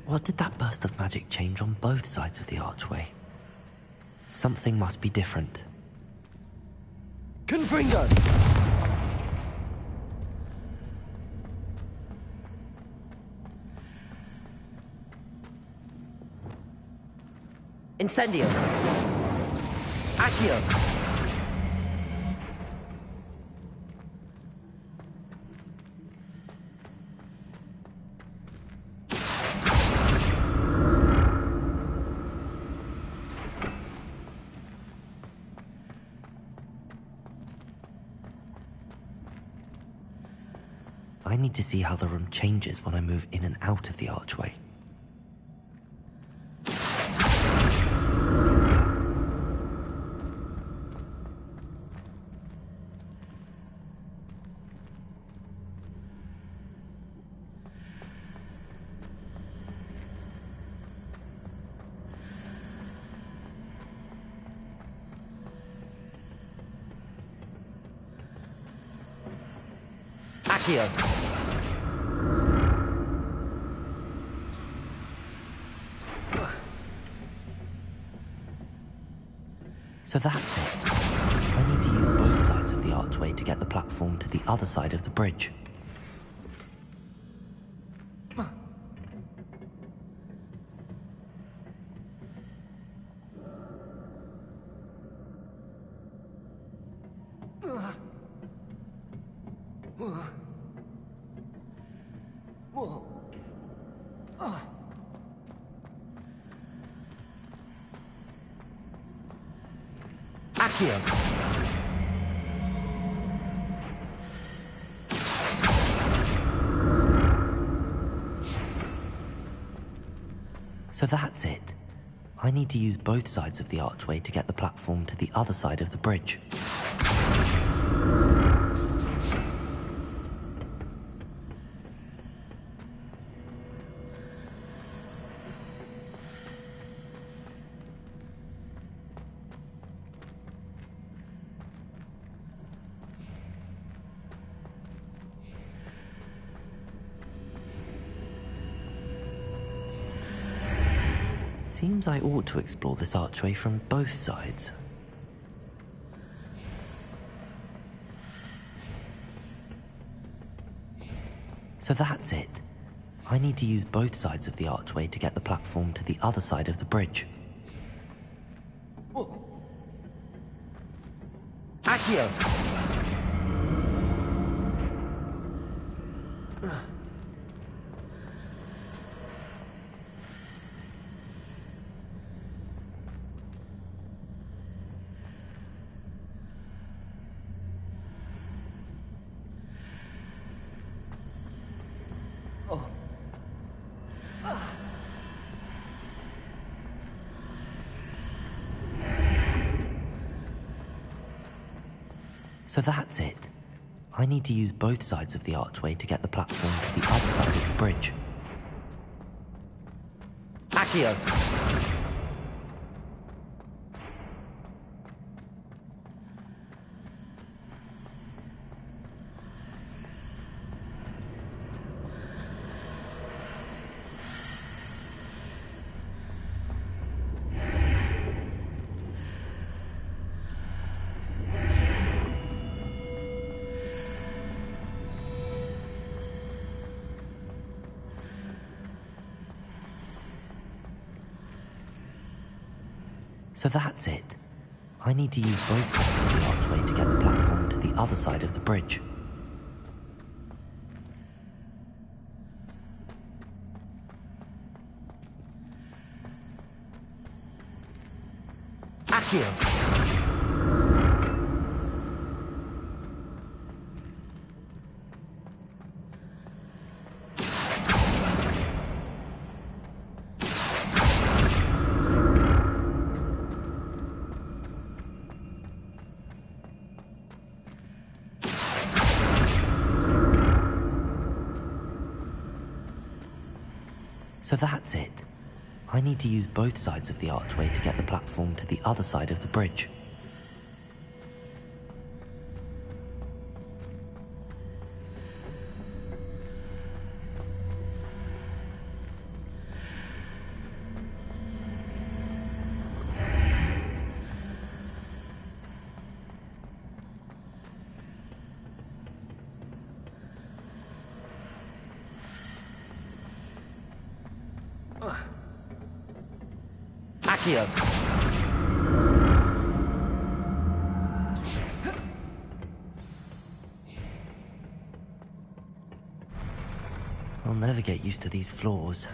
What did that burst of magic change on both sides of the archway? Something must be different. Confringo. Incendio. Accio. I need to see how the room changes when I move in and out of the archway. Accio. So that's it. I need to use both sides of the archway to get the platform to the other side of the bridge. Accio. So that's it. I need to use both sides of the archway to get the platform to the other side of the bridge. Seems I ought to explore this archway from both sides. So that's it. I need to use both sides of the archway to get the platform to the other side of the bridge. Accio. So that's it. I need to use both sides of the archway to get the platform to the other side of the bridge. Accio. So that's it. I need to use both sides of the archway to get the platform to the other side of the bridge. Accio. So that's it. I need to use both sides of the archway to get the platform to the other side of the bridge. Accio. I'll never get used to these floors.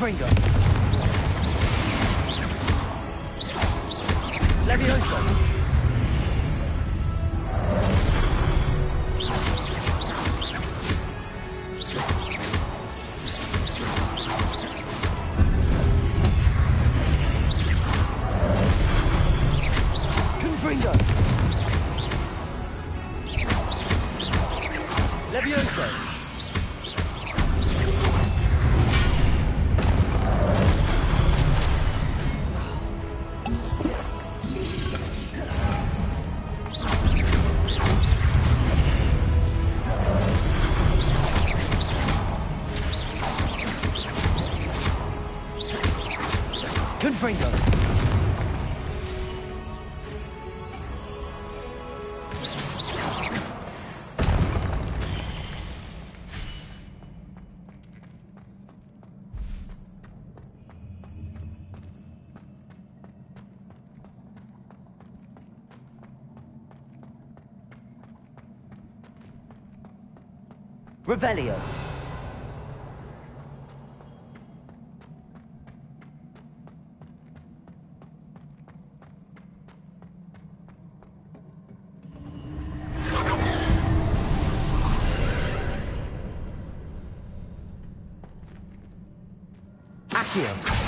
Confringo. Levioso. Confringo. Levioso. Confringo. Revelio. Accio.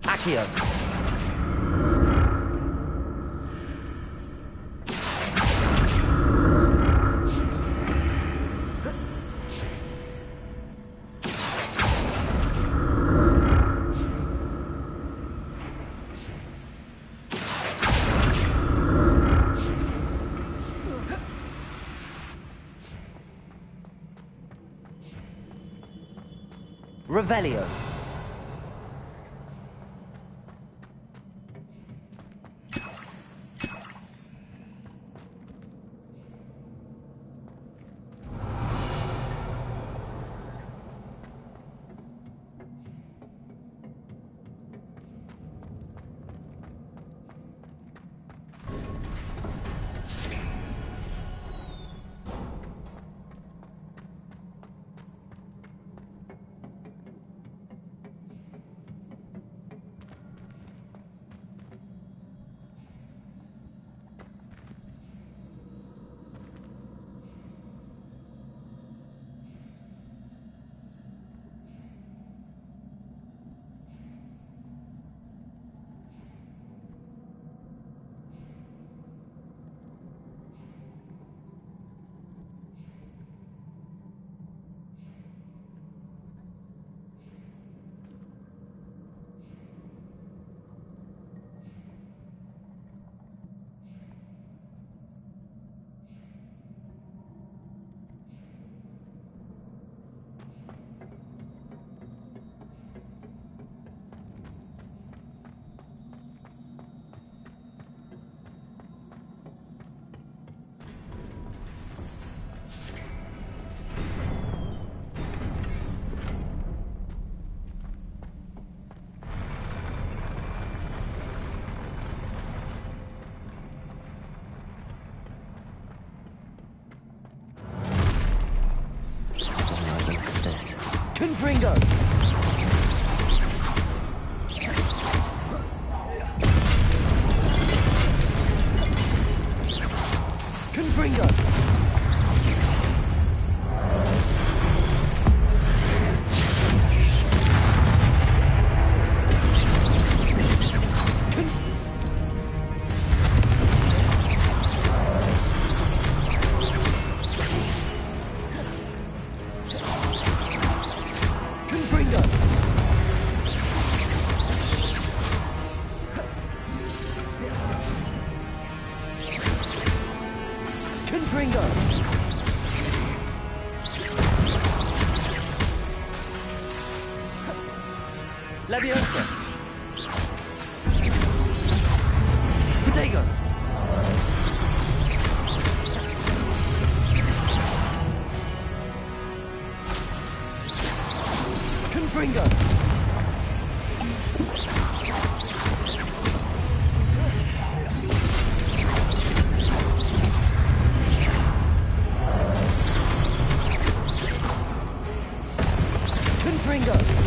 Accio. Revelio. Confringo. Confringo. Confringo. Leviosa. Confringo! Confringo!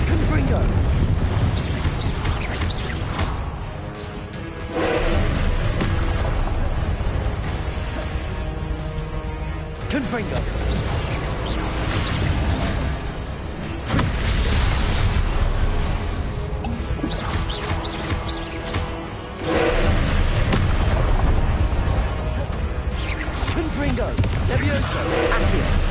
Confringo! Confringo! Confringo! Levioso! Accio!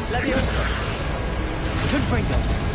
Levioso! Confringo!